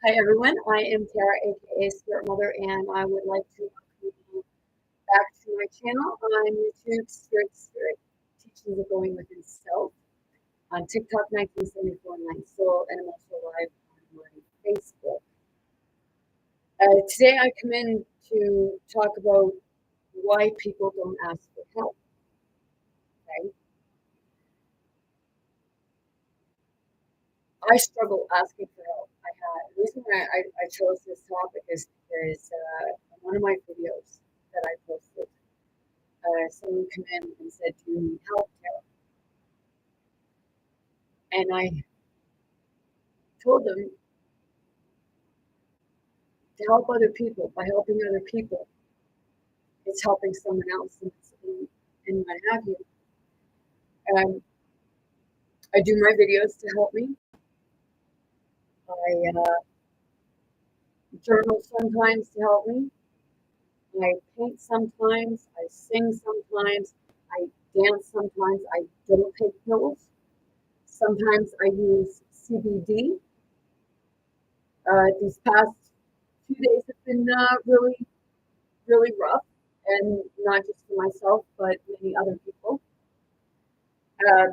Hi everyone, I am Tara, aka Spirit Mother, and I would like to welcome you back to my channel on YouTube, Spirit, Teachings of Going Within Self, on TikTok 1974 Nine Soul, and I'm also live on my Facebook. Today I come in to talk about why people don't ask for help. Okay? I struggle asking for help. The reason why I chose this topic is because one of my videos that I posted, someone came in and said, "Do you need help, Tara?" And I told them to help other people. By helping other people, it's helping someone else, and what have you. I do my videos to help me. I journal sometimes to help me. I paint sometimes. I sing sometimes. I dance sometimes. I don't take pills. Sometimes I use CBD. These past 2 days have been really rough, and not just for myself, but many other people. Uh,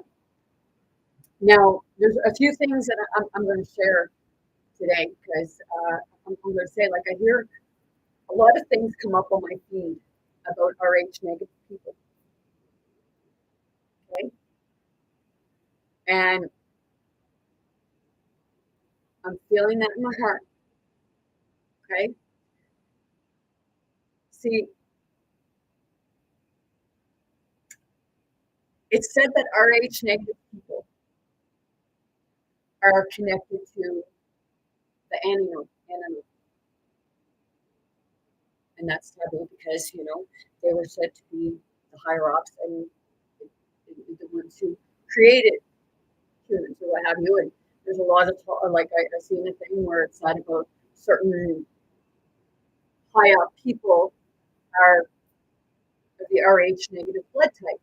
Now, there's a few things that I'm going to share today because I'm going to say, like, I hear a lot of things come up on my feed about RH negative people, okay? And I'm feeling that in my heart, okay? See, it's said that RH negative people are connected to the animal, and that's taboo because, they were said to be the higher ups and the ones who created humans or what have you. And there's a lot of talk, like I seen a thing where it said about certain high up people are of the RH negative blood type.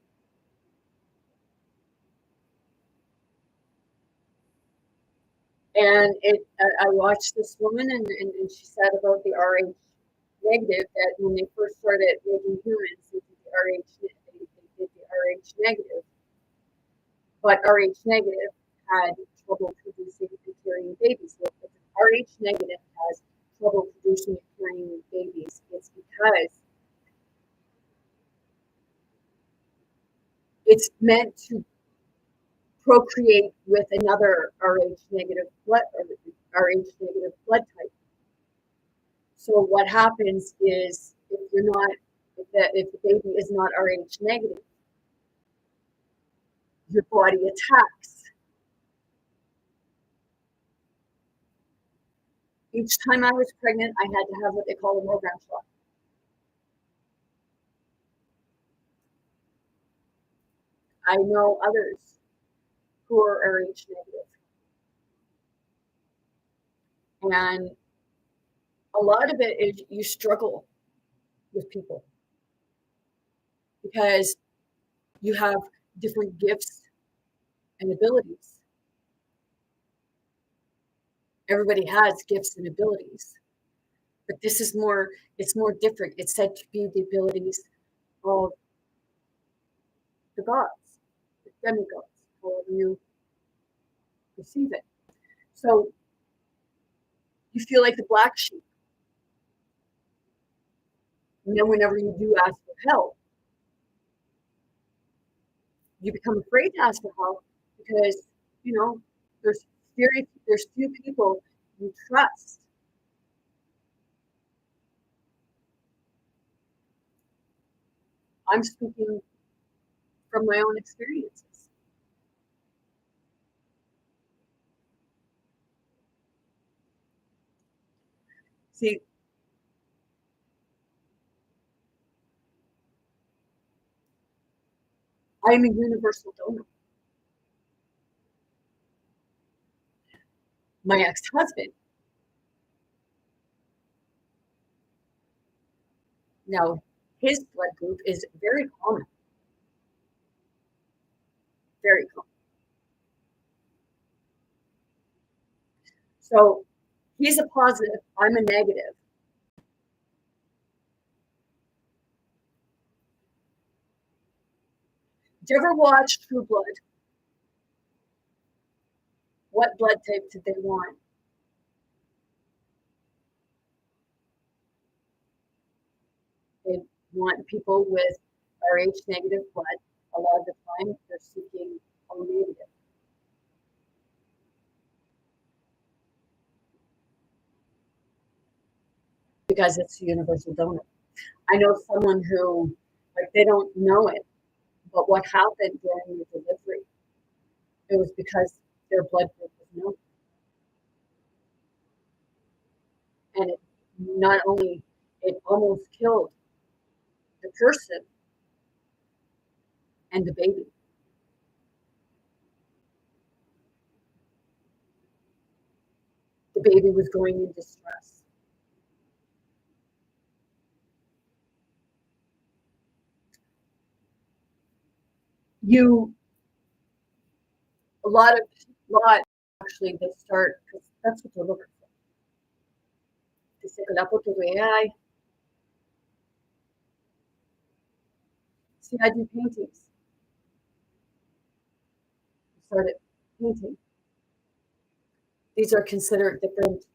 And I watched this woman, and she said about the RH negative that when they first started making humans into the RH, they did the RH negative, but RH negative had trouble producing and carrying babies. If RH negative has trouble producing and carrying babies, it's because it's meant to procreate with another RH negative blood type. So what happens is if the baby is not RH negative, your body attacks. Each time I was pregnant, I had to have what they call a Milgram shot. I know others who are RH negative, and a lot of it is you struggle with people because you have different gifts and abilities. Everybody has gifts and abilities, but it's more different. It's said to be the abilities of the gods, the demigods, however you perceive it. So you feel like the black sheep. And then whenever you do ask for help, you become afraid to ask for help because, you know, there's there's few people you trust. I'm speaking from my own experiences. See, I'm a universal donor. My ex-husband, now his blood group is very common, very common. So He's a positive. I'm a negative. Did you ever watch True Blood? What blood type did they want? They want people with Rh negative blood. A lot of the time, they're seeking O negative. Because it's a universal donor. I know someone who, like, they don't know it, but what happened during the delivery, it was because their blood group was known. And it not only, it almost killed the person and the baby. The baby was going in distress. You, a lot actually, they start, because that's what they're looking for. Dice que la foto de AI. See, I do paintings. I started painting. These are considered different,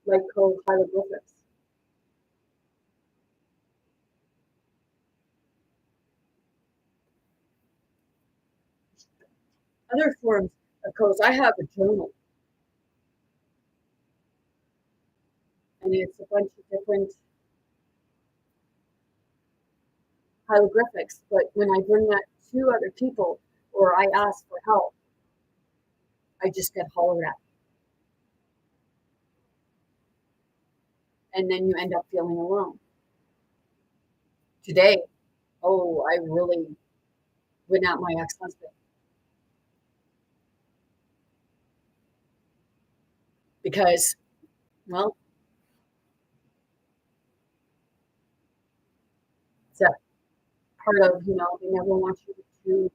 like, called hieroglyphics. Other forms of codes. I have a journal, and it's a bunch of different hieroglyphics. But when I bring that to other people or I ask for help, I just get hollered at. And then you end up feeling alone. Today, oh, I really went at my ex-husband because, well, it's a part of, they never want you to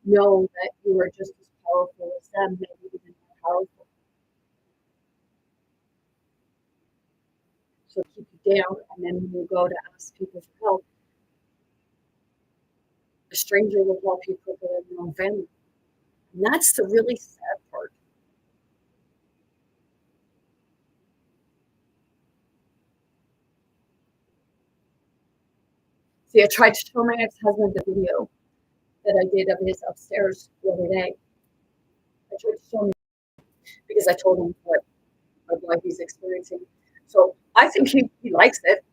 know that you are just as powerful as them, maybe even more powerful. So keep you down, and then when you go to ask people for help, a stranger will help you quicker than your own family. And that's the really sad part. See, I tried to show my ex-husband the video that I did of his upstairs the other day. I tried to show him because I told him what he's experiencing. So I think he likes it.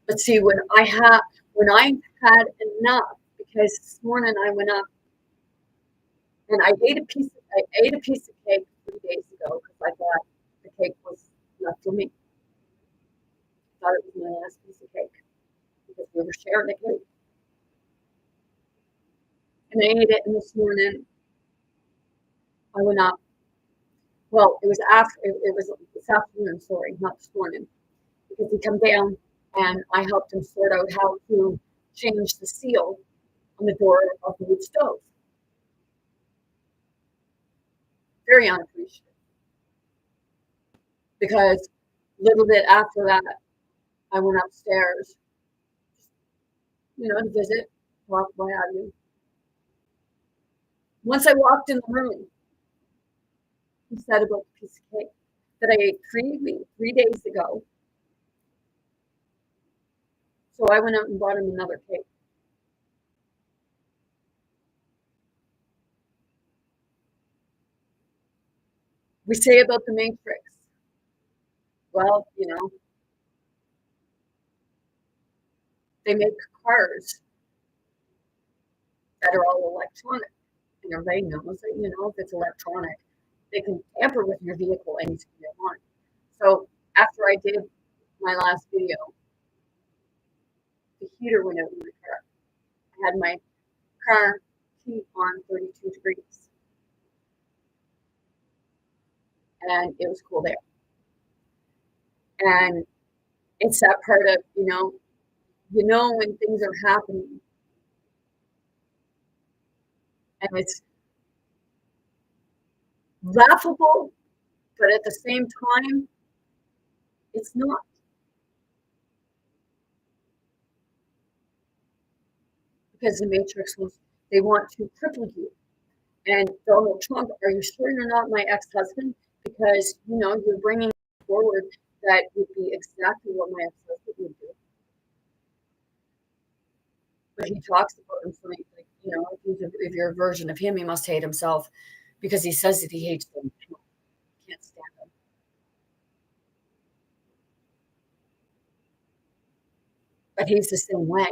But see, when I had enough, because this morning I went up and I ate a piece of cake 3 days ago because I thought the cake was not for me. I thought it was my last piece of cake because we were sharing the cake. And I ate it, and this morning I went up. Well, it was this afternoon, sorry, not this morning, because he come down and I helped him sort out how to change the seal on the door of the wood stove. Very unappreciative. Because a little bit after that, I went upstairs, to visit, talk, what have you. Once I walked in the room, he said about the piece of cake that I ate 3 days ago. So I went out and bought him another cake. We say about the Matrix, well, they make cars that are all electronic. And everybody knows that, if it's electronic, they can tamper with your vehicle anytime they want. So after I did my last video, the heater went out in my car. I had my car heat on 32 degrees. And it was cool there. And it's that part of, when things are happening. And laughable, but at the same time, it's not. Because the Matrix was, they want to cripple you. And Donald Trump, are you sure you're not my ex-husband? Because, you're bringing forward that would be exactly what my ex-husband would do. But he talks about himself, like, if you're a version of him, he must hate himself because he says that he hates them. Can't stand them. But he's the same way.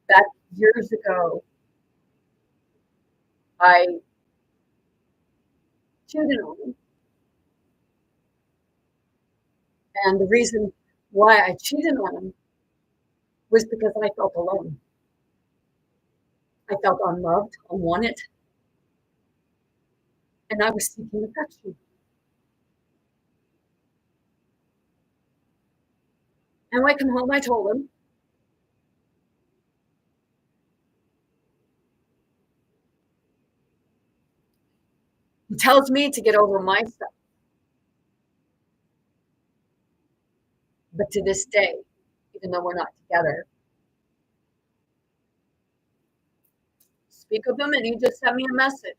Back years ago, I cheated on him. And the reason why I cheated on him was because I felt alone. I felt unloved, unwanted, and I was seeking affection. And when I come home, I told him, he tells me to get over my stuff. But to this day, even though we're not together, speak of him and he just sent me a message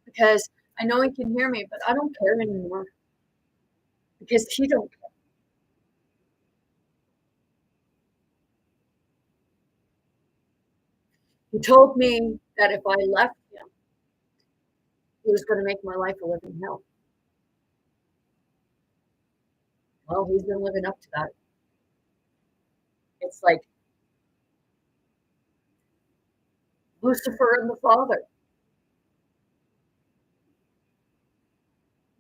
because I know he can hear me, but I don't care anymore because he don't care. He told me that if I left him, he was going to make my life a living hell. Well, he's been living up to that. It's like Lucifer and the Father.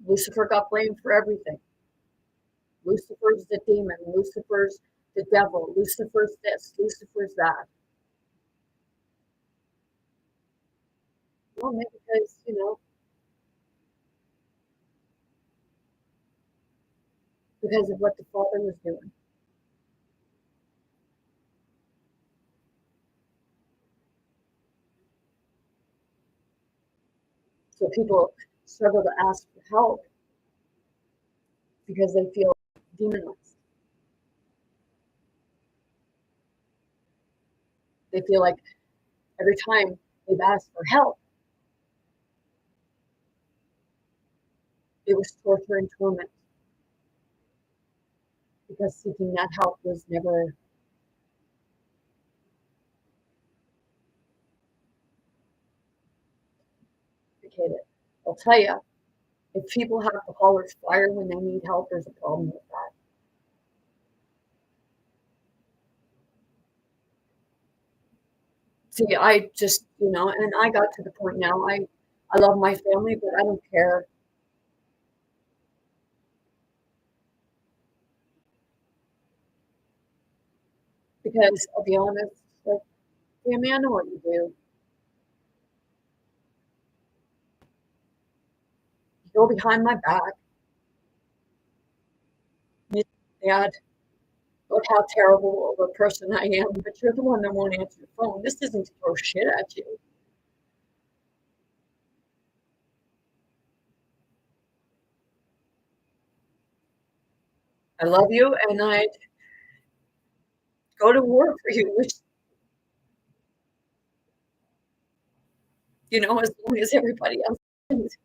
Lucifer got blamed for everything. Lucifer's the demon. Lucifer's the devil. Lucifer's this. Lucifer's that. Well, maybe because, because of what the Father was doing. So people struggle to ask for help because they feel demonized. They feel like every time they've asked for help, it was torture and torment because seeking that help was never indicated. I'll tell you, if people have to holler fire when they need help, there's a problem with that. See, I just, and I got to the point now, I love my family, but I don't care. Because I'll be honest, like, family, I know what you do. You go behind my back. You add about how terrible of a person I am, but you're the one that won't answer your phone. This isn't to throw shit at you. I love you, and I'd go to war for you, which, as long as everybody else thinks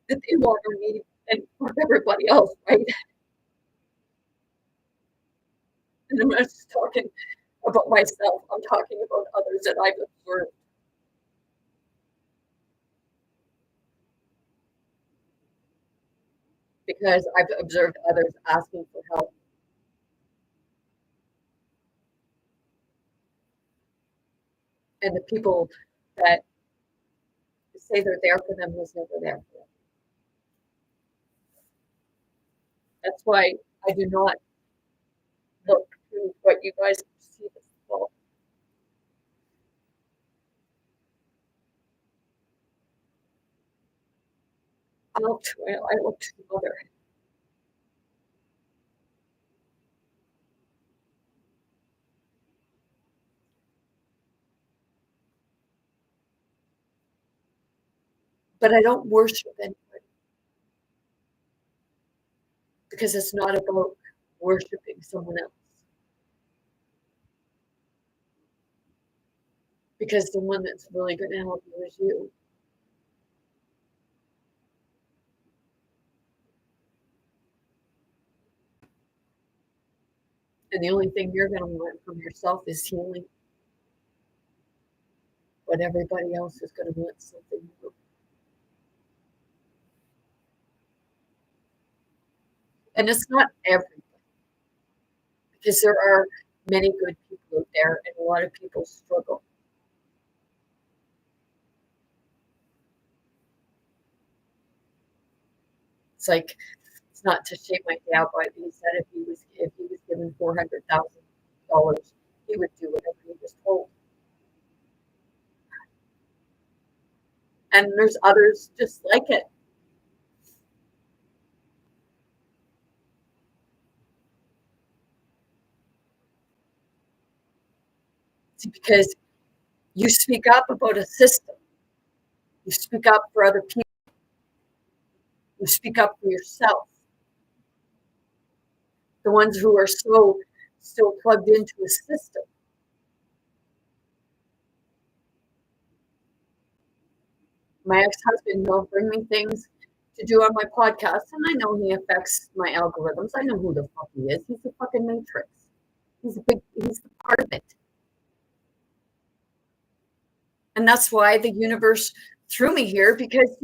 that they want me and for everybody else, right? And I'm not just talking about myself, I'm talking about others that I've observed. Because I've observed others asking for help. And the people that say they're there for them was never there for them. That's why I do not look to what you guys see as fault. I look to the mother. But I don't worship anybody because it's not about worshiping someone else. Because the one that's really going to help you is you. And the only thing you're going to want from yourself is healing. But everybody else is going to want something new. And it's not everybody, because there are many good people out there, and a lot of people struggle. It's like, it's not to shame my dad, but he said if he was given $400,000, he would do whatever he was told. And there's others just like it. See, because you speak up about a system, you speak up for other people, you speak up for yourself. The ones who are so plugged into a system. My ex-husband will bring me things to do on my podcast, and I know he affects my algorithms. I know who the fuck he is. He's the fucking Matrix. He's the part of it. And that's why the universe threw me here, because,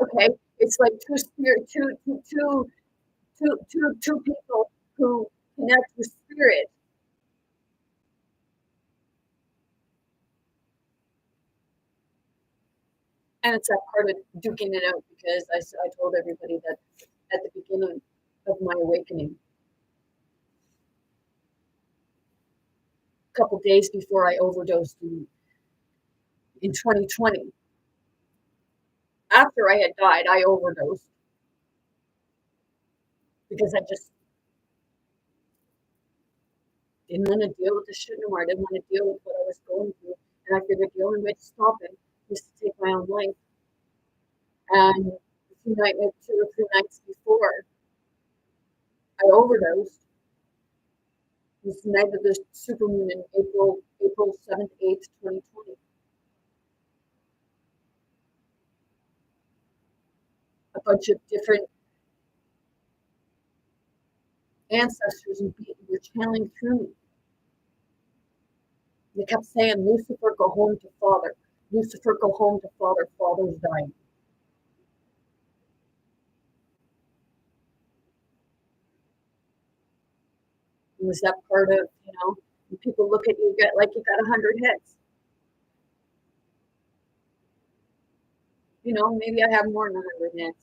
okay, it's like two people who connect with spirit. And it's that part of duking it out, because I told everybody that at the beginning of my awakening, a couple days before I overdosed in 2020, after I had died, I overdosed because I just didn't want to deal with the shit anymore. I didn't want to deal with what I was going through. And I figured the only way to stop it was to take my own life. And 2 or 3 nights before I overdosed, it was the night of the supermoon in April 7th, 8th, 2020. A bunch of different ancestors and beings were channeling through me. They kept saying, Lucifer, go home to Father. Lucifer, go home to Father. Father's dying. It was that part of, when people look at you, like you got 100 hits. Maybe I have more than 100 hits.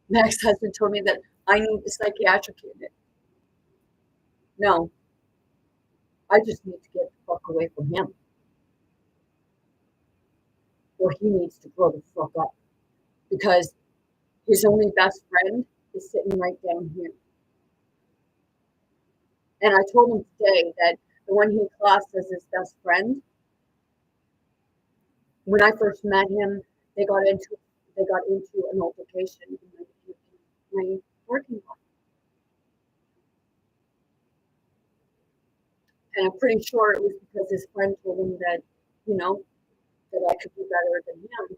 My ex-husband told me that I need the psychiatric unit. No, I just need to get the fuck away from him. Or he needs to grow the fuck up. Because his only best friend is sitting right down here. And I told him today that the one he classed as his best friend, when I first met him, they got into an altercation in my working lot. And I'm pretty sure it was because his friend told him that, that I could be better than him.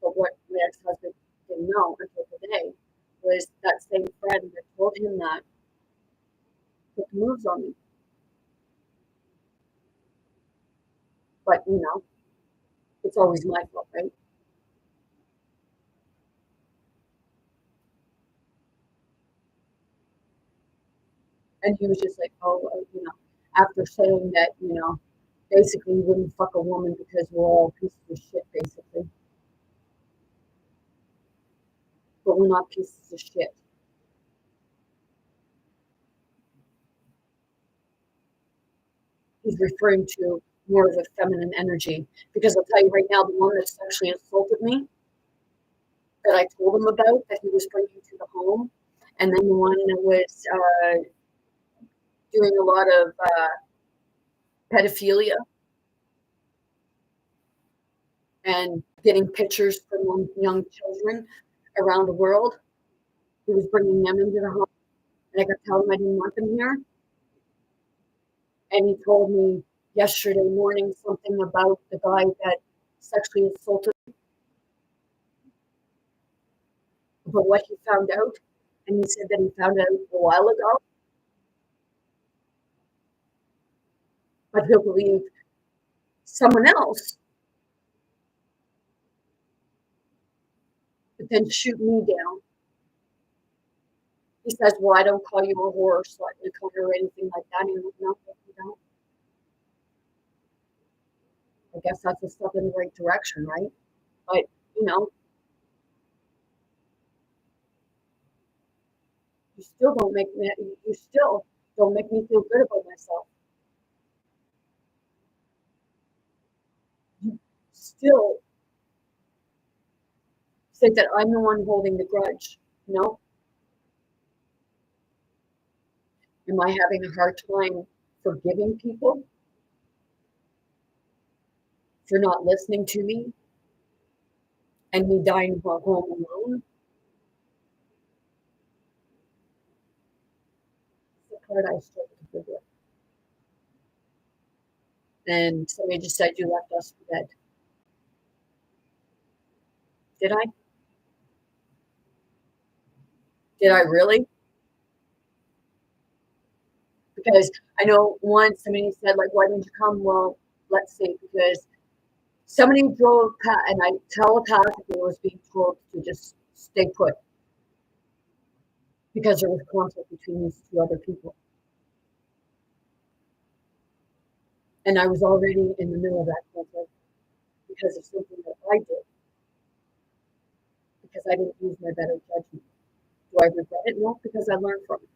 But what my ex-husband didn't know until today was that same friend that told him that took moves on me. But, it's always my fault, right? And he was just like, oh, after saying that, basically you wouldn't fuck a woman because we're all pieces of shit, basically. But we're not pieces of shit. He's referring to more of a feminine energy. Because I'll tell you right now, the one that sexually assaulted me, that I told him about, that he was bringing to the home, and then the one that was doing a lot of pedophilia and getting pictures from young children around the world. He was bringing them into the home, and I could tell him I didn't want them here. And he told me yesterday morning something about the guy that sexually assaulted me, about what he found out. And he said that he found out a while ago. But he'll believe someone else, but then shoot me down. He says, well, I don't call you a whore, slut, Nicole, or anything like that. And no, you don't. I guess that's a step in the right direction, right? But, you still don't make me, you still don't make me feel good about myself. You still say that I'm the one holding the grudge. No. Am I having a hard time forgiving people for not listening to me and me dying home alone? It's the part I struggle to forgive. And somebody just said you left us for dead. Did I? Did I really? Because I know once somebody said, like, why didn't you come? Well, let's see, because somebody drove past, and I telepathically was being told to just stay put because there was conflict between these two other people. And I was already in the middle of that conflict because of something that I did, because I didn't use my better judgment. Do I regret it? No, because I learned from it.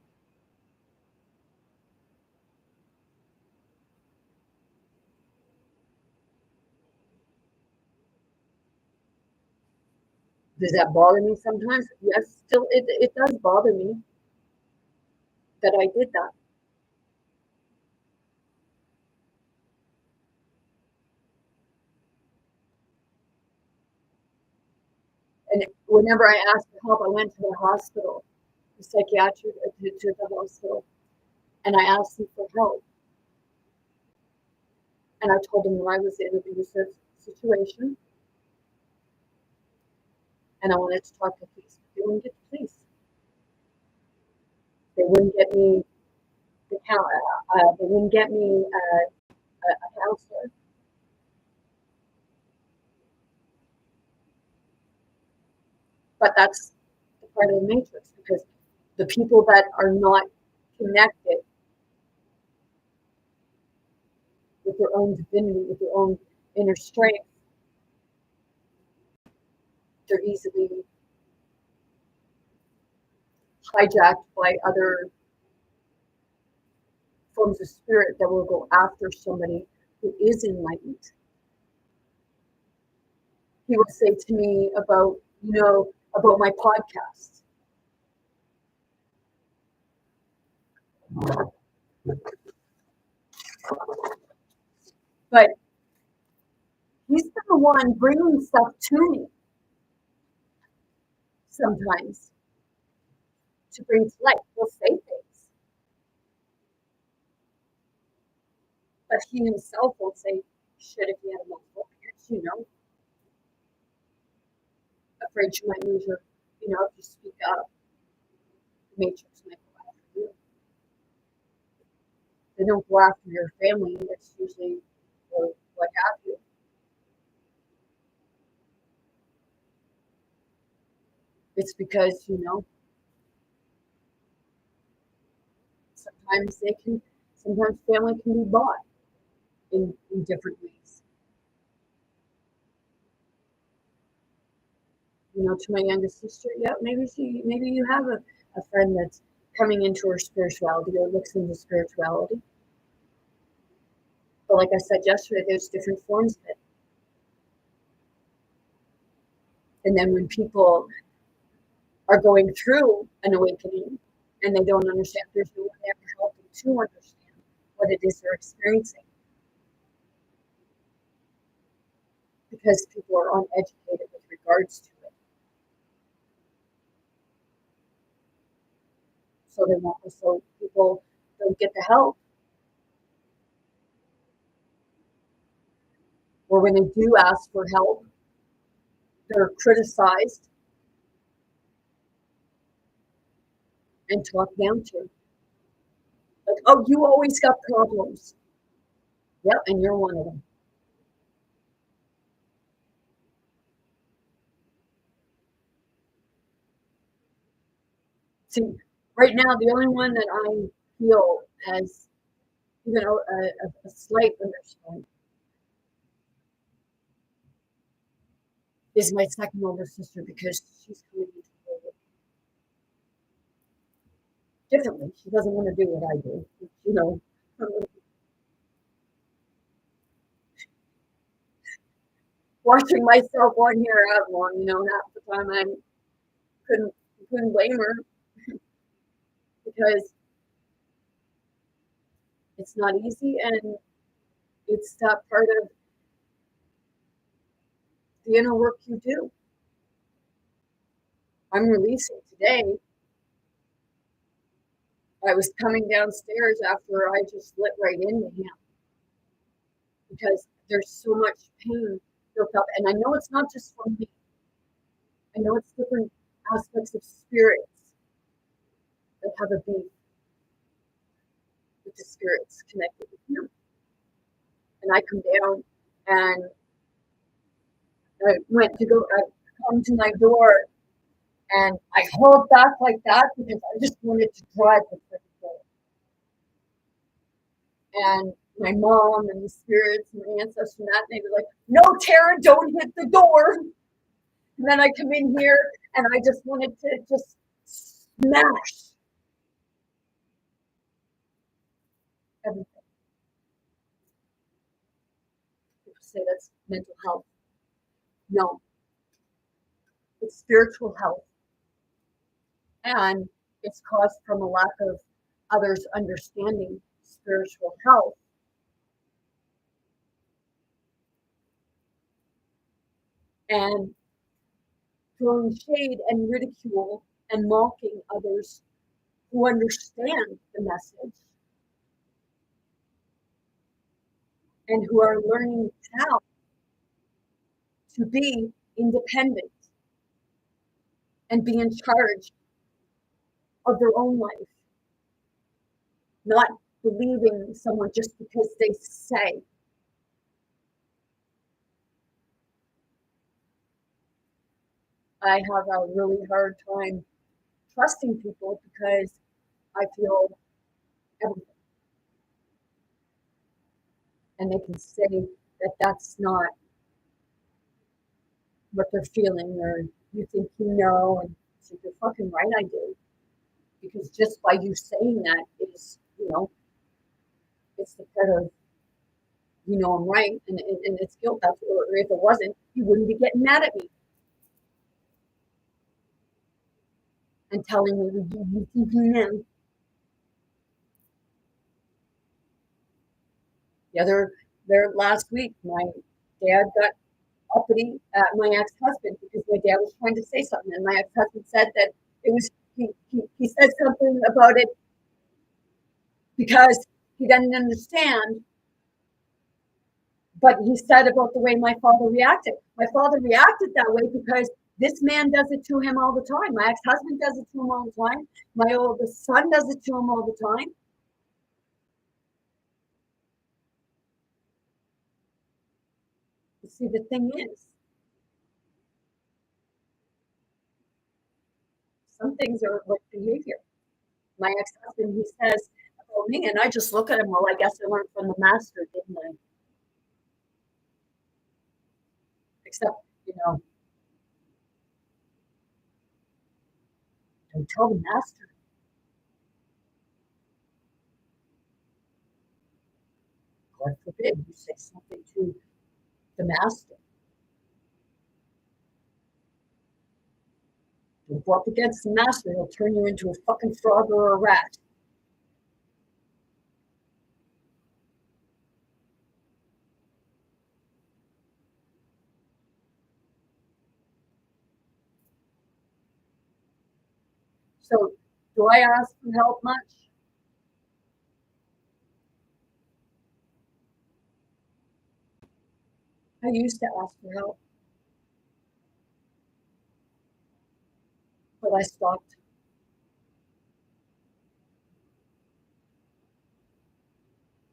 Does that bother me sometimes? Yes, still, it does bother me that I did that. And whenever I asked for help, I went to the hospital, the psychiatric, to the hospital, and I asked them for help. And I told them that I was in an abusive situation, and I wanted to talk to police. They wouldn't get the police. They wouldn't get me the they wouldn't get me a counselor. But that's the part of the matrix, because the people that are not connected with their own divinity, with their own inner strength, they're easily hijacked by other forms of spirit that will go after somebody who is enlightened. He will say to me about, about my podcast. But he's been the one bringing stuff to me sometimes to bring to light. He'll say things, but he himself will say shit if he had a multiple parents, afraid you might lose your, if you speak up, the matrix might go after you. They don't go after your family, it's usually for what have you. It's because, sometimes family can be bought in different ways. To my youngest sister, yeah, maybe you have a friend that's coming into her spirituality or looks into spirituality. But like I said yesterday, there's different forms of it. And then when people are going through an awakening and they don't understand, there's no one there to help them to understand what it is they're experiencing, because people are uneducated with regards to it. So people don't get the help, or when they do ask for help, they're criticized and talked down to. Like, oh, you always got problems. Yep, and you're one of them. See, right now, the only one that I feel has even a slight understanding is my second older sister, because she's coming into the world differently. She doesn't want to do what I do, you know. Watching myself on here out long, half the time I couldn't couldn't blame her, because it's not easy, and it's that part of the inner work you do. I'm releasing today. I was coming downstairs after I just lit right into him, because there's so much pain built up. And I know it's not just from me. I know it's different aspects of spirits that have a beef with the spirits connected with him. And I come down, and I went to come to my door, and I hauled back like that because I just wanted to drive the freaking door. And my mom and the spirits and my ancestors and that, they were like, no, Tara, don't hit the door. And then I come in here, and I just wanted to just smash everything. People say that's mental health. No, it's spiritual health. And it's caused from a lack of others understanding spiritual health. And throwing shade and ridicule and mocking others who understand the message and who are learning how to be independent and be in charge of their own life, not believing someone just because they say. I have a really hard time trusting people because I feel everything. And they can say that that's not what they're feeling, or you think and so you're fucking right, I do. Because just by you saying that is, it's the part of, I'm right, and it's guilt. That's, or if it wasn't, you wouldn't be getting mad at me and telling me you think you know. The other, there last week, my dad got uppity at my ex-husband because my dad was trying to say something, and my ex-husband said that it was he said something about it because he didn't understand. But he said about the way my father reacted. My father reacted that way because this man does it to him all the time. My ex-husband does it to him all the time. My oldest son does it to him all the time. You see, the thing is, some things are like behavior. My ex-husband, he says about me, and I just look at him, well, I guess I learned from the master, didn't I? Except, don't tell the master. God forbid you say something to the master. You'll go up against the master, he'll turn you into a fucking frog or a rat. So do I ask for help much? I used to ask for help, but I stopped.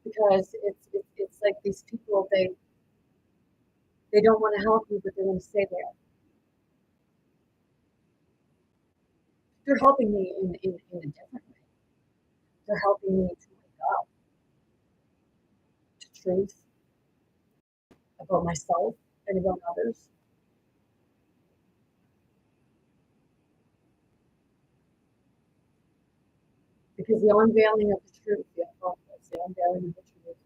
Because it's like these people, they don't want to help you, but they want to stay there. They're helping me in a different way. They're helping me to wake up to truth about myself and about others. Because the unveiling of the truth, the unveiling of the truth.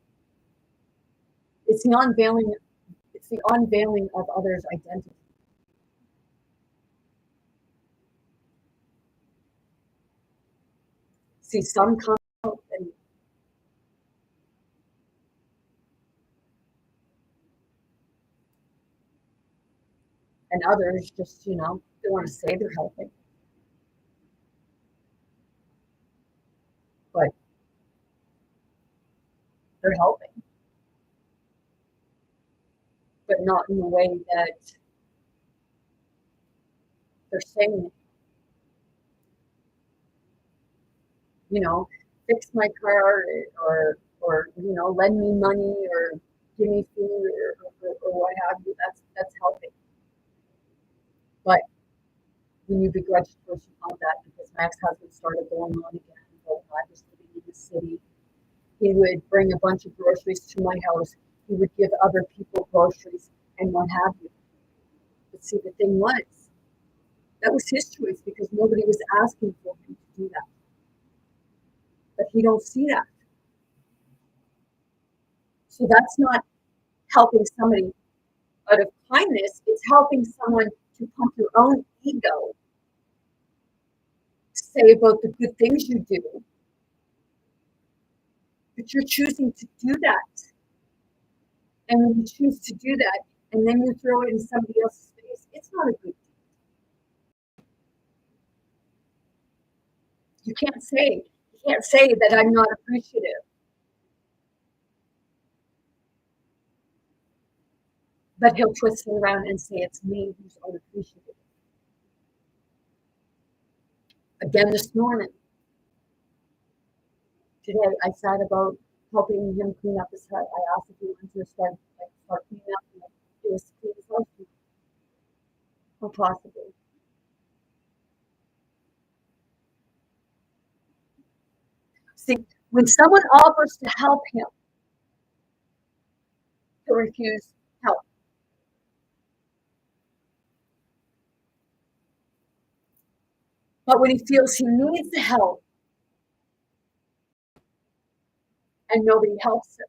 It's the unveiling of others' identity. See, some come out and others just, they want to say they're helping. But they're helping. But not in the way that they're saying it. Fix my car or lend me money or give me food or what have you. That's helping. But when you begrudge the person on that, because my ex-husband started going on again while I was living in the city, he would bring a bunch of groceries to my house. He would give other people groceries and what have you. But see, the thing was, that was his choice because nobody was asking for him to do that. But he don't see that. So that's not helping somebody out of kindness. It's helping someone to pump your own ego, say about the good things you do. But you're choosing to do that. And when you choose to do that, and then you throw it in somebody else's face, it's not a good deed. You can't say that I'm not appreciative. But he'll twist it around and say it's me who's unappreciative. Again this morning, today, I sat about helping him clean up his hut. I asked if he wanted to start cleaning up and do his clean his house. Or possibly. See, when someone offers to help him, he'll refuse help. But when he feels he needs the help and nobody helps him,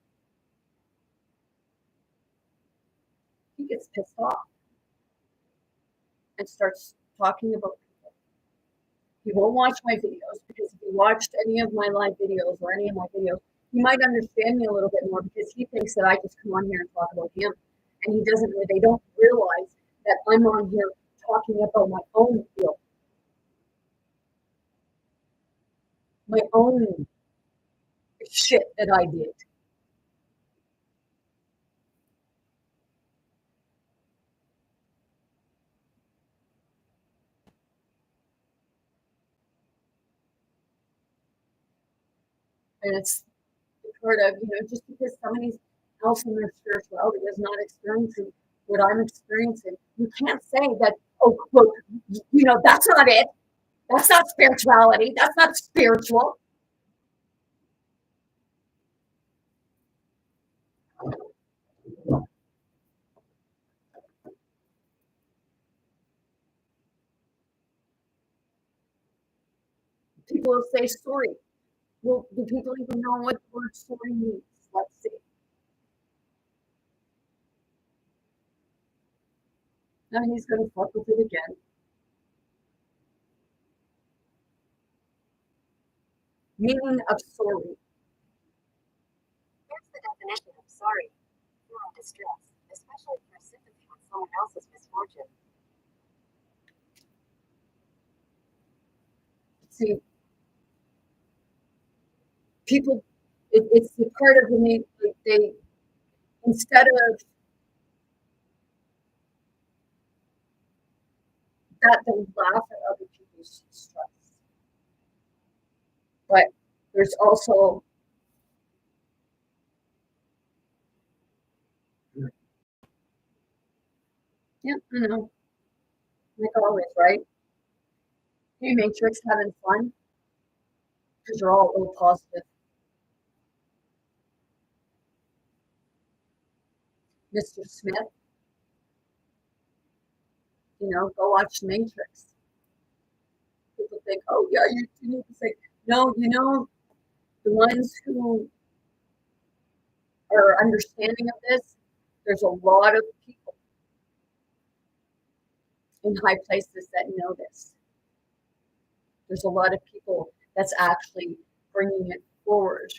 he gets pissed off and starts talking about people. He won't watch my videos because if he watched any of my live videos or any of my videos, he might understand me a little bit more because he thinks that I just come on here and talk about him. And they don't realize that I'm on here talking about my own field, my own shit that I did. And it's part of, just because somebody else in their spirituality is not experiencing what I'm experiencing, you can't say that, oh, look, that's not it. That's not spirituality. That's not spiritual. People will say story. Well, do people even know what the word story means? Let's see. Now he's going to fuck with it again. Meaning of sorry. Here's the definition of sorry. Feeling distress, especially for sympathy with someone else's misfortune. See, people, it's the part of when they instead of that, they laugh at other people's stress. But there's also, yeah, I know, like always, right? Hey, Matrix, having fun because you're all a little positive. Mr. Smith, go watch The Matrix. People think, oh, yeah, you need to say, no, the ones who are understanding of this, there's a lot of people in high places that know this. There's a lot of people that's actually bringing it forward,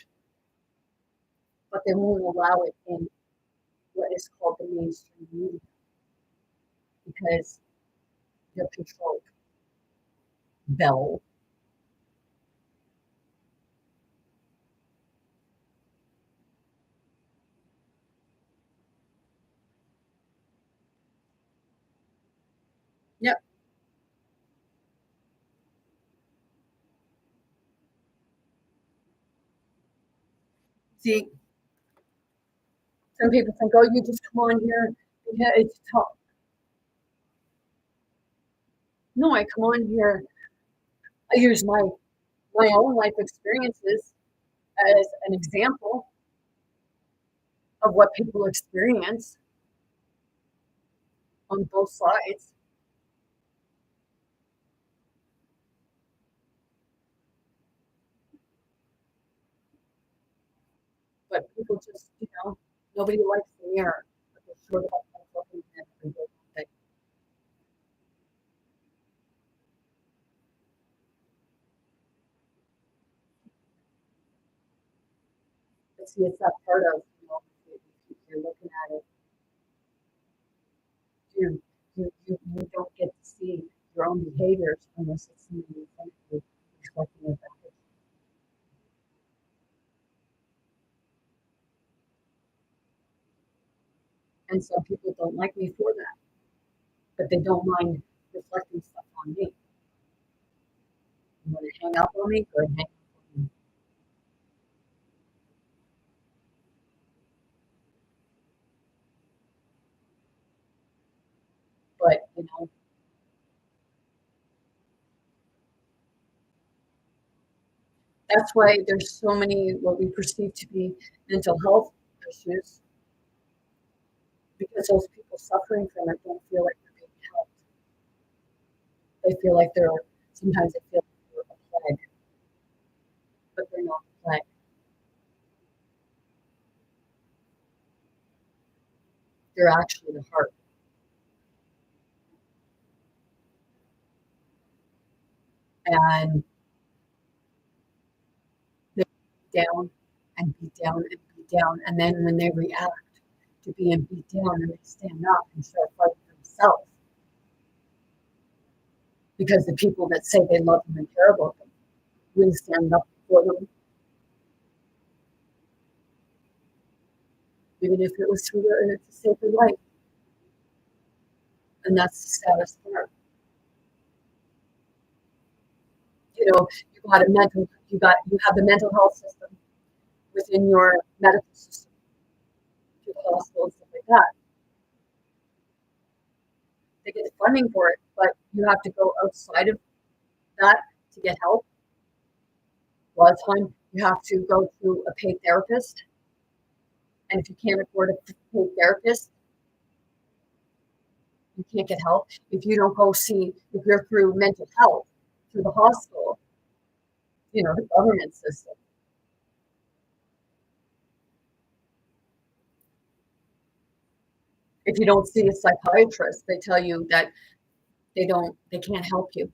but they won't allow it in what is called the mainstream media because they're controlled. Bell. Yep. See, some people think, oh, you just come on here. Yeah, it's tough. No, I come on here. I use my own life experiences as an example of what people experience on both sides. But people just, nobody likes the mirror. But they're sure about themselves and every day. But see, it's that part of, if you're looking at it, you don't get to see your own behaviors unless it's something you think you're reflecting it back. And some people don't like me for that, but they don't mind reflecting stuff on me. You want to hang up on me? Go ahead, hang up on me. But, that's why there's so many what we perceive to be mental health issues because those people suffering from it don't feel like they're being helped. They feel like sometimes they feel like they're a plague, but they're not a plague. They're actually the heart. And they beat down and beat down and beat down. And then when they react to being beat down and they stand up and start fighting for themselves, because the people that say they love them and care about them wouldn't stand up for them, even if it was to save their life. And that's the saddest part. You have the mental health system within your medical system, your hospital and stuff like that. They get funding for it, but you have to go outside of that to get help. A lot of time you have to go through a paid therapist. And if you can't afford a paid therapist, you can't get help. If you don't go see, if you're through mental health, through the hospital, the government system. If you don't see a psychiatrist, they tell you that they can't help you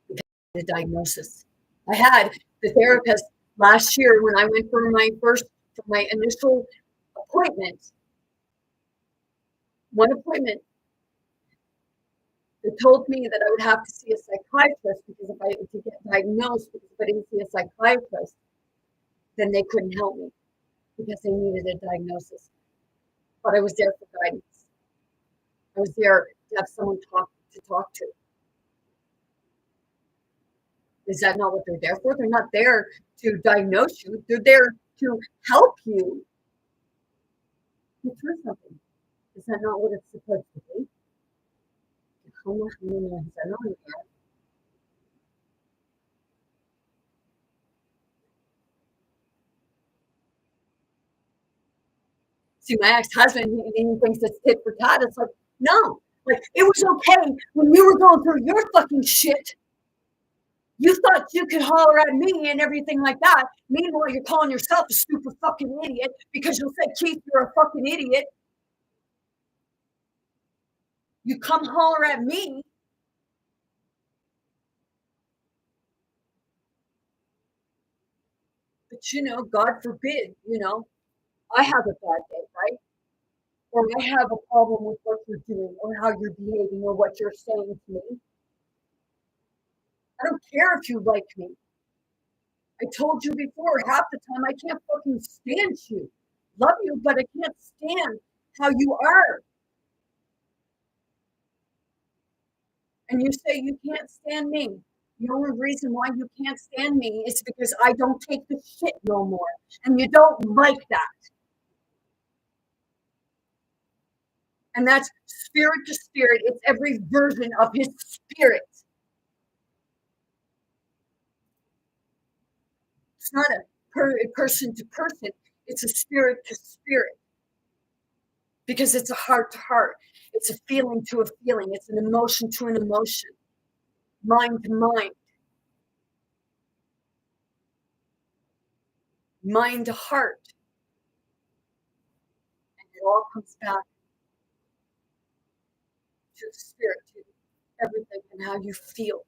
because of the diagnosis. I had the therapist last year when I went for my initial appointment. One appointment, They told me that I would have to see a psychiatrist because if I to get diagnosed, because if I didn't see a psychiatrist, then they couldn't help me because they needed a diagnosis. But I was there for guidance. I was there to have someone to talk to. Is that not what they're there for? They're not there to diagnose you. They're there to help you get through something. Is that not what it's supposed to be? See, my ex-husband, he thinks it's tit for tat. It's like, no. Like, it was okay when you were going through your fucking shit. You thought you could holler at me and everything like that. Meanwhile, you're calling yourself a super fucking idiot because you'll say, Keith, you're a fucking idiot. You come holler at me. But, God forbid, I have a bad day, right? Or I have a problem with what you're doing or how you're behaving or what you're saying to me. I don't care if you like me. I told you before, half the time I can't fucking stand you. Love you, but I can't stand how you are. And you say you can't stand me. The only reason why you can't stand me is because I don't take the shit no more. And you don't like that. And that's spirit to spirit. It's every version of his spirit. It's not a person to person. It's a spirit to spirit. Because it's a heart to heart. It's a feeling to a feeling. It's an emotion to an emotion. Mind to mind. Mind to heart. And it all comes back to the spirit, to everything and how you feel.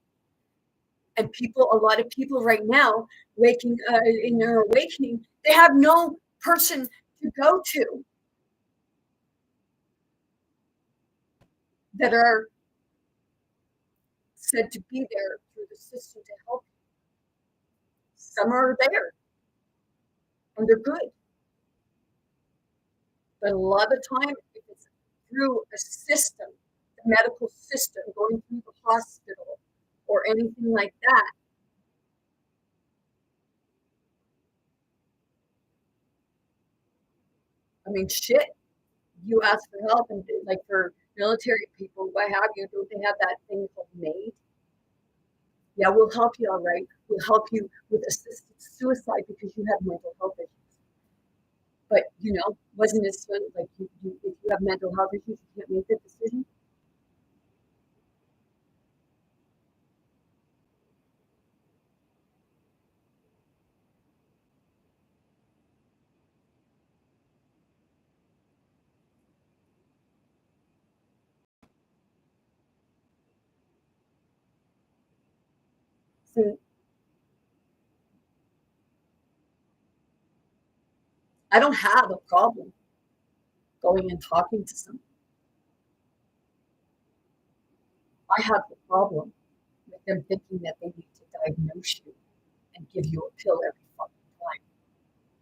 And a lot of people right now, in their awakening, they have no person to go to that are said to be there through the system to help you. Some are there, and they're good. But a lot of the time, if it's through a system, the medical system, going through the hospital or anything like that, I mean, shit, you ask for help, and like for military people, what have you, don't they have that thing called MAID? Yeah, we'll help you, all right. We'll help you with assisted suicide because you have mental health issues. But, wasn't it so, like, if you have mental health issues, you can't make that decision? See, I don't have a problem going and talking to someone. I have the problem with them thinking that they need to diagnose you and give you a pill every fucking time.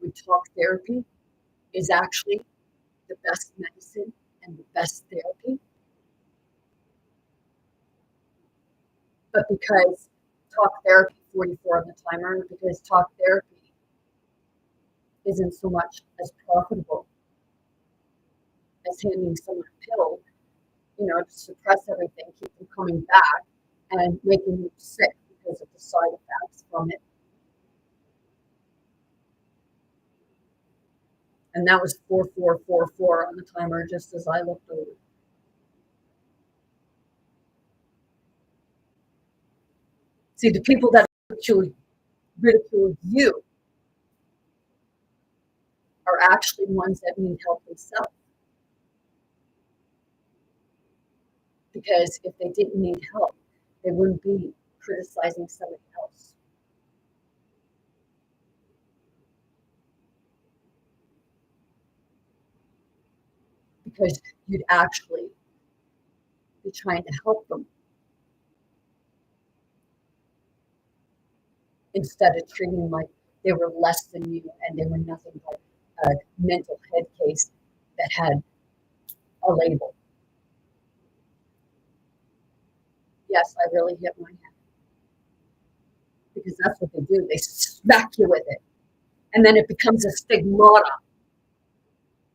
When talk therapy is actually the best medicine and the best therapy. But because talk therapy 44 on the timer, because talk therapy isn't so much as profitable as handing someone a pill, to suppress everything, keep them coming back, and making you sick because of the side effects from it. And that was 4444 on the timer, just as I looked over. See, the people that ridicule you are actually ones that need help themselves. Because if they didn't need help, they wouldn't be criticizing somebody else. Because you'd actually be trying to help them instead of treating them like they were less than you and they were nothing but a mental head case that had a label. Yes, I really hit my head because that's what they do. They smack you with it. And then it becomes a stigmata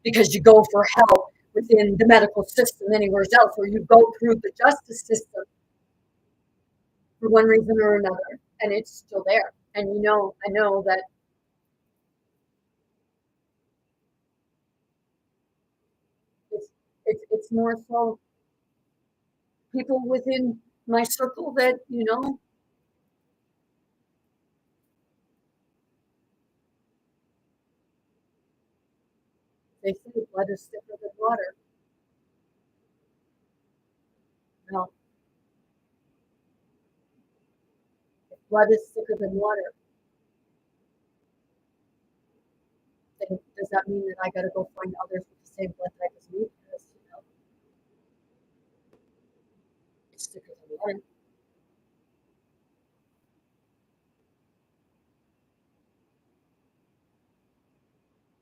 because you go for help within the medical system anywhere else, or you go through the justice system for one reason or another, and it's still there. And I know that it's more so people within my circle that they say blood is thicker than water. Well, if blood is thicker than water, then does that mean that I got to go find others with the same blood type as me because it's thicker than water?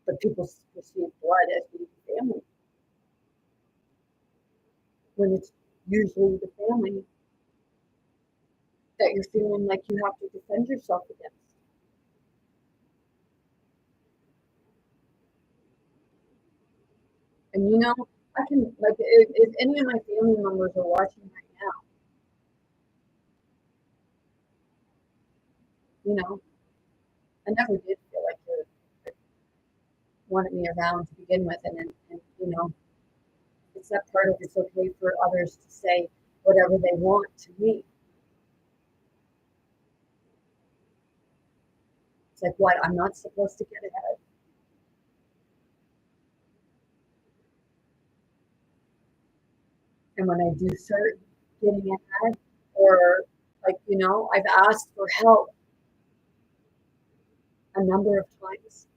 But people perceive blood as being family when it's usually the family that you're feeling like you have to defend yourself against. And I can, like, if any of my family members are watching right now, you know, I never did feel like they wanted me around to begin with. And it's that part of it's okay for others to say whatever they want to me. It's like, what? I'm not supposed to get ahead. And when I do start getting ahead, or like, I've asked for help a number of times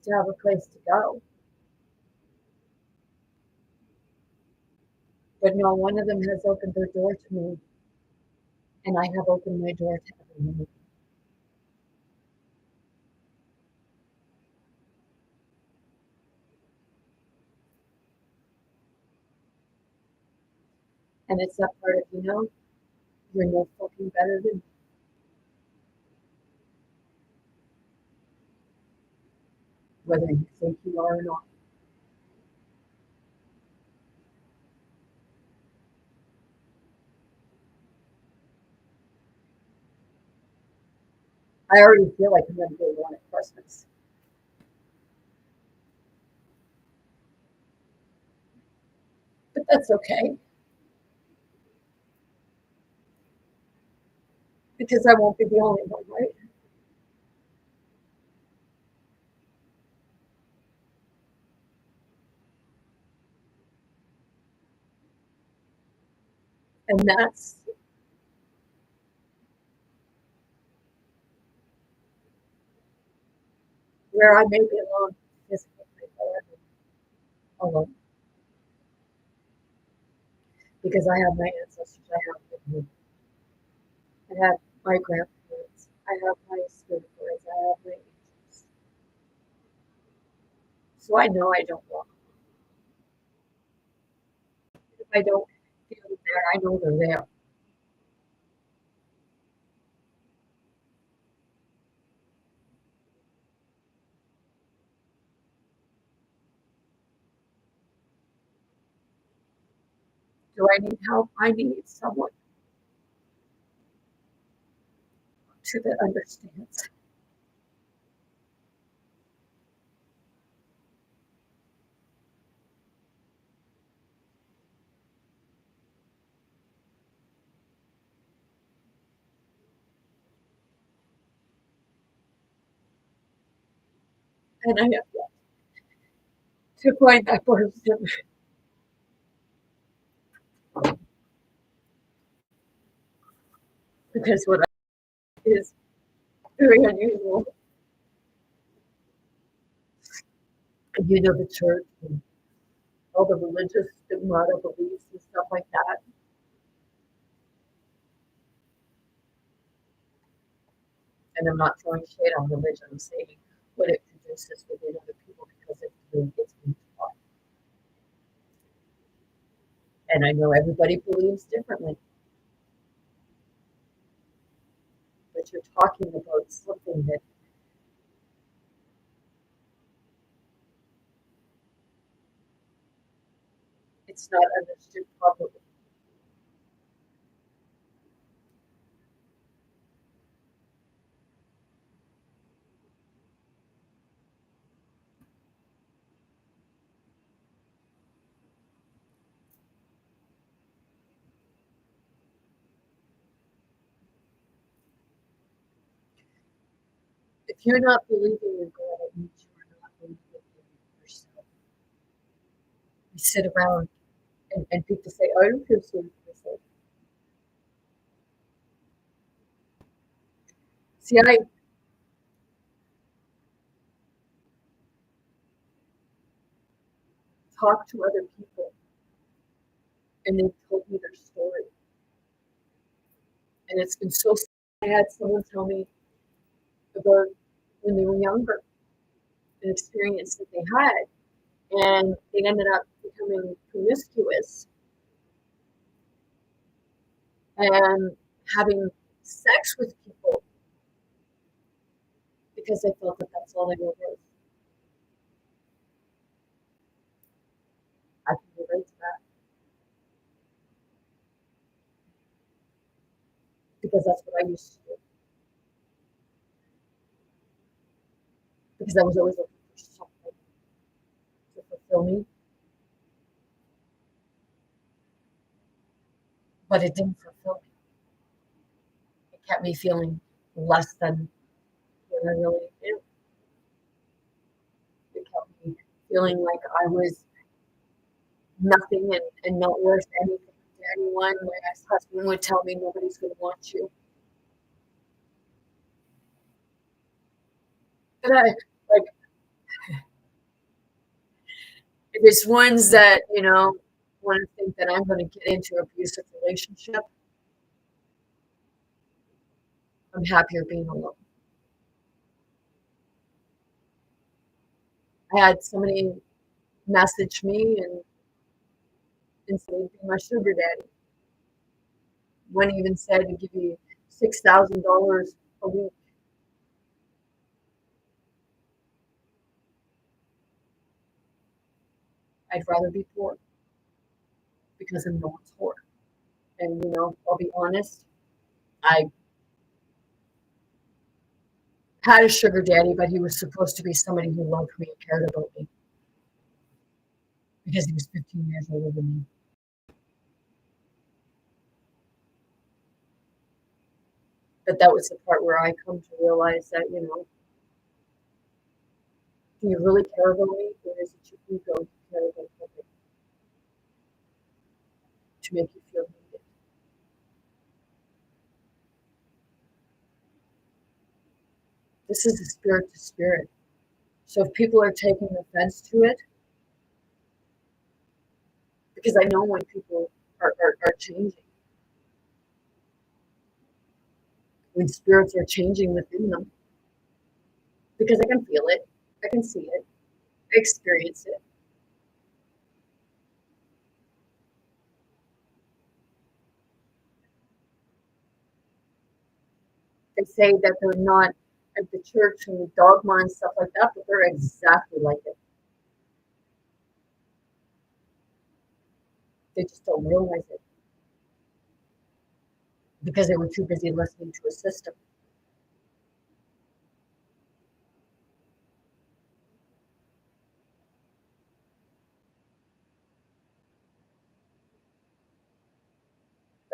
to have a place to go. But no one of them has opened their door to me, and I have opened my door to everyone. And it's that part of, you're no fucking better than me, whether you think you are or not. I already feel like I'm going to get one at Christmas. But that's okay because I won't be the only one, right? And that's where I may be alone physically, alone, because I have my ancestors, I have with me, I have my grandparents, I have my spirit guides, I have my angels. So I know I don't walk. If I don't feel there, I know they're there. Do I need help? I need someone that understands. And I have yet to find that person because what is very unusual. The church and all the religious stigmata beliefs and stuff like that. And I'm not throwing shade on religion. I'm saying what it produces within other people because it's been taught. And I know everybody believes differently. But you're talking about something that it's not understood properly. If you're not believing in God, it means you are not believing in yourself. We sit around and people say, I don't feel sorry for myself. See, I talk to other people and they've told me their story. And it's been so sad. I had someone tell me about when they were younger, an experience that they had, and they ended up becoming promiscuous and having sex with people because they felt that that's all they were worth. I can relate to that because that's what I used to do. Because I was always looking for something to fulfill me, but it didn't fulfill me. It kept me feeling less than what I really am. It kept me feeling like I was nothing and not worth anything to anyone. My ex-husband would tell me nobody's going to want you. And I, like, if it's ones that, want to think that I'm going to get into an abusive relationship, I'm happier being alone. I had somebody message me and say, be my sugar daddy. One even said to give you $6,000 a week. I'd rather be poor because I'm no one's whore. And, I'll be honest, I had a sugar daddy, but he was supposed to be somebody who loved me and cared about me because he was 15 years older than me. But that was the part where I come to realize that, do you really care about me, or is it your ego you care about me to make you feel needed? This is a spirit to spirit. So if people are taking offense to it, because I know when people are changing, when spirits are changing within them, because I can feel it, I can see it, I experience it. They say that they're not at the church and the dogma and stuff like that, but they're exactly like it. They just don't realize it because they were too busy listening to a system.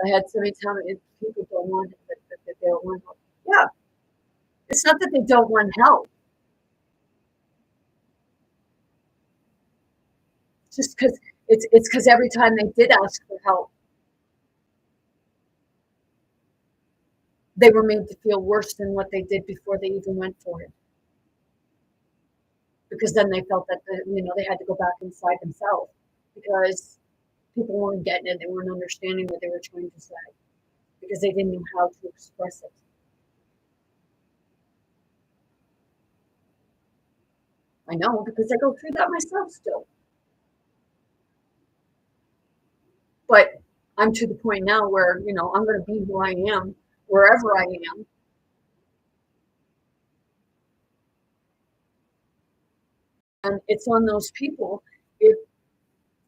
I had somebody tell me people don't want it, that they don't want help. Yeah, it's not that they don't want help. It's just because it's because every time they did ask for help, they were made to feel worse than what they did before they even went for it. Because then they felt that they had to go back inside themselves because people weren't getting it, they weren't understanding what they were trying to say because they didn't know how to express it. I know, because I go through that myself still. But I'm to the point now where, I'm going to be who I am wherever I am. And it's on those people if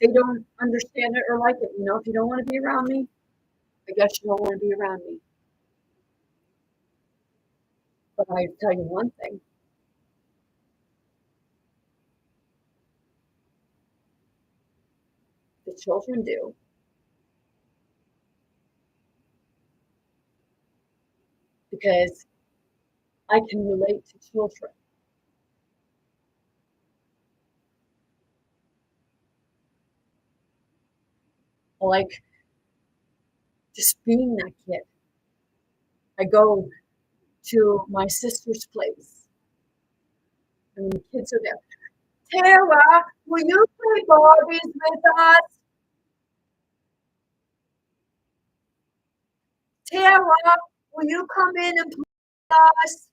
they don't understand it or like it. If you don't want to be around me, I guess you don't want to be around me. But I tell you one thing. The children do. Because I can relate to children. I like just being that kid. I go to my sister's place and the kids are there. Tara, will you play Barbies with us? Tara, will you come in and play with us?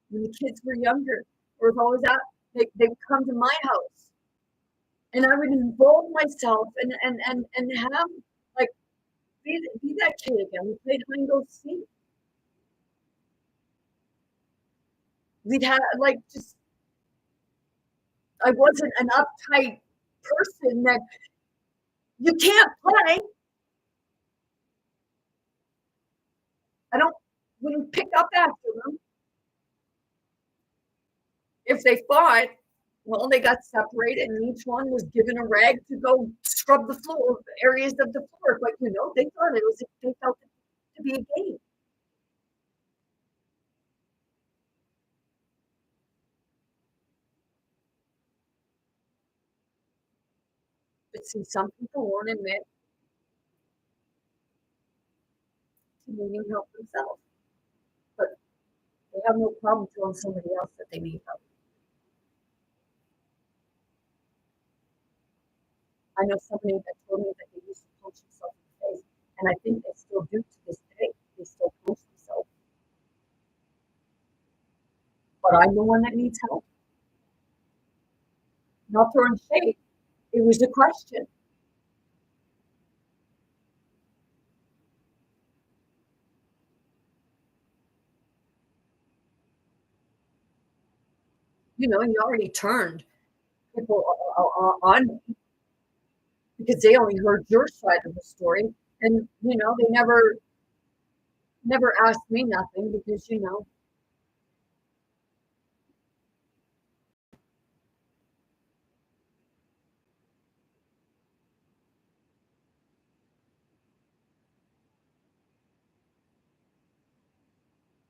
When the kids were younger, or if I was out, they would come to my house. And I would involve myself and have, like, be that kid again. We played hide and go seek. We'd have, like, just, I wasn't an uptight person that you can't play. Wouldn't pick up after them. If they fought, well, they got separated and each one was given a rag to go scrub the floor, areas of the floor. But, they thought they felt it to be a game. But see, some people won't admit to needing help themselves. But they have no problem telling somebody else that they need help. I know somebody that told me that they used to punch themselves in the face, and I think they still do to this day. They still punch themselves. But I'm the one that needs help. Not throwing shade. It was a question. You already turned people on me because they only heard your side of the story, and they never asked me nothing because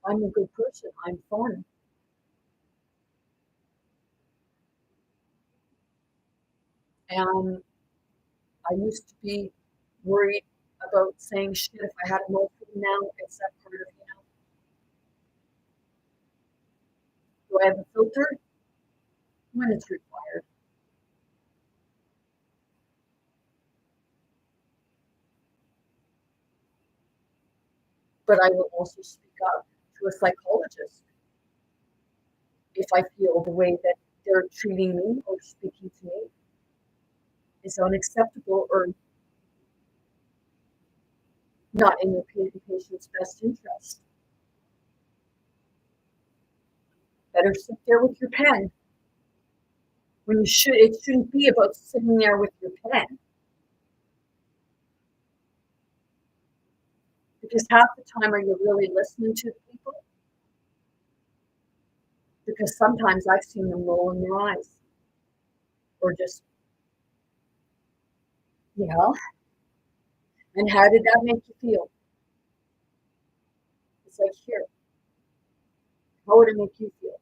I'm a good person. I'm fun. And I used to be worried about saying shit if I had emotion. Now it's that part of, do I have a filter? When it's required. But I will also speak up to a psychologist if I feel the way that they're treating me or speaking to me is unacceptable or not in the patient's best interest. Better sit there with your pen when it shouldn't be about sitting there with your pen. Because half the time, are you really listening to people? Because sometimes I've seen them roll in their eyes or just, yeah. And how did that make you feel? It's like, here, how would it make you feel?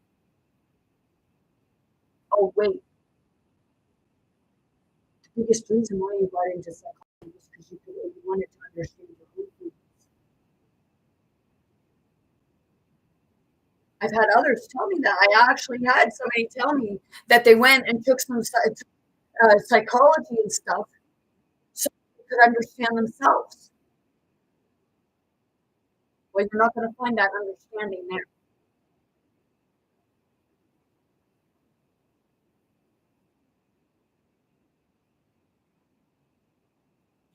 Oh, wait. The biggest reason why you got into psychology was because you wanted to understand your own feelings. I've had others tell me that. I actually had somebody tell me that they went and took some psychology and stuff so they could understand themselves. Well, you're not going to find that understanding there.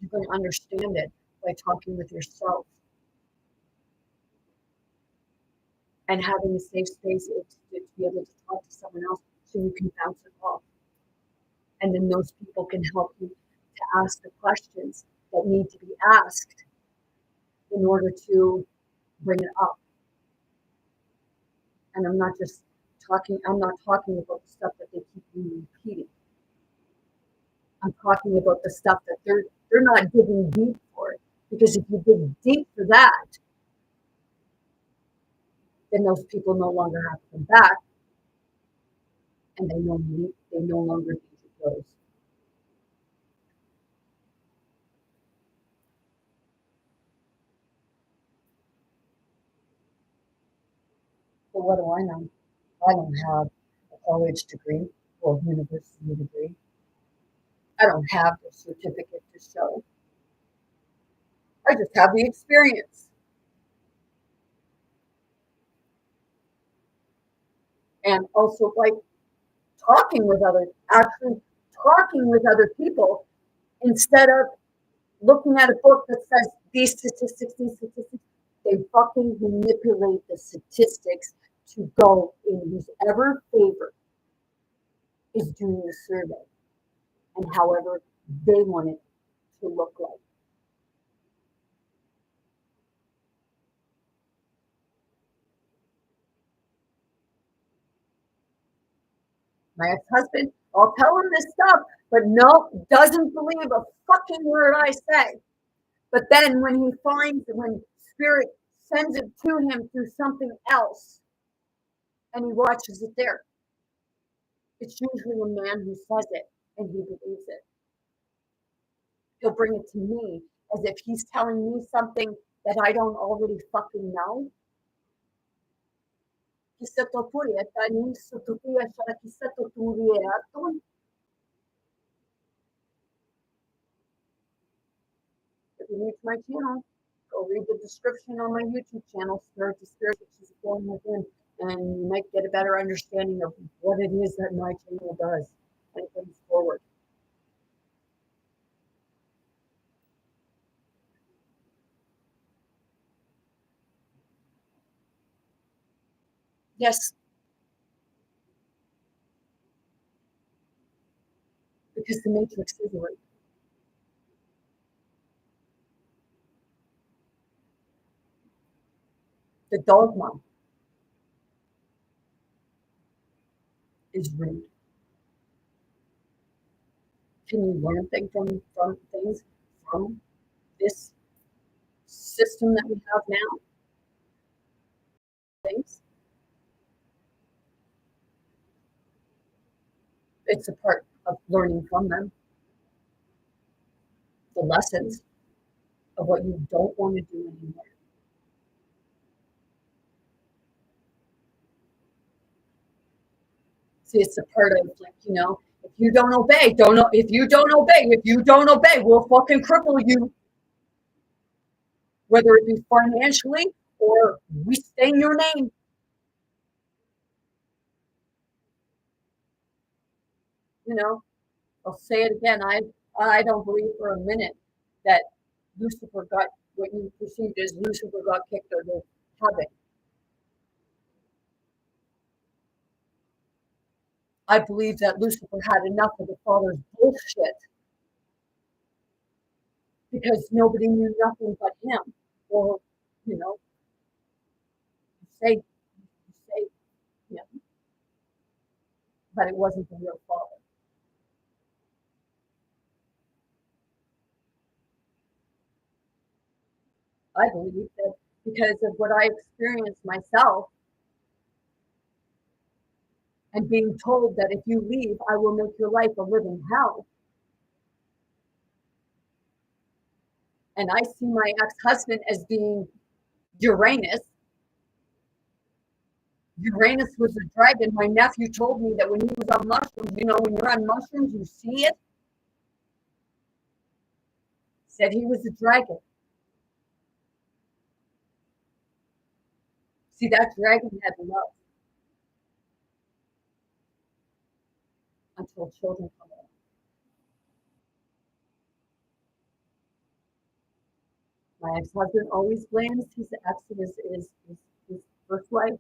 You're going to understand it by talking with yourself and having a safe space to be able to talk to someone else so you can bounce it off. And then those people can help you to ask the questions that need to be asked in order to bring it up. And I'm not talking about the stuff that they keep repeating. I'm talking about the stuff that they're not digging deep for it. Because if you dig deep for that, then those people no longer have to come back, and they no longer need to close. But what do I know? I don't have a college degree or a university degree. I don't have the certificate to show. I just have the experience. And also like talking with other people instead of looking at a book that says these statistics, they fucking manipulate the statistics to go in whoever favor is doing the survey and however they want it to look like. My ex-husband, I'll tell him this stuff, but no, doesn't believe a fucking word I say. But then when Spirit sends it to him through something else, and he watches it there, it's usually a man who says it, and he believes it. He'll bring it to me as if he's telling me something that I don't already fucking know. If you're new to my channel, go read the description on my YouTube channel, Spirit to Spirit, which is going within, and you might get a better understanding of what it is that my channel does and it brings forward. Yes. Because the matrix is real. The dogma is rude. Can you learn things from this system that we have now? Things. It's a part of learning from them. The lessons of what you don't want to do anymore. See, it's a part of like, if you don't obey, we'll fucking cripple you. Whether it be financially or we stain your name. I'll say it again. I don't believe for a minute that Lucifer got what you perceived as Lucifer got kicked out of heaven. I believe that Lucifer had enough of the Father's bullshit because nobody knew nothing but him. Or, you say him, but it wasn't the real Father. I believe that because of what I experienced myself and being told that if you leave, I will make your life a living hell. And I see my ex-husband as being Uranus. Uranus was a dragon. My nephew told me that when he was on mushrooms, when you're on mushrooms, you see it. Said he was a dragon. See, that dragon had love until children come along. My ex-husband always blames his ex, his first wife,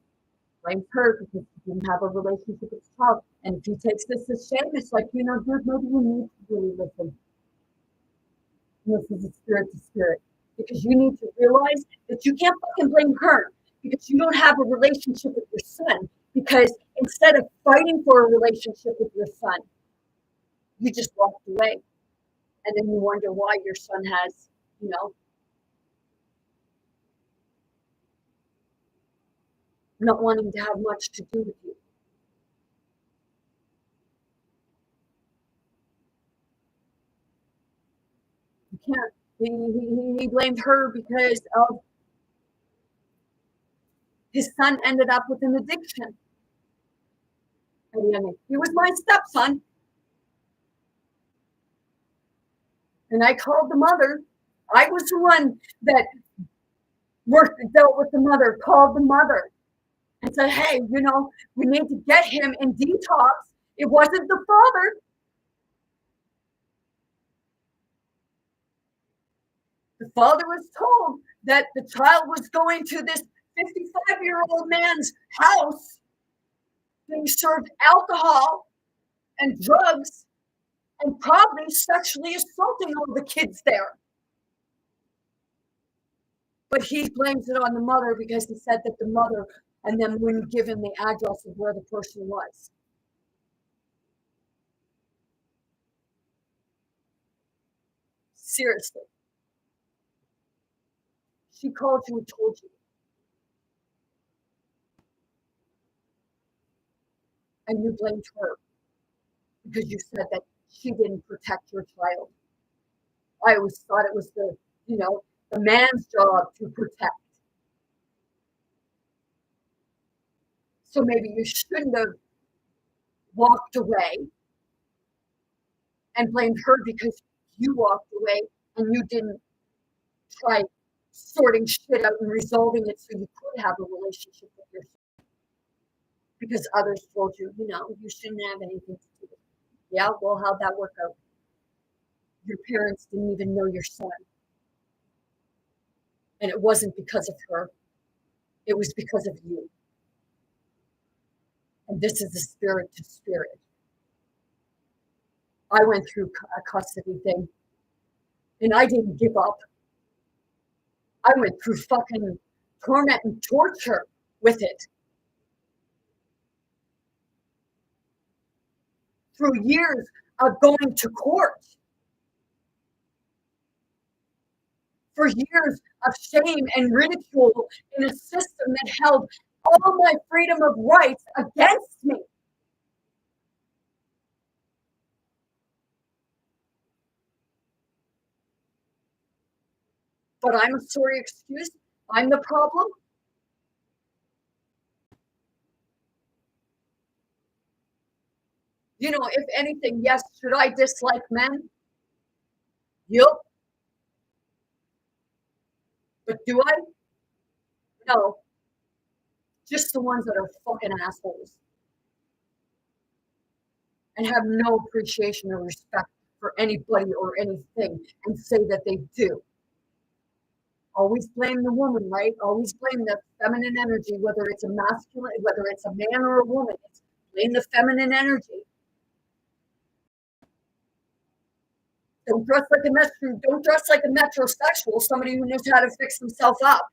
blames her because he didn't have a relationship with his child. And if he takes this as shame, it's like, dude, maybe you need to really listen. This is a spirit to spirit. Because you need to realize that you can't fucking blame her because you don't have a relationship with your son. Because instead of fighting for a relationship with your son, you just walked away. And then you wonder why your son has, not wanting to have much to do with you. You can't. He blamed her because of his son ended up with an addiction. He was my stepson. And I called the mother. I was the one that dealt with the mother, called the mother and said, hey, we need to get him in detox. It wasn't the father. The father was told that the child was going to this 55-year-old man's house, being served alcohol and drugs, and probably sexually assaulting all the kids there. But he blames it on the mother because he said that the mother and then wouldn't give him the address of where the person was. Seriously. She called you and told you. And you blamed her because you said that she didn't protect your child. I always thought it was the man's job to protect. So maybe you shouldn't have walked away and blamed her because you walked away and you didn't try sorting shit out and resolving it so you could have a relationship with your son. Because others told you, you shouldn't have anything to do with it. Yeah, well, how'd that work out? Your parents didn't even know your son. And it wasn't because of her. It was because of you. And this is a spirit to spirit. I went through a custody thing and I didn't give up. I went through fucking torment and torture with it. Through years of going to court. For years of shame and ridicule in a system that held all my freedom of rights against me. But I'm a sorry excuse. I'm the problem. If anything, yes, should I dislike men? Yep. But do I? No. Just the ones that are fucking assholes. And have no appreciation or respect for anybody or anything and say that they do. Always blame the woman, right? Always blame the feminine energy, whether it's a masculine, whether it's a man or a woman. It's blame the feminine energy. Don't dress like a metrosexual, somebody who knows how to fix himself up,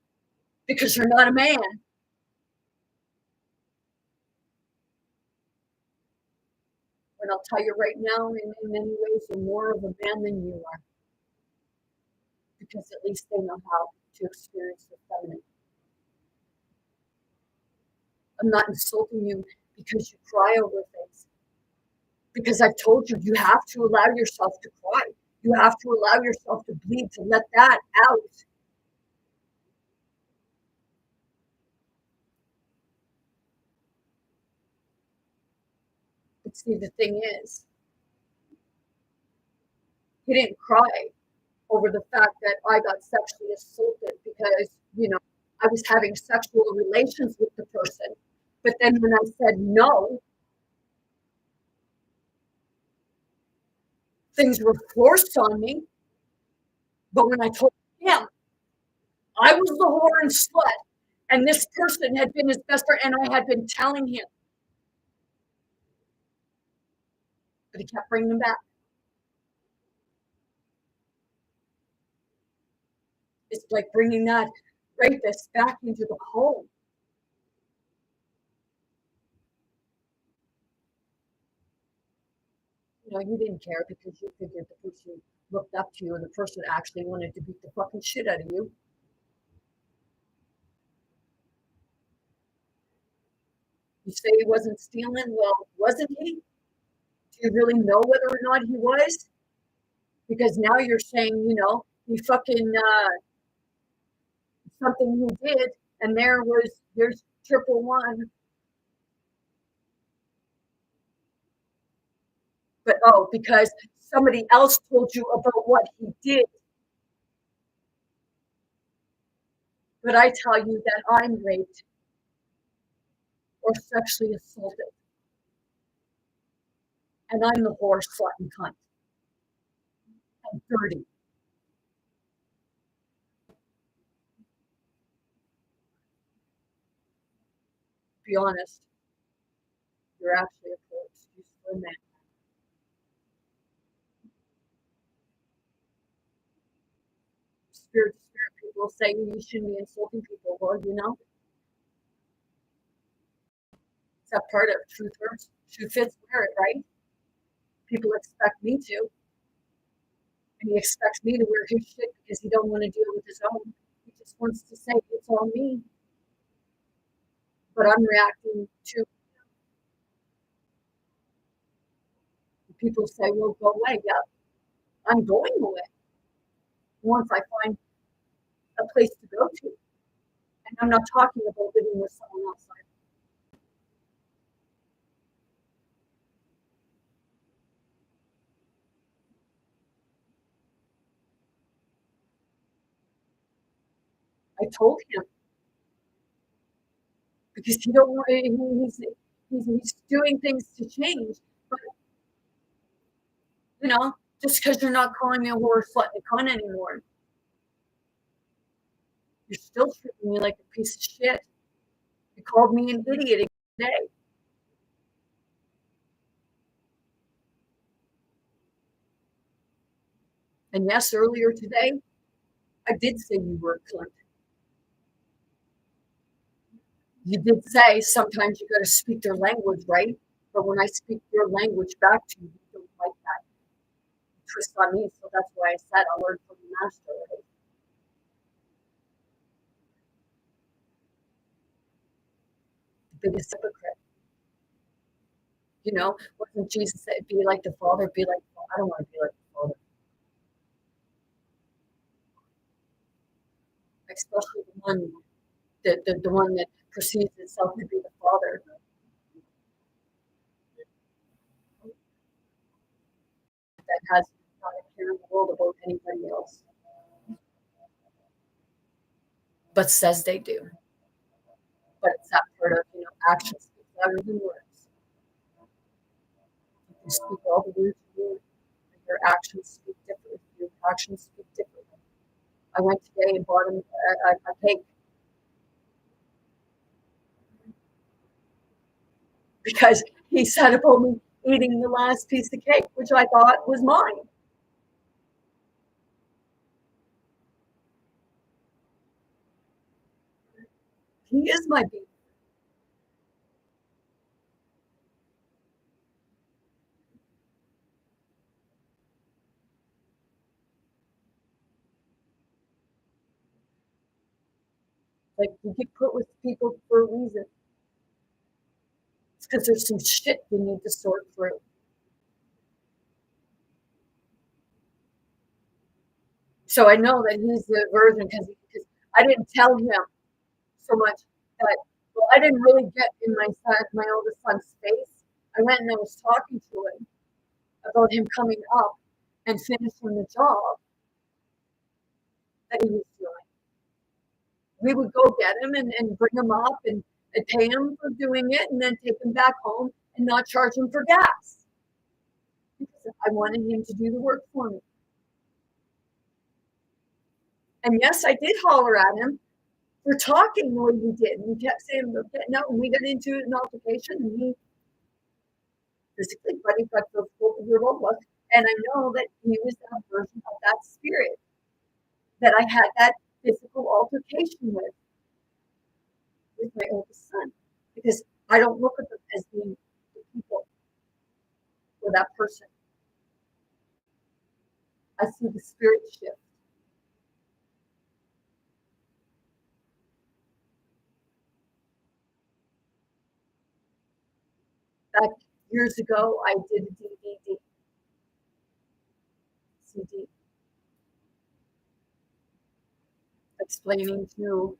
because you're not a man. And I'll tell you right now, in many ways, you're more of a man than you are. Because at least they know how to experience the feminine. I'm not insulting you because you cry over things. Because I've told you, you have to allow yourself to cry. You have to allow yourself to bleed, to let that out. But see, the thing is, he didn't cry over the fact that I got sexually assaulted because, I was having sexual relations with the person. But then when I said no, things were forced on me. But when I told him I was the whore and slut, and this person had been his best friend, and I had been telling him, but he kept bringing them back. It's like bringing that rapist back into the home. You didn't care because you figured the person looked up to you and the person actually wanted to beat the fucking shit out of you. You say he wasn't stealing? Well, wasn't he? Do you really know whether or not he was? Because now you're saying, he fucking something he did, and there's triple one. But because somebody else told you about what he did. But I tell you that I'm raped or sexually assaulted. And I'm the whore, slut, and cunt. I'm dirty. Be honest. You're actually a corpse. You're still a man. Spirit to spirit people say you shouldn't be insulting people. Well, it's that part of truth hurts. Truth fits wear it, right? People expect me to. And he expects me to wear his shit because he don't want to deal with his own. He just wants to say it's all me. But I'm reacting to people say, well, go away. Yeah, I'm going away once I find a place to go to. And I'm not talking about living with someone else. I told him because he don't want. He's doing things to change, but just because you're not calling me a whore, slut, and cunt anymore, you're still treating me like a piece of shit. You called me an idiot today. And yes, earlier today, I did say you were a cunt. You did say sometimes you got to speak their language, right? But when I speak your language back to you, you don't like that. You twist on me, so that's why I said I learned from the master. Right? The biggest hypocrite. Wasn't Jesus said, be like the Father, be like the Father? I don't want to be like the Father. Especially the one that perceives itself to be the Father. That has not a care in the world about anybody else. But says they do. But it's that part of, action speaks louder than words. You can speak all the words you want, and your actions speak differently. Your actions speak differently. I went today and bought him a cake because he said about me eating the last piece of cake, which I thought was mine. He is my baby. Like, you get put with people for a reason. It's because there's some shit you need to sort through. So I know that he's the version because I didn't tell him so much that, well, I didn't really get in my oldest son's face. I went and I was talking to him about him coming up and finishing the job that he was doing. we would go get him and bring him up and pay him for doing it and then take him back home and not charge him for gas. Because I wanted him to do the work for me. And yes, I did holler at him for talking the way we did. And he kept saying, we're getting out, and we got into an altercation, and he physically, but he got the both of us. And I know that he was a version of that spirit that I had that physical altercation with my oldest son. Because I don't look at them as being the people or that person. I see the spirit shift. Back years ago, I did a DVD CD explaining to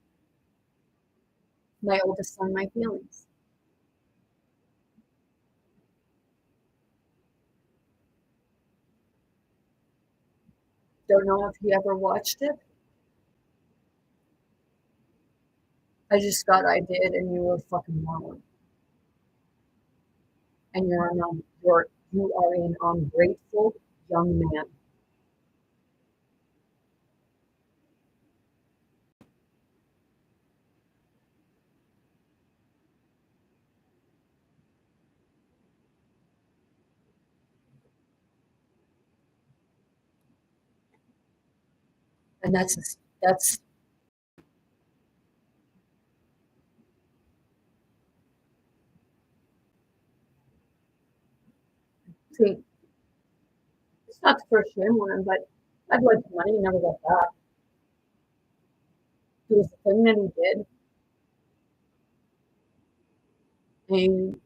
my oldest son my feelings. Don't know if he ever watched it. I just thought I did, and you were fucking wrong. And you are an ungrateful young man. And that's see, it's not the first shame one, but I'd like the money, never got that. It was the thing that he did. And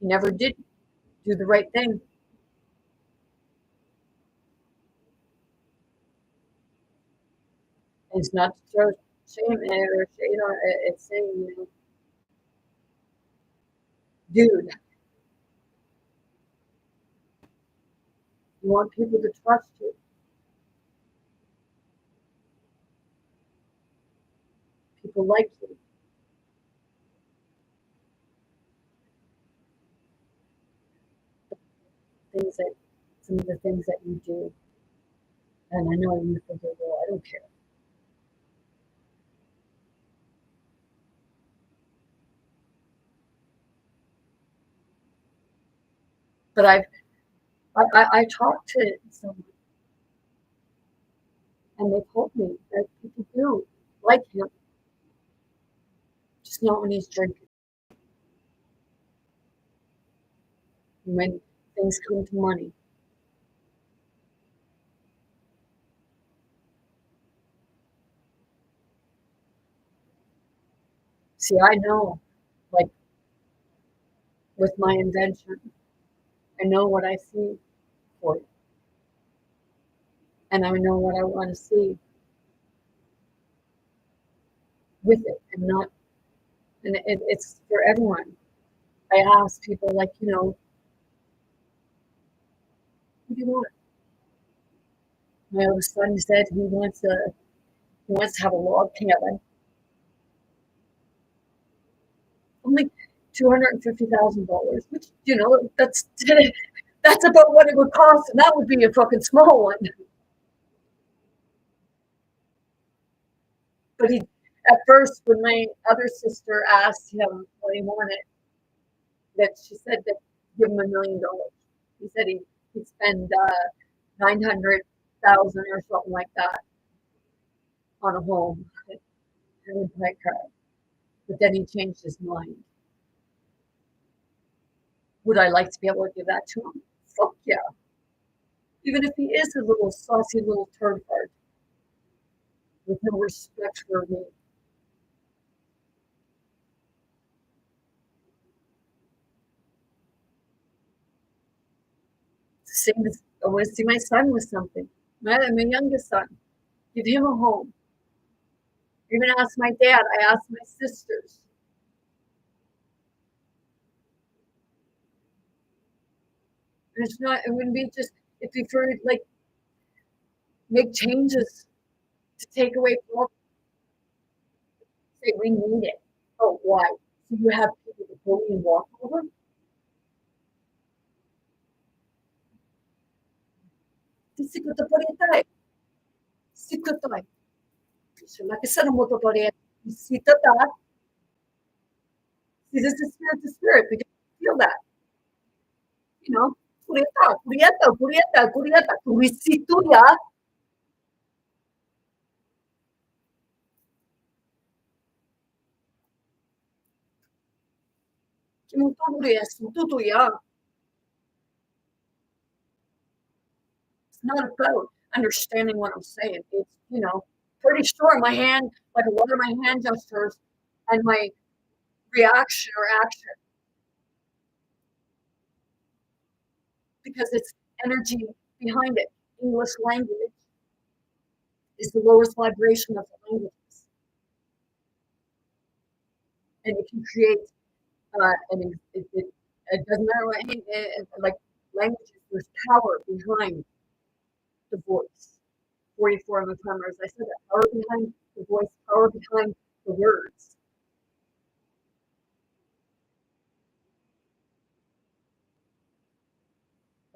he never did do the right thing. And it's not to throw shame or shade on it, it's saying, you know, dude, you want people to trust you. People like you. Things that some of the things that you do. And I know you think, well, I don't care. But I talked to someone, and they told me that people do like him, just not when he's drinking. When things come to money. See, I know, like with my invention, I know what I see for it, and I know what I want to see with it, and not, and it's for everyone. I ask people, like, you know, what do you want? My oldest son said he wants to have a log cabin. Only $250,000, which, you know, that's about what it would cost, and that would be a fucking small one. But he, at first, when my other sister asked him what he wanted, that she said that give him $1 million. He said he'd spend 900,000 or something like that on a home and a credit card. But then he changed his mind. Would I like to be able to give that to him? Fuck yeah. Even if he is a little saucy little turd fart with no respect for me. Same as I want to see my son with something. My youngest son. Give him a home. Even ask my dad. I asked my sisters. And it's not, it wouldn't be just, if you for like make changes to take away from all, say we need it. Oh, why? So you have people to bully and walk over? Sikut po rin tayo. Sikut tayo. So, nakisana mo to rin. Sita ta. See, this is spirit to spirit. We can feel that. You know, kurieta, kurieta, kurieta, kurieta, kurisito ya. It's not about understanding what I'm saying. It's, pretty sure my hand, like a lot of my hand gestures and my reaction or action, because it's energy behind it. English language is the lowest vibration of the languages. And it can create, it doesn't matter what, like languages, there's power behind the voice. 44 of the primers, I said that, power behind the voice, power behind the words.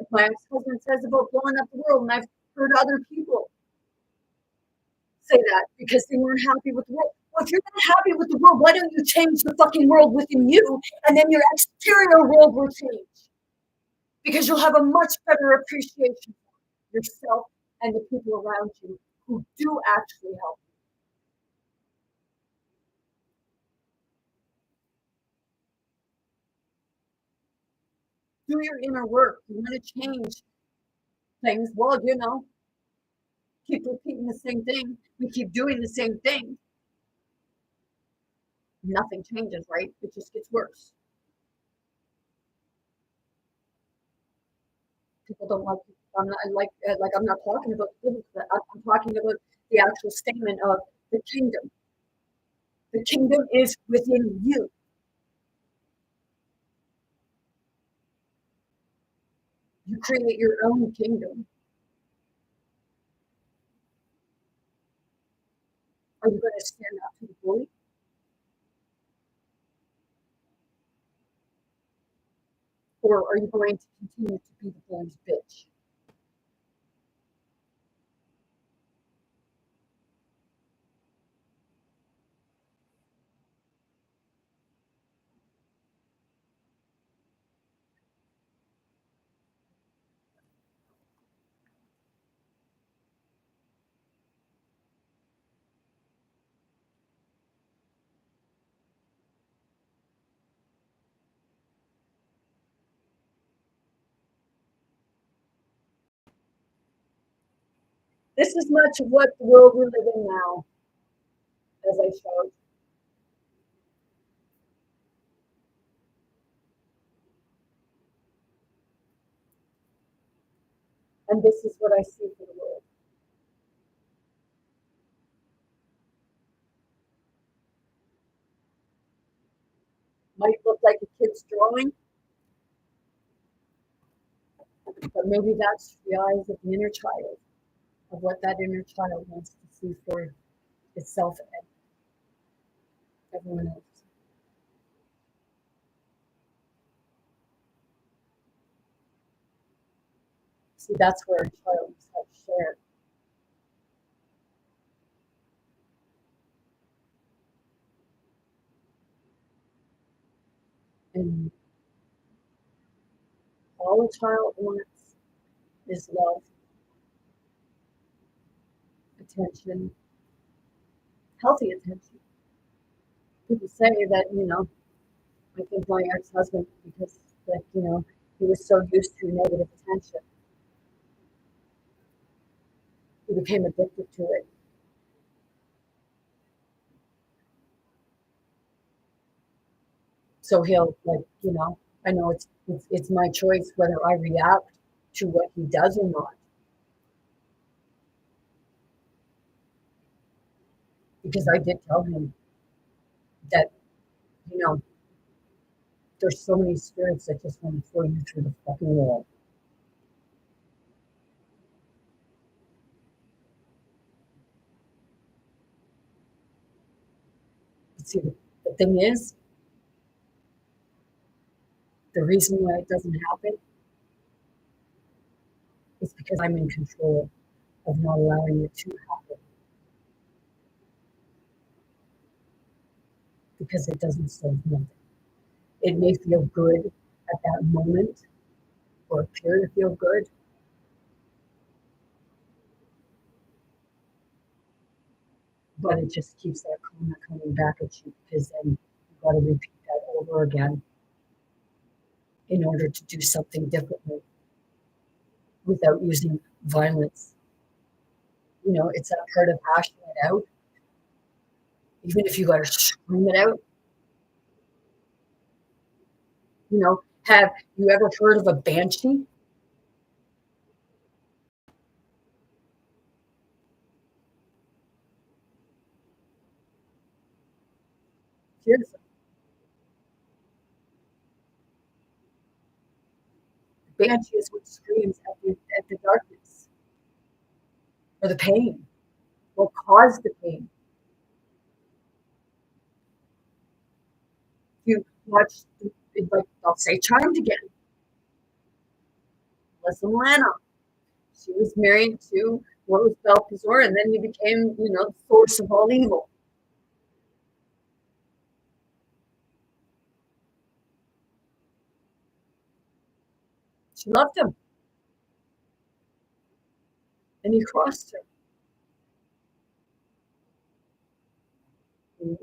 Like my ex-husband says about blowing up the world, and I've heard other people say that because they weren't happy with the world. Well, if you're not happy with the world, why don't you change the fucking world within you, and then your exterior world will change? Because you'll have a much better appreciation for yourself and the people around you who do actually help you. Do your inner work. You want to change things. Well, keep repeating the same thing. We keep doing the same thing. Nothing changes, right? It just gets worse. People don't like. I'm not I'm not talking about. I'm talking about the actual statement of the kingdom. The kingdom is within you. You create your own kingdom. Are you going to stand up to the bully? Or are you going to continue to be the bully's bitch? This is much of what the world we live in now, as I showed. And this is what I see for the world. Might look like a kid's drawing, but maybe that's the eyes of the inner child, of what that inner child wants to see for itself and everyone else. See, that's where a child is like shared. And all a child wants is love, attention, healthy attention. People say that, I think my ex-husband, because he was so used to negative attention, he became addicted to it. So he'll I know it's my choice whether I react to what he does or not. Because I did tell him that, you know, there's so many spirits that just want to throw you through the fucking wall. See, the thing is, the reason why it doesn't happen is because I'm in control of not allowing it to happen. Because it doesn't solve nothing. It may feel good at that moment or appear to feel good, but it just keeps that karma coming back at you because then you've got to repeat that over again in order to do something differently without using violence. You know, it's that part of hashing it out. Even if you got to scream it out, you know, have you ever heard of a banshee? Here's the banshee is what screams at the darkness or the pain, what caused the pain. You watch, like, I'll say Charmed again. Alyssa Milano. She was married to what was Belkazor, and then he became, you know, the source of all evil. She loved him, and he crossed her. And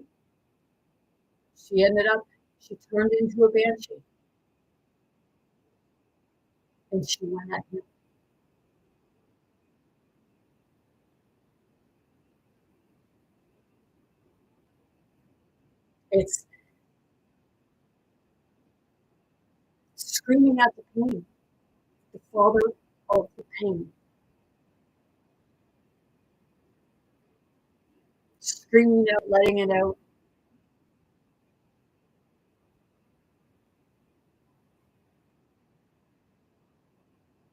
she ended up, she turned into a banshee, and she went at him. It's screaming at the pain, the father of the pain, screaming out, letting it out.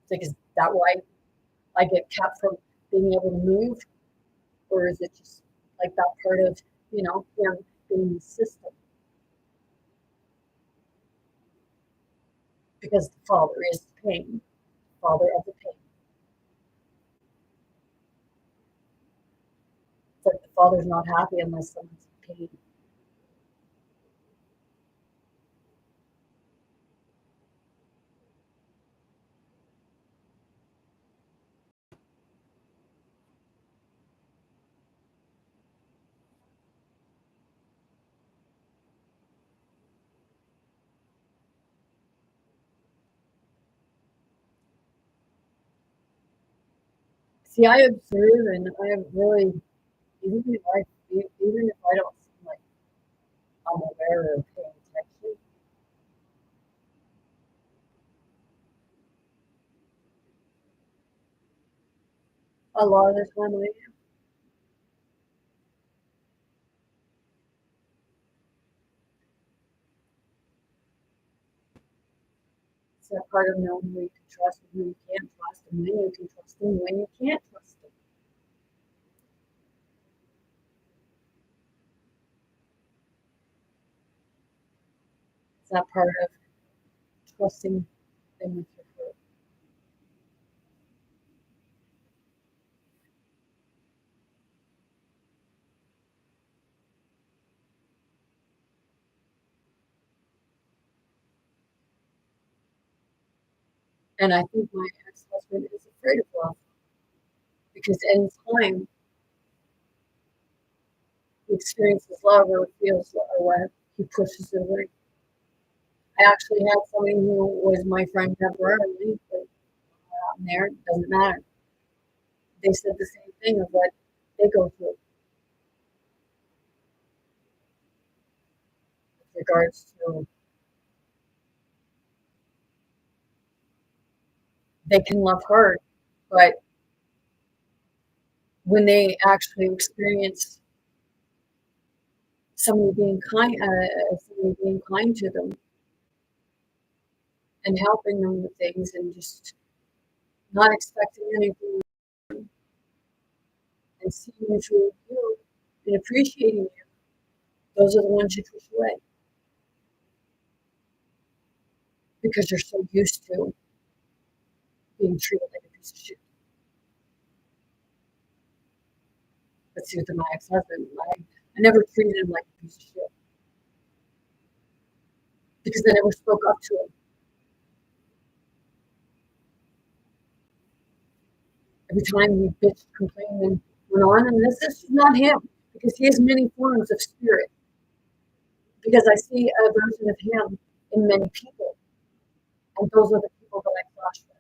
It's like, is that why I get kept from being able to move? Or is it just like that part of, you know, him being in the system? Because the father is the pain, father of the pain. It's like the father's not happy unless someone's in pain. See, I observe and I have really, even if I don't seem like I'm aware or paying attention, a lot of the time I am. It's that part of knowing who you can trust and who you can't trust, and when you can trust them, when you can't trust them. It's that part of trusting them with your heart. And I think my ex-husband is afraid of love because anytime he experiences love or feels love or what, he pushes it away. I actually had somebody who was my friend temporarily, but out there, it doesn't matter. They said the same thing of what they go through with regards to they can love hard, but when they actually experience somebody being kind to them and helping them with things and just not expecting anything and seeing you through you and appreciating you, Those are the ones you push away because you're so used to being treated like a piece of shit. Let's see, with my ex-husband, I never treated him like a piece of shit because I never spoke up to him. Every time he bitched, complained, and went on, and this is not him because he has many forms of spirit. Because I see a version of him in many people, and those are the people that I clash with.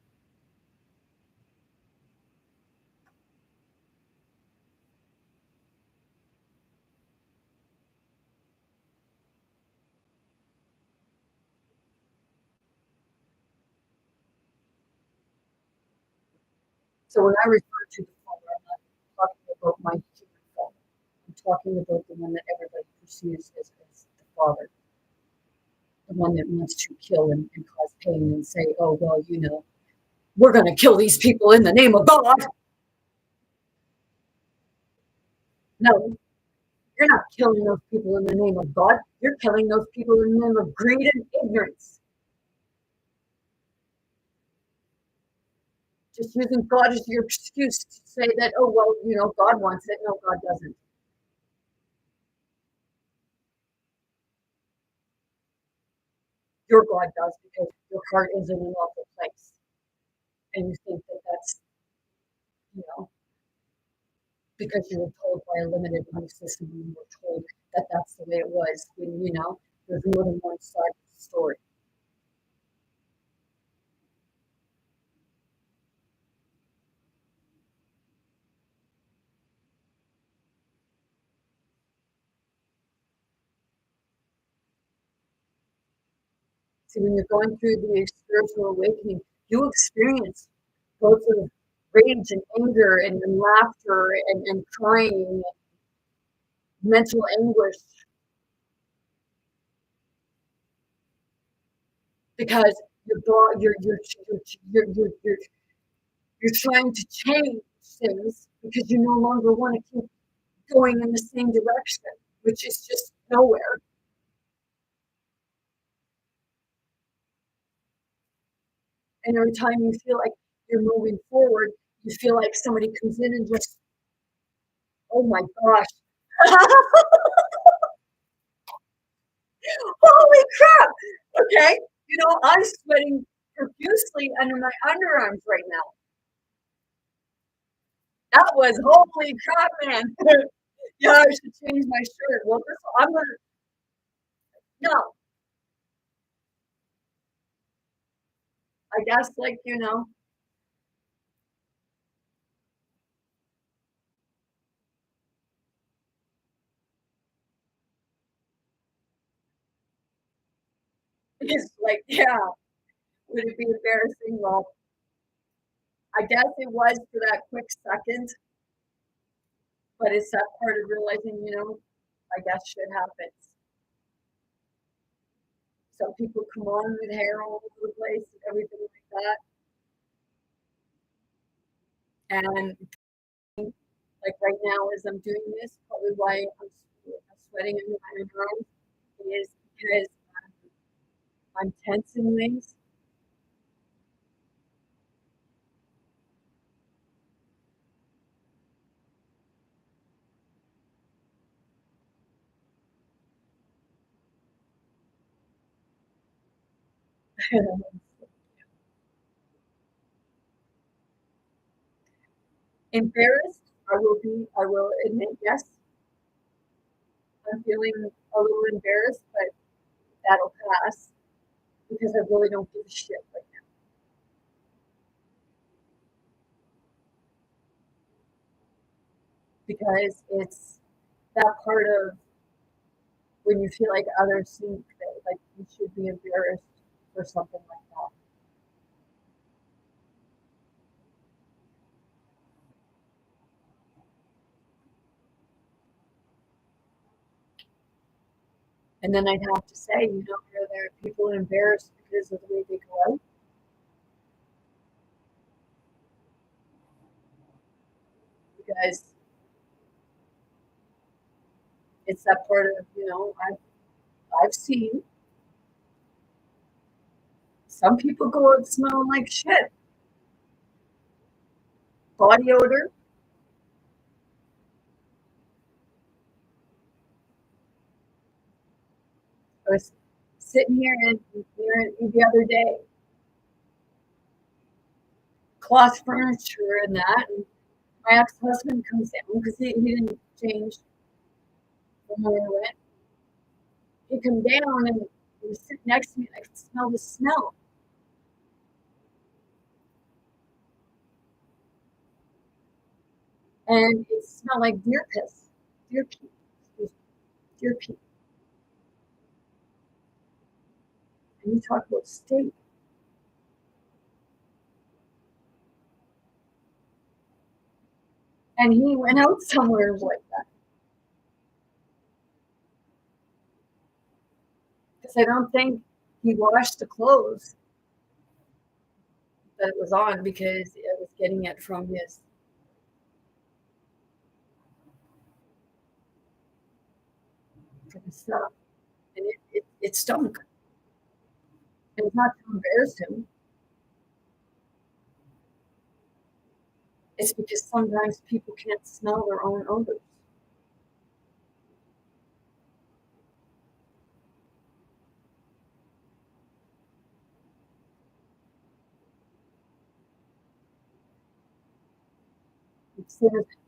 So when I refer to the Father, I'm not talking about my human Father. I'm talking about the one that everybody perceives as the Father, the one that wants to kill and cause pain and say, "Oh well, we're going to kill these people in the name of God." No, you're not killing those people in the name of God. You're killing those people in the name of greed and ignorance. Just using God as your excuse to say that, oh, well, God wants it. No, God doesn't. Your God does because your heart is in an awful place. And you think that that's, you know, because you were told by a limited belief system and you were told that that's the way it was when, there's more than one side of the story. See, when you're going through the spiritual awakening, you experience both of rage and anger and laughter and crying and mental anguish because you're trying to change things because you no longer want to keep going in the same direction, which is just nowhere. And every time you feel like you're moving forward, you feel like somebody comes in and just, oh my gosh, holy crap! Okay, I'm sweating profusely under my underarms right now. That was holy crap, man. Yeah, I should change my shirt. Well, I'm gonna no. I guess it's like yeah. Would it be embarrassing? Well, I guess it was for that quick second, but it's that part of realizing, I guess shit happens. Some people come on with hair all over the place and everything like that. And like right now, as I'm doing this, probably why I'm sweating under my underarms is because I'm tensing things. Embarrassed, I will admit, yes, I'm feeling a little embarrassed, but that'll pass because I really don't give a shit right now. Because it's that part of when you feel like others think that like you should be embarrassed for something like that. And then I'd have to say, are there people embarrassed because of the way they go out? Because It's that part of, I've seen some people go out smelling like shit. Body odor. I was sitting here the other day, cloth furniture and that, and my ex-husband comes down because he didn't change from where we went. He come down and he was sitting next to me, and I could smell the smell. And it smelled like deer piss, deer pee, deer pee. And you talk about steak. And he went out somewhere like that. Because I don't think he washed the clothes that it was on, because I was getting it from his stuff. And it stunk. And it's not to embarrass him. It's because sometimes people can't smell their own odors.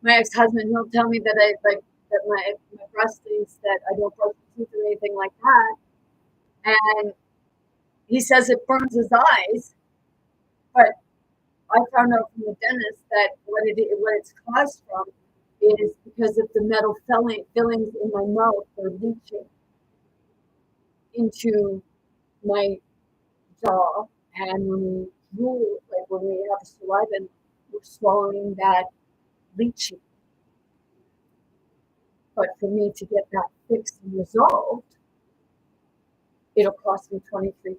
My ex-husband, he'll tell me that my breast stinks, that I don't brush my teeth or anything like that. And he says it burns his eyes, but I found out from the dentist that what it's caused from is because of the metal fillings in my mouth are leaching into my jaw, and when we drool, like when we have saliva, we're swallowing that leaching. But for me to get that fixed and resolved, it'll cost me $23,000.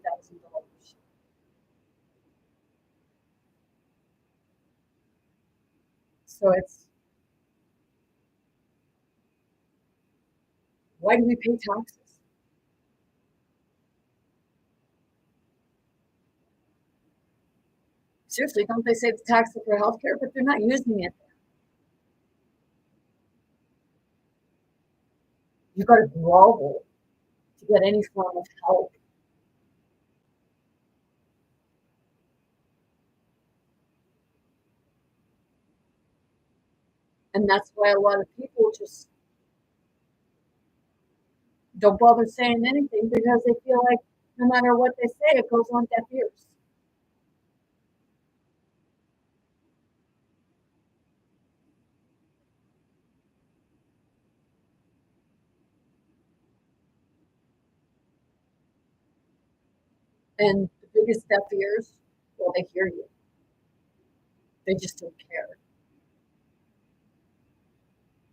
So why do we pay taxes? Seriously, don't they say the tax for healthcare, but they're not using it. You've got to grovel to get any form of help. And that's why a lot of people just don't bother saying anything, because they feel like no matter what they say, it goes on deaf ears. And the biggest deaf ears, well, they hear you. They just don't care.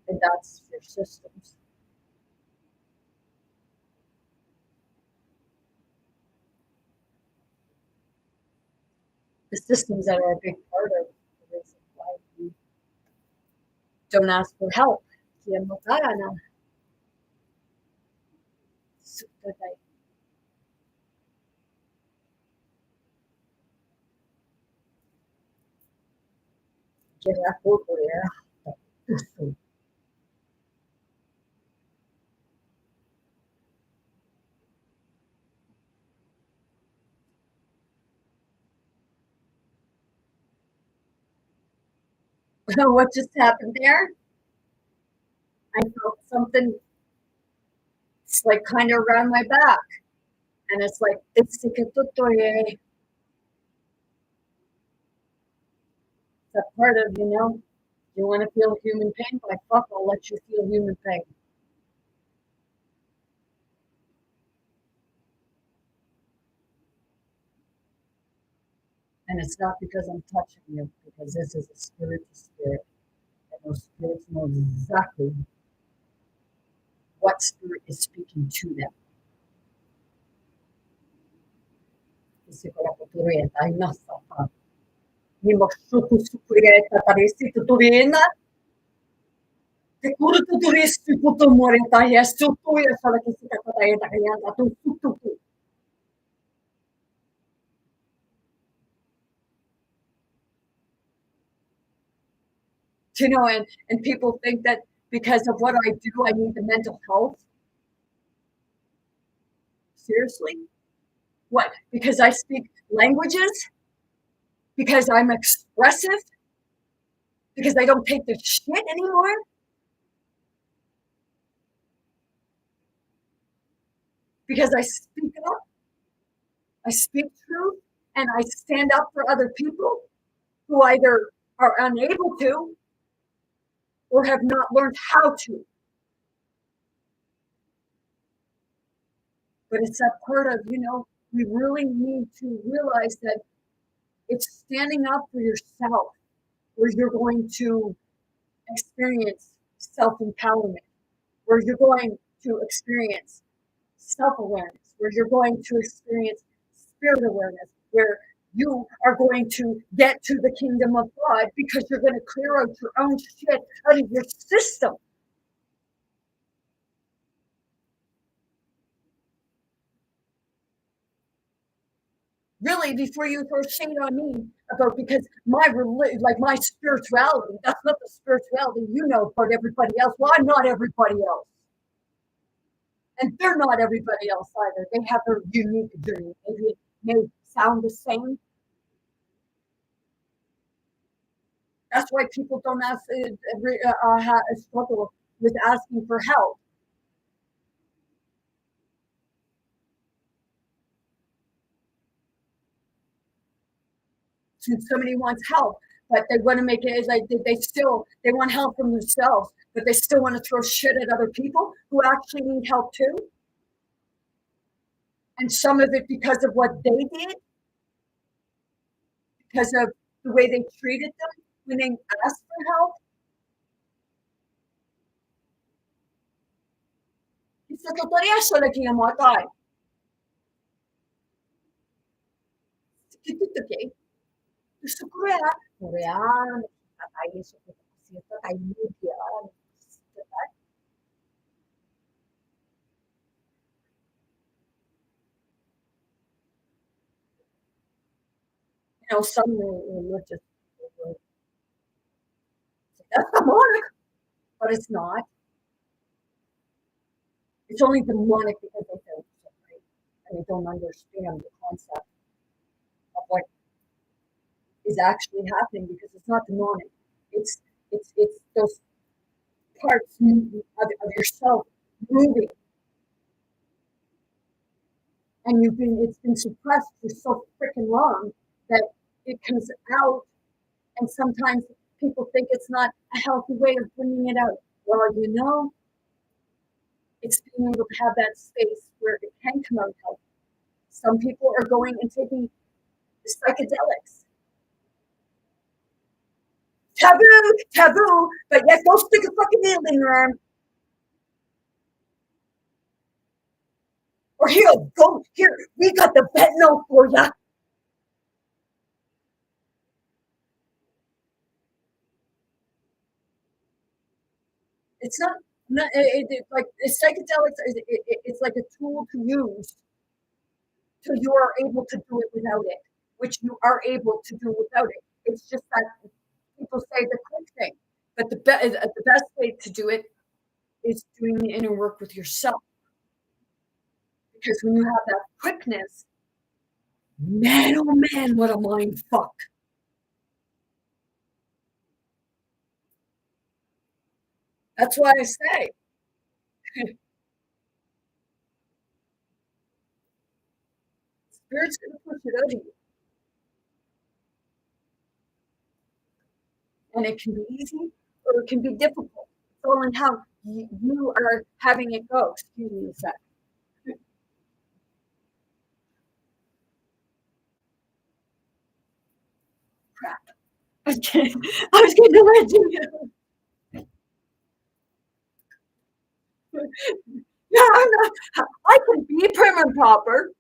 And that's your systems. The systems that are a big part of the reason why we don't ask for help. What just happened there? I felt something, it's like kind of around my back. And it's like, it's that part of, you want to feel human pain? Like, fuck, I'll let you feel human pain. And it's not because I'm touching you, because this is a spirit to spirit. And those spirits know exactly what spirit is speaking to them. Kuruturisti kutumorita ja sutuja salakin sitä kota etäkään tu sututu. You know, and people think that because of what I do, I need the mental health. Seriously? What? Because I speak languages? Because I'm expressive? Because I don't take the shit anymore? Because I speak up, I speak truth, and I stand up for other people who either are unable to or have not learned how to. But it's that part of, we really need to realize that it's standing up for yourself where you're going to experience self empowerment, where you're going to experience self awareness, where you're going to experience spirit awareness, where you are going to get to the kingdom of God because you're going to clear out your own shit out of your system. Really, before you throw shade on me about because my spirituality, that's not the spirituality you know about everybody else. Well, I'm not everybody else. And they're not everybody else either. They have their unique journey. Maybe it may sound the same. That's why people don't struggle with asking for help. Since somebody wants help, but they want to make it like they want help from themselves, but they still want to throw shit at other people who actually need help too. And some of it because of what they did, because of the way they treated them when they asked for help. Sa totoo siya lagi ang mga tayo. Sige, gusto ko rin Korean, tayo sa kasi tayo media. Some religious that's demonic, but it's not. It's only demonic because they don't separate and they don't understand the concept of what is actually happening because it's not demonic. It's those parts of yourself moving, and it's been suppressed for so freaking long that it comes out, and sometimes people think it's not a healthy way of bringing it out. Well, it's being able to have that space where it can come out healthy. Some people are going and taking psychedelics. Taboo, but yes, don't stick a fucking needle in your arm. Or here, we got the fentanyl for ya. It's not like psychedelics. It's like a tool to use till you are able to do it without it, which you are able to do without it. It's just that people say the quick thing, but the best way to do it is doing the inner work with yourself. Because when you have that quickness, man, oh man, what a mind fuck. That's why I say spirit's gonna push it out of you. And it can be easy or it can be difficult. It's all in how you are having it go. Excuse me a sec. Crap. I was going to let you know. No, I'm not. I can be prim and proper.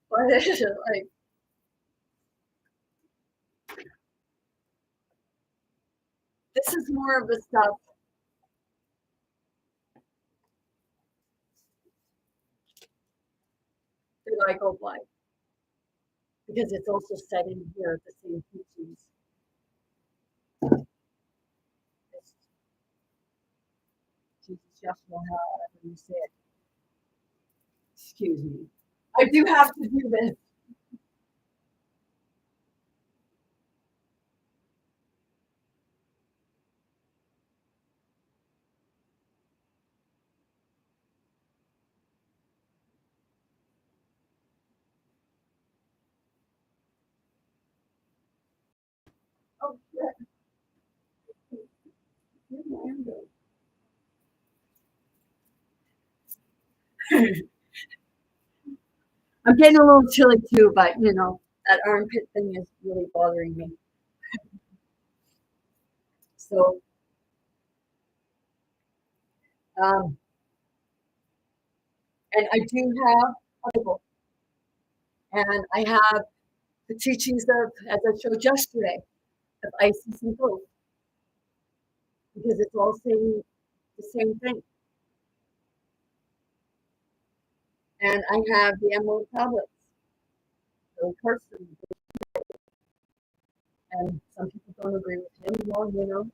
But it's just like, This is more of the stuff that I go by because it's also said in here the same teachings. It's Jesus, Yeshua, however you say it. Excuse me. I do have to do this. Oh, shit. Where's my hand go? I'm getting a little chilly too, but you know, that armpit thing is really bothering me. So, um, and I do have a Bible, and I have the teachings of, as I showed yesterday, of Isis and Thoth, because it's all saying the same thing. And I have the emerald tablets, the person, and some people don't agree with him. Well, you know,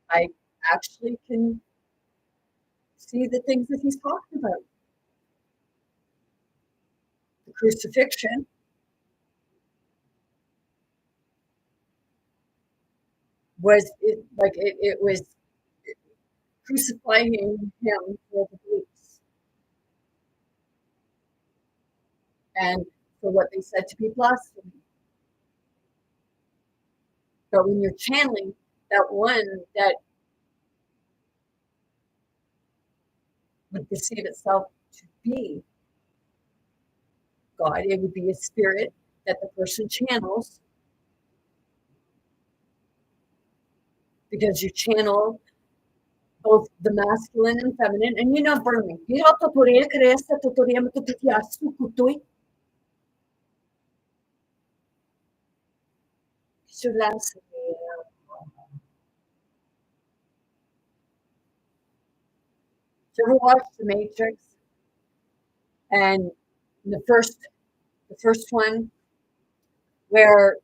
I actually can see the things that he's talking about. The crucifixion was it was crucifying him for the beliefs and for what they said to be blasphemy. But when you're channeling that one that would perceive itself to be God, it would be a spirit that the person channels, because you channel both the masculine and feminine, and you're not burning. You have to put it, you ever watch The Matrix? And the first one where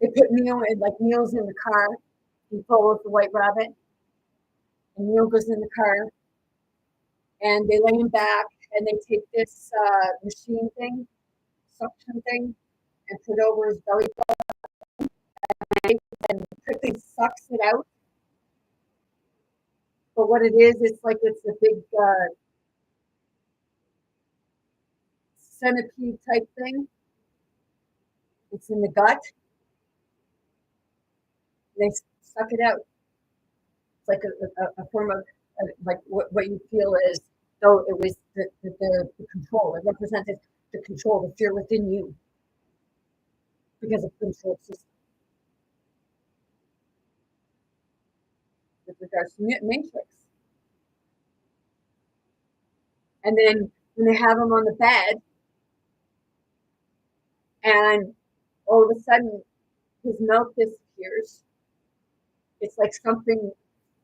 they put Neo in, like Neo's in the car, he follows the white rabbit, and Neo goes in the car, and they lay him back, and they take this machine thing, suction thing, and put over his belly button, and quickly sucks it out. But what it is, it's like it's a big centipede type thing. It's in the gut. And they suck it out. It's like a form of like what you feel is, though it was the control. It represented the control, the fear within you, because of the control system. With regards to Matrix. And then when they have him on the bed, and all of a sudden his mouth disappears, it's like something,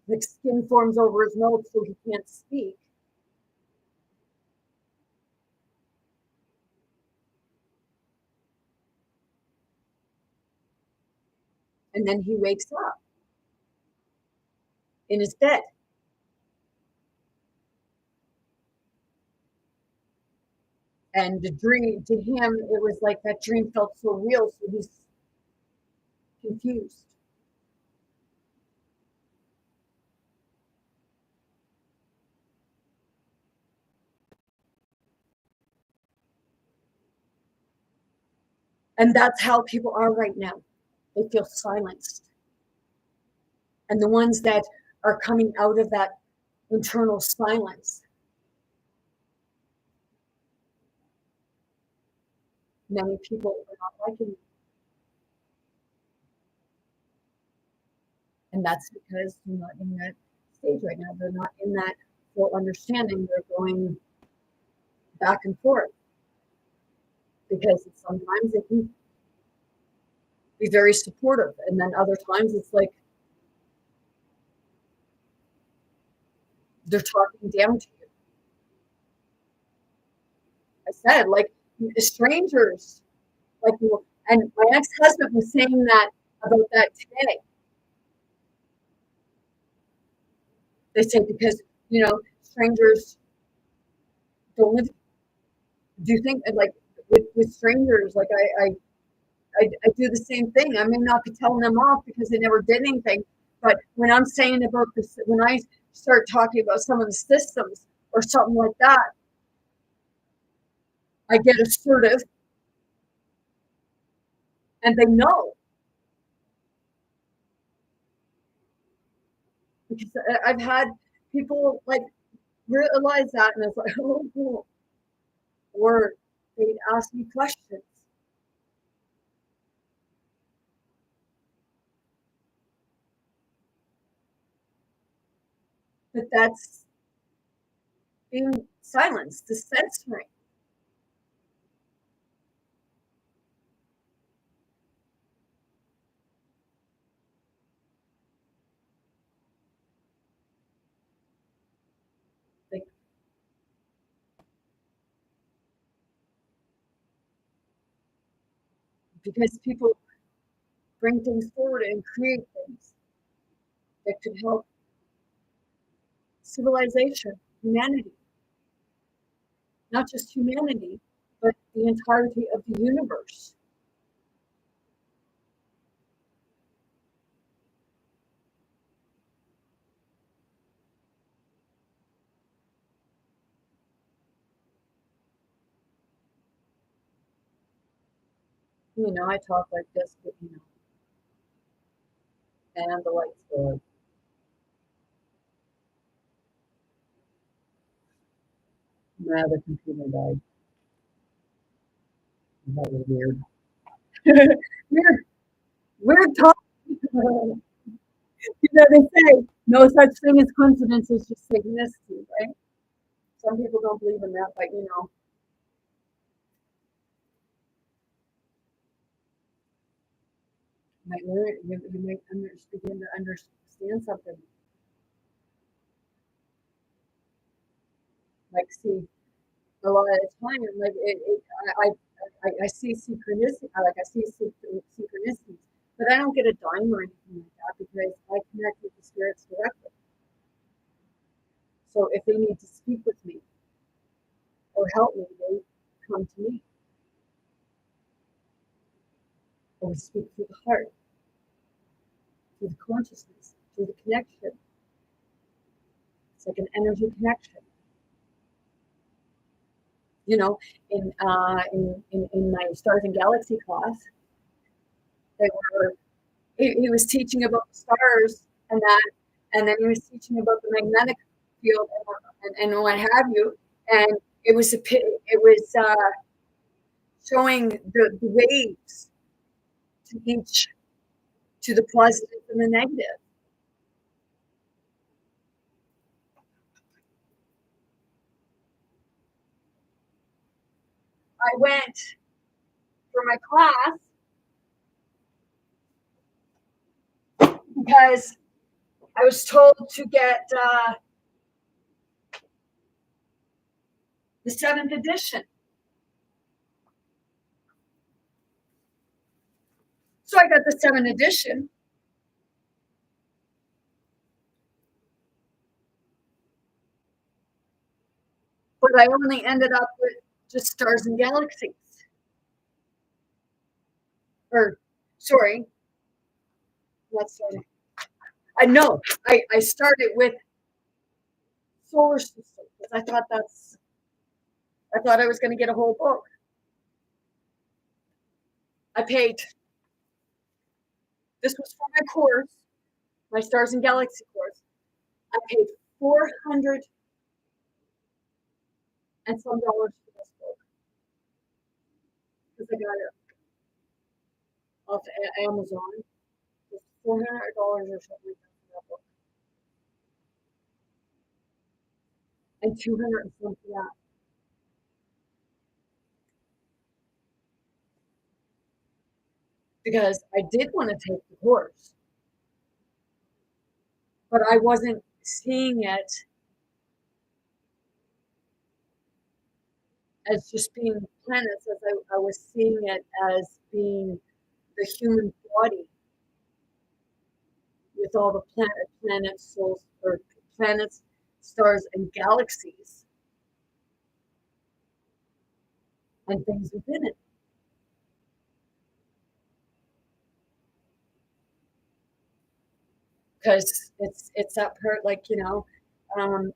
like skin forms over his mouth so he can't speak. And then he wakes up in his bed. And the dream, to him, it was like that dream felt so real, so he's confused. And that's how people are right now. They feel silenced. And the ones that are coming out of that internal silence, many people are not liking it. And that's because they're not in that stage right now. They're not in that full understanding. They're going back and forth. because sometimes they can be very supportive, and then other times it's like they're talking down to you. I said, like, strangers, like, and my ex-husband was saying that about that today. They say because strangers don't live. Do you think like with strangers, like I do the same thing. I may not be telling them off because they never did anything, but when I'm saying about this, when I start talking about some of the systems or something like that, I get assertive, and they know because I've had people like realize that, and it's like, oh, cool. Or they'd ask me questions. But that's being silenced, the censoring. Like, because people bring things forward and create things that could help civilization, humanity, not just humanity, but the entirety of the universe. I talk like this, but and the lights go out. Now the computer died. That was weird. weird, weird talk. They say no such thing as coincidence, it's just synchronicity, right? Some people don't believe in that, but might learn, you might begin to understand something. Like, see, a lot of the time, like I see synchronicity, like I see synchronicities, but I don't get a dime or anything like that because I connect with the spirits directly. So if they need to speak with me or help me, they come to me. Or we speak through the heart, through the consciousness, through the connection. It's like an energy connection. In my Stars and Galaxy class, they were he was teaching about the stars and that, and then he was teaching about the magnetic field and what have you. And it was showing the waves to the positive and the negative. I went for my class because I was told to get the 7th edition. So I got the 7th edition. But I only ended up with just Stars and Galaxies. Or, sorry, not sorry. I know. I started with solar system because I thought I was going to get a whole book. I paid. This was for my course, my Stars and Galaxy course. I paid $400 and some dollars for this book because I got it off Amazon. It's $400 or something like that for that book, and 200 and some for that. because I did want to take the course, but I wasn't seeing it as just being planets, as I was seeing it as being the human body with all the planets, souls, or planets, stars, and galaxies and things within it. Because it's that part, like, um,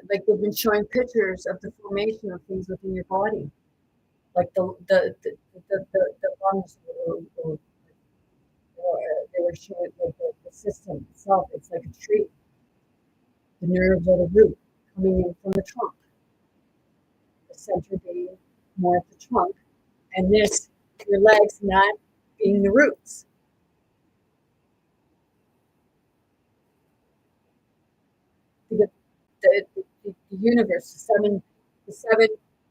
like they've been showing pictures of the formation of things within your body, like the lungs, or they were showing like the system itself. It's like a tree. The nerves are the root coming in from the trunk, the center being more of the trunk, and this, your legs not being the roots. The, the universe, the seven,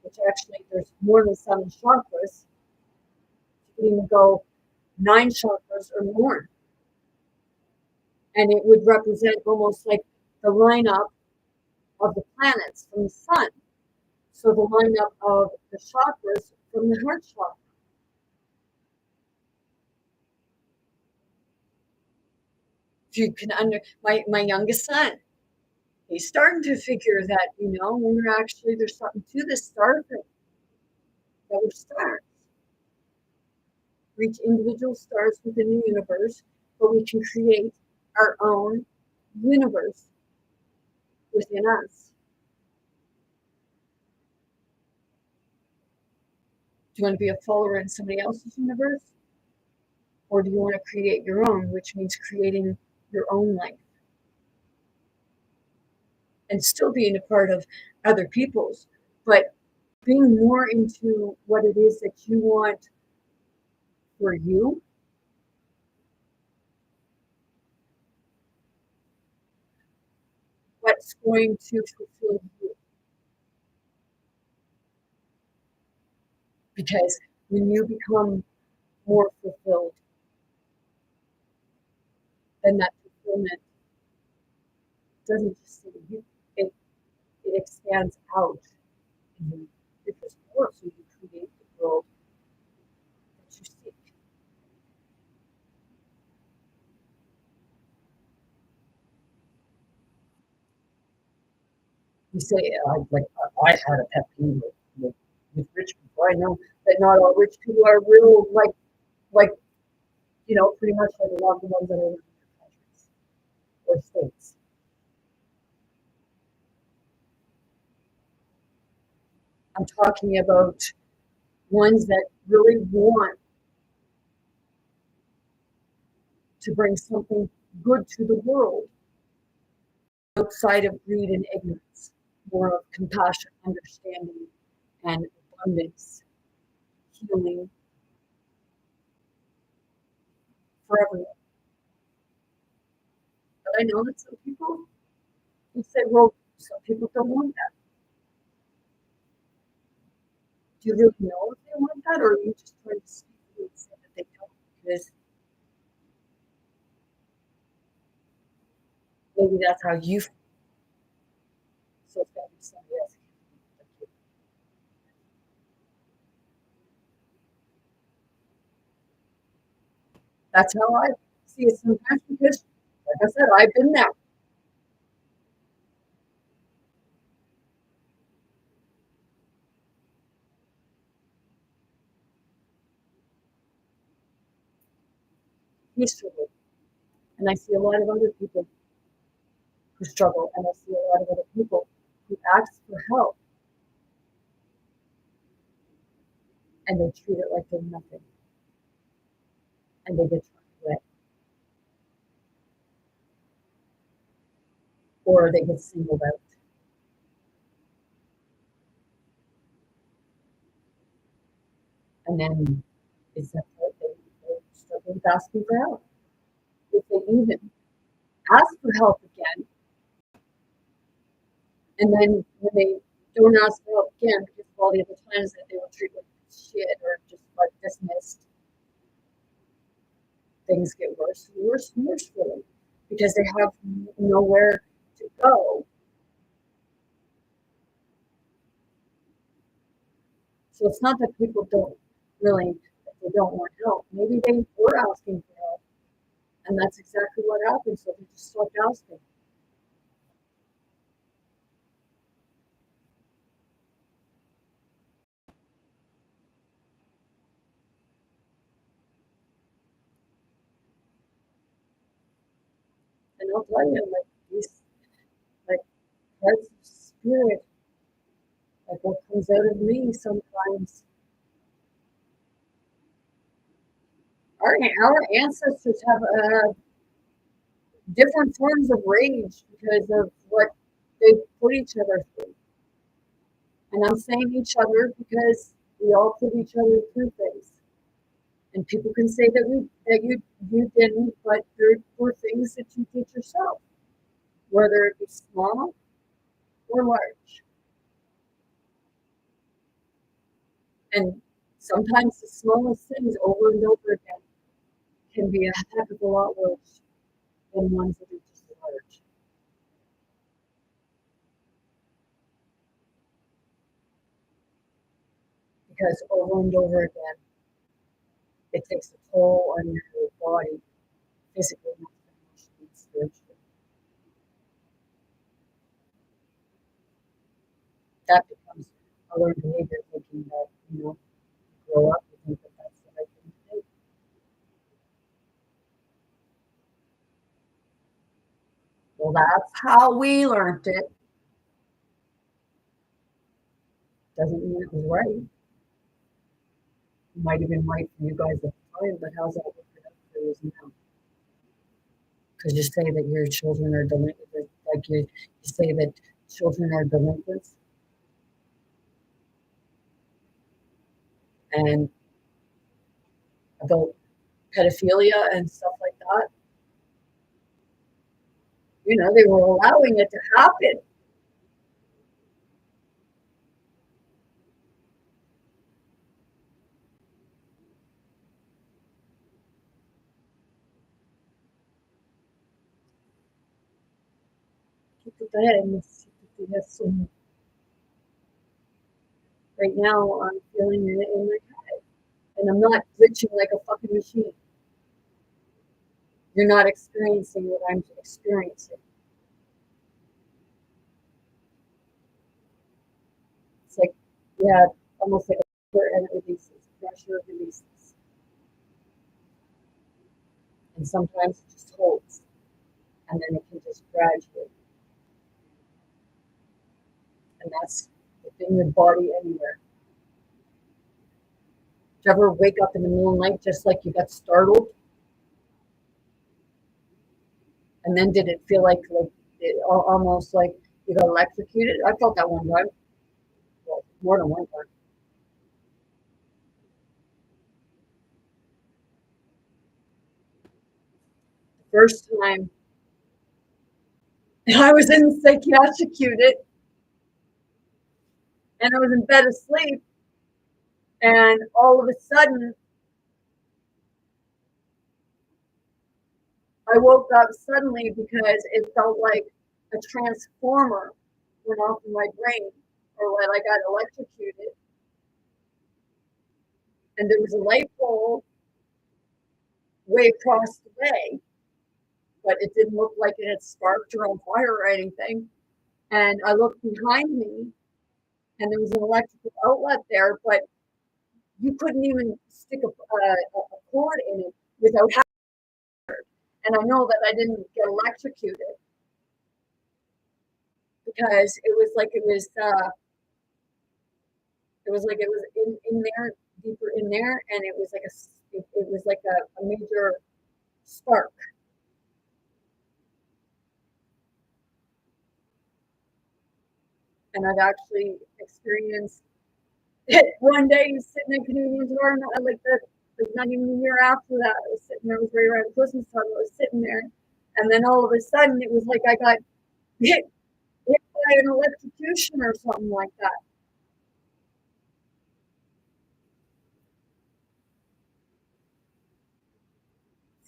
which actually there's more than 7 chakras. You can even go 9 chakras or more. And it would represent almost like the lineup of the planets from the sun. So the lineup of the chakras from the heart chakra. If you can my youngest son, he's starting to figure that, when we're actually, there's something to this star thing, that we're stars. We're each individual stars within the universe, but we can create our own universe within us. Do you want to be a follower in somebody else's universe? Or do you want to create your own, which means creating your own life? And still being a part of other people's, but being more into what it is that you want for you. What's going to fulfill you? Because when you become more fulfilled, then that fulfillment doesn't just stay you, it expands out. Because more, so you create the world that you seek. You say, I had a pet peeve with rich people. I know that not all rich people are real, like pretty much like a lot of the ones that are in other countries or states. I'm talking about ones that really want to bring something good to the world outside of greed and ignorance, more of compassion, understanding, and abundance, healing for everyone. But I know that some people, you say, well, some people don't want that. Do you really know if they want that, or are you just trying to speak and say that they don't? Because maybe that's how you feel. So it's got to be somebody else. That's how I see it sometimes because, like I said, I've been there. Peacefully. And I see a lot of other people who struggle, and I see a lot of other people who ask for help and they treat it like they're nothing and they get turned away or they get singled out. And then is that part they struggle with asking for help? If they even ask for help again, and then when they don't ask for help again because of all the other times that they were treated like shit or just like dismissed. Things get worse and worse and worse for them because they have nowhere to go. So it's not that people don't really, they don't want help. Maybe they were asking for help, and that's exactly what happened. So they just stopped asking. And I'll tell you, like these, like parts of spirit, like what comes out of me sometimes. Our ancestors have different forms of rage because of what they put each other through. And I'm saying each other because we all put each other through things. And people can say that you didn't, but there were things that you did yourself, whether it be small or large. And sometimes the smallest things over and over again can be a heck of a lot worse than ones that are just large. Because over and over again, it takes a toll on your body, physically, emotionally, and spiritually. That becomes a learned behavior, thinking that, grow up and think that that's the right thing to do. Well, that's how we learned it. Doesn't mean it was right. It might have been right for you guys at the time, but how's that working out for you now? Because you say that your children are delinquent, like you say that children are delinquents, and about pedophilia and stuff like that. They were allowing it to happen. Right now, I'm feeling it in my head, and I'm not glitching like a fucking machine. You're not experiencing what I'm experiencing. It's like, yeah, almost like a pressure, and it releases, pressure releases. And sometimes it just holds, and then it can just graduate. And that's within your body anywhere. Do you ever wake up in the middle of the night just like you got startled? And then did it feel like almost like you got electrocuted? I felt that one time. Well, more than one time. The first time I was in the psychiatric unit and I was in bed asleep, and all of a sudden I woke up suddenly because it felt like a transformer went off in my brain, or like I got electrocuted, and there was a light pole way across the way, but it didn't look like it had sparked or on fire or anything. And I looked behind me, and there was an electrical outlet there, but you couldn't even stick a cord in it without having. And I know that I didn't get electrocuted because it was like it was in there, deeper in there, and it was like it was like a major spark. And I've actually experienced it one day sitting in Canadian Tour, and like not even a year after that, I was sitting there. It was right around Christmas time. I was sitting there, and then all of a sudden, it was like I got hit by an electrocution or something like that.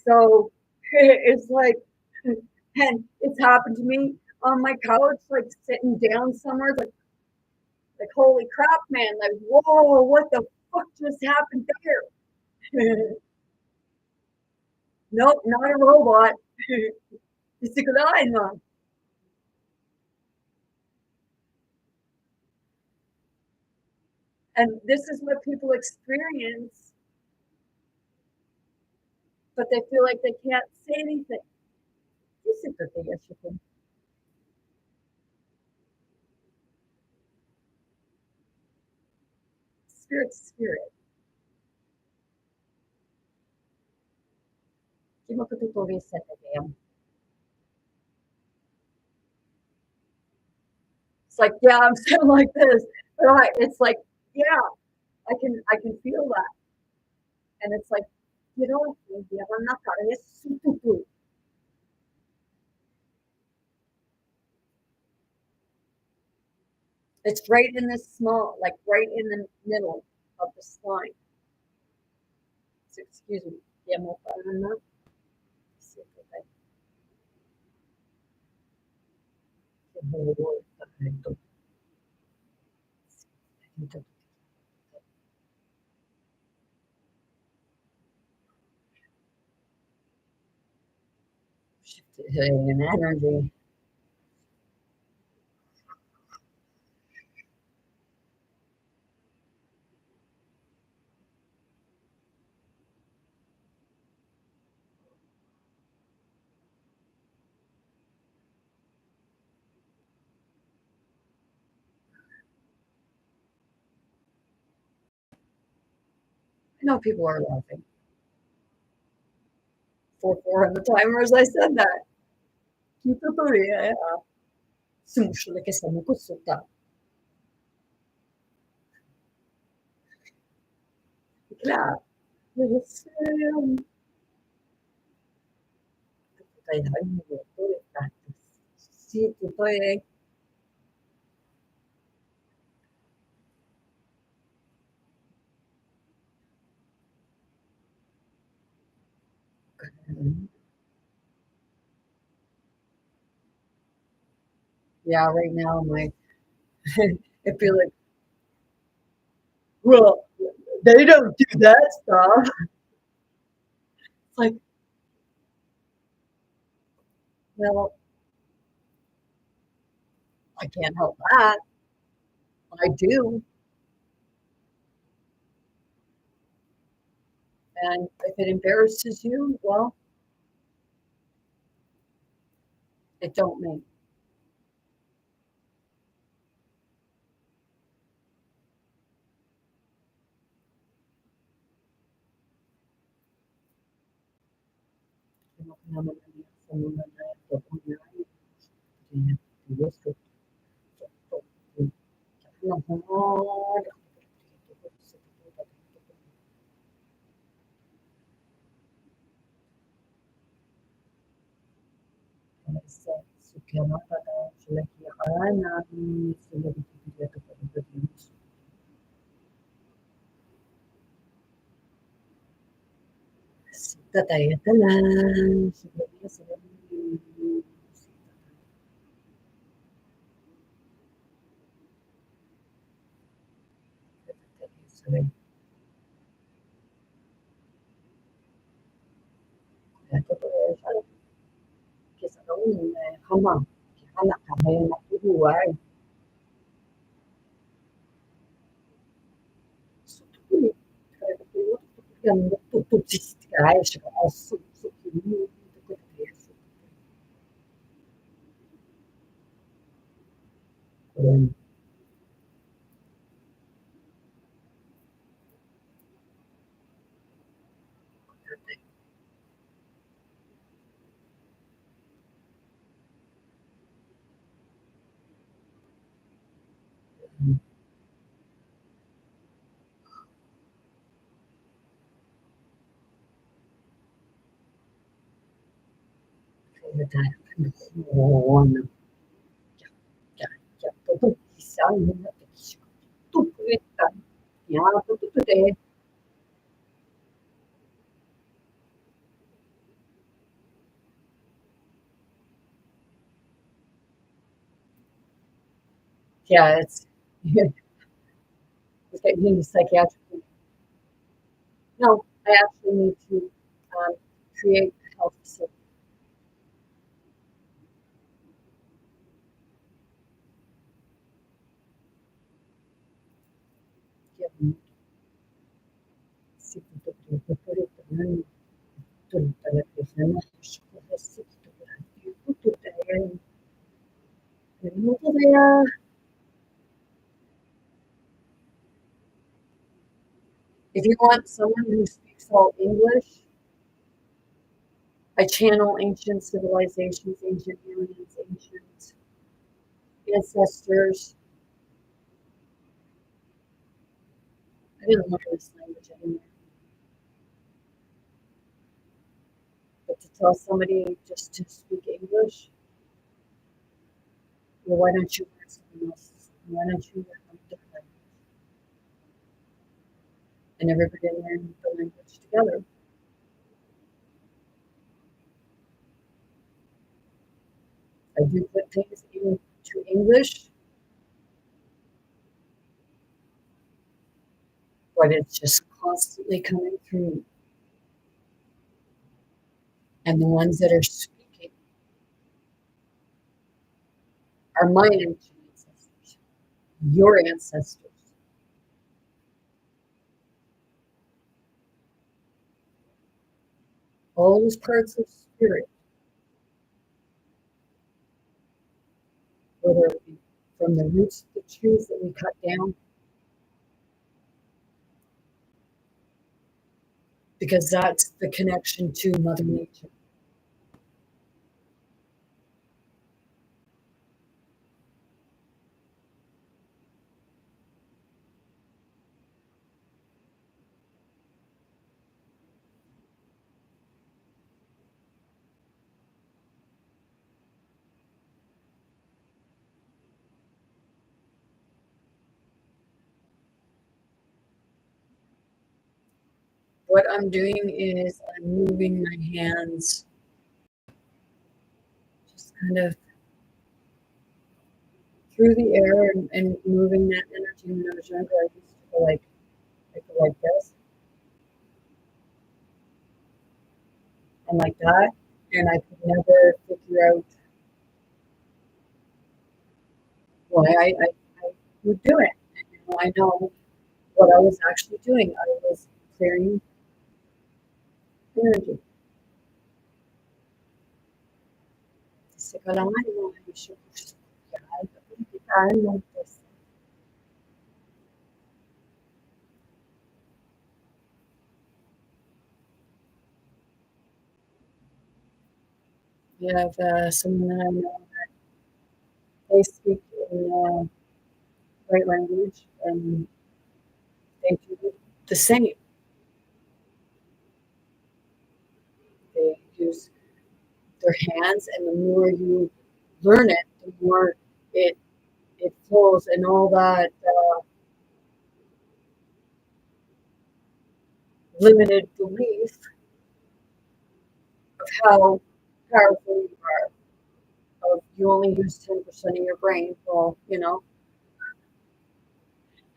So it's like, and it's happened to me on my couch, like sitting down somewhere, like holy crap, man, like whoa, what the fuck just happened there? Nope, not a robot. It's a good eye, no. And this is what people experience, but they feel like they can't say anything. This is the thing, I should think. Spirit, spirit. Kimo ko tutuloy sa tabi. It's like, yeah, I'm sitting like this, but it's like, yeah, I can feel that, and it's like, you know, it's right in this small, like right in the middle of the spine. So, excuse me. Yeah, more than that. An energy. I know people are laughing. 4 on the timer as I said that. Keep it booty. Sumusunod ka sa mukusuta. Bigla. Yes. Kaya mo ito practice. See, ito eh. Yeah, right now my I feel like, well, they don't do that stuff. It's like, well, I can't help that. I do. And if it embarrasses you, well, it don't me. Tatay-talan. Không bằng anak kami na buhay. Yang tutup sisi kaya siya also stupidità. Yeah, today. Yeah, it's it's getting psychiatric. No, I actually need to create a health facility. Yeah, sì, tutta la persona if you want someone who speaks all English, I channel ancient civilizations, ancient aliens, ancient ancestors. I didn't learn this language anymore. But to tell somebody just to speak English, well, why don't you learn someone else's? Why don't you learn a different language? And everybody learn the language together. I do put things into English, but it's just constantly coming through. And the ones that are speaking are my ancient ancestors, your ancestors. All those parts of spirit, whether it be from the roots of the trees that we cut down, because that's the connection to Mother Nature. What I'm doing is I'm moving my hands just kind of through the air and moving that energy. When I was younger, I used to go like this and like that, and I could never figure out why I would do it. And now I know what I was actually doing. I was clearing energy. Se calamari no riesce a purificare non posso. We have someone that I know, they speak in great language and they do the same. They use their hands, and the more you learn it, the more it it flows, and all that limited belief of how powerful you are. Of you only use 10% of your brain. Well,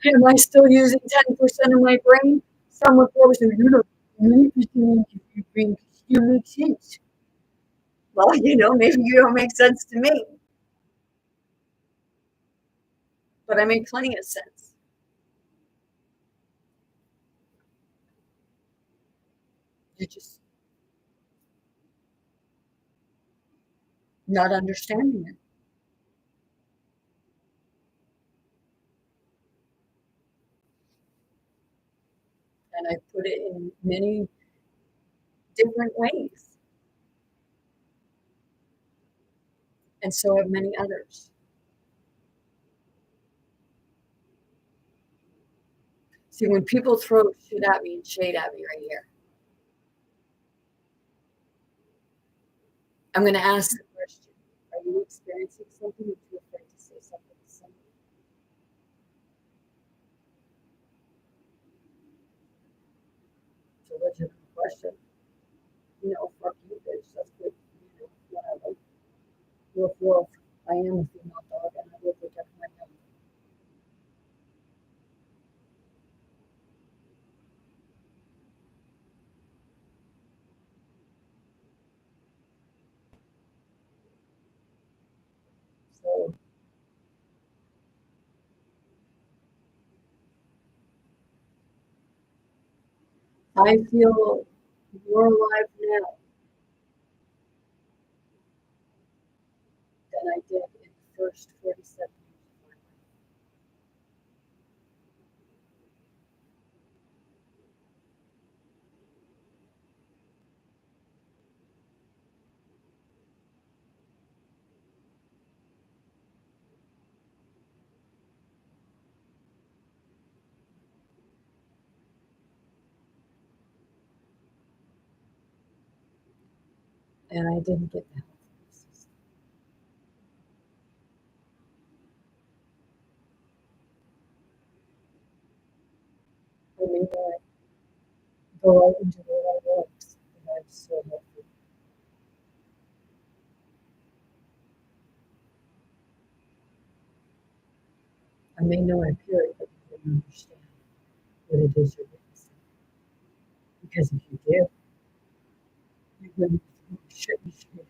am I still using 10% of my brain? Someone probably said, you don't 90% of your brain still makes sense. Well, maybe you don't make sense to me, but I make plenty of sense. You're just not understanding it. And I put it in many different ways. And so have many others. See, when people throw shit at me and shade at me right here, I'm going to ask the question, are you experiencing something or too afraid to say something to somebody? woof woof. I am a female dog and I will protect my young. So I feel more alive now than I did in the first 47 years of my life. And I didn't get the health crisis. I may not go out into the works, but I'm so healthy. I may know I'm period, but you don't understand what it is you're witnessing. Because if you do, you wouldn't shit you should.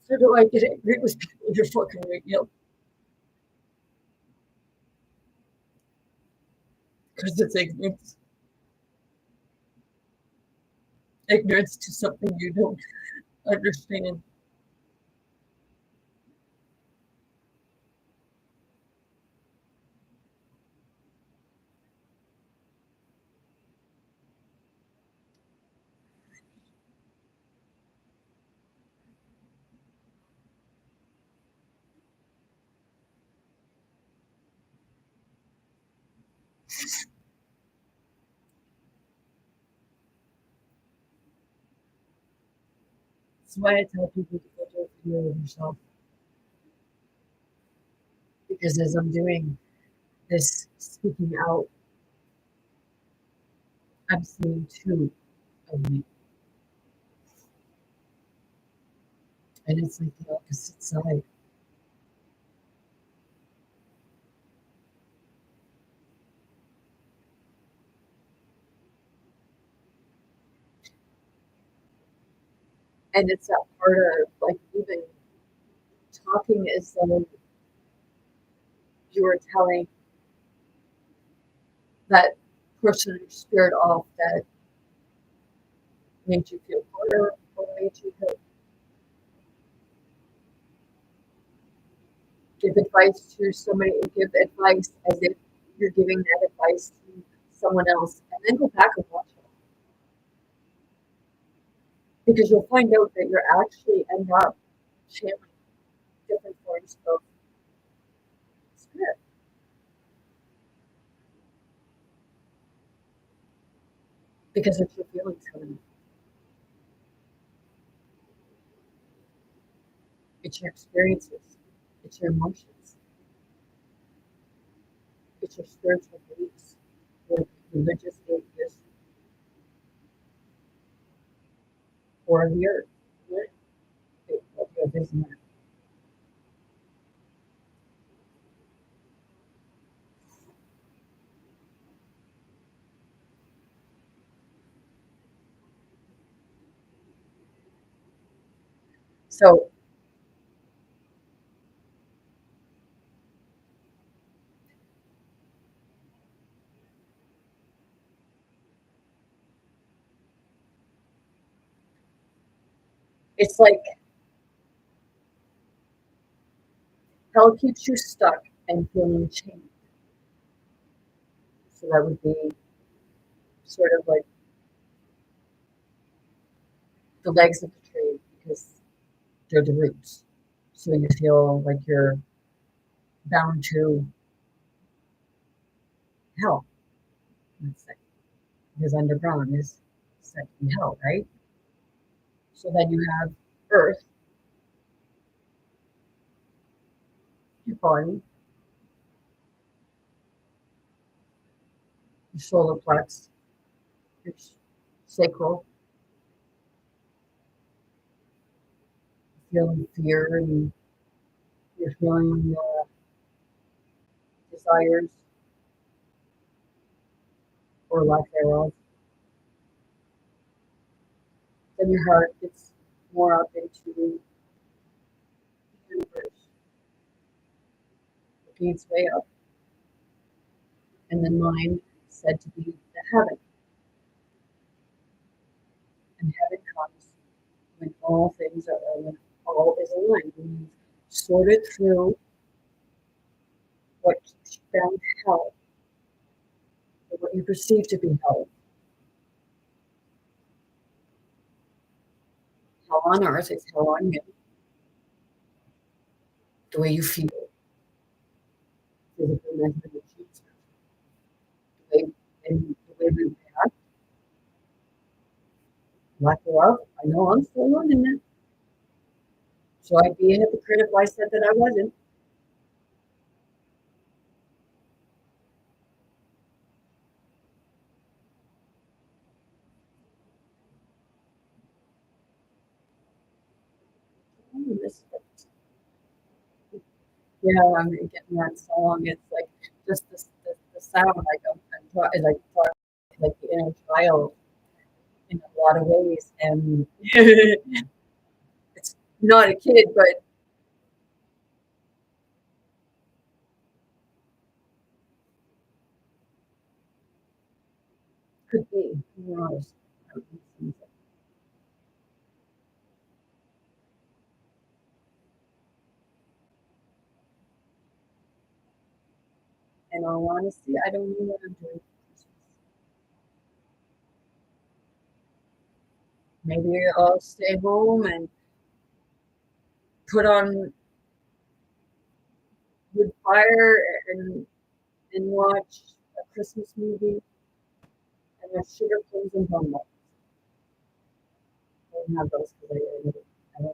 So do I get angry with people? You're fucking radio. Because it's ignorance. Ignorance to something you don't understand. That's why I tell people to go do a video of yourself. Because as I'm doing this speaking out, I'm seeing two of me. And it's like the opposite side. And it's that part of like even talking as though you were telling that person in your spirit off that made you feel harder or made you give advice to somebody, give advice as if you're giving that advice to someone else, and then go back and watch it. Because you'll find out that you're actually end up channeling different forms of spirit. Because it's your feelings coming up. It's your experiences. It's your emotions. It's your spiritual beliefs. Your religious atheist or the earth. Right? Isn't it? So it's like hell keeps you stuck and feeling chained. So that would be sort of like the legs of the tree because they're the roots. So you feel like you're bound to hell, let's say, because underground is said to be hell, right? So then you have earth, your body, your solar plex, your sacral, feeling fear and you're feeling desires or lack thereof. Then your heart gets more up into the universe, working its way up. And then mind is said to be the heaven. And heaven comes when all things are, when all is aligned. When you've sorted through what keeps you bound to hell, or what you perceive to be hell. Hell on earth is hell on you. The way you feel, physically, mentally, the way, and the way we react, lack thereof. I know I'm still learning that. So I'd be a hypocrite if I said that I wasn't. Oh, yeah, I'm getting that song. It's like just the sound, like like the inner child in a lot of ways, and it's not a kid, but could be. Who knows? In all honesty, I don't know what I'm doing for Christmas. Maybe I'll stay home and put on wood fire and watch a Christmas movie and have sugar plums and bonbons. I don't have those because I don't know.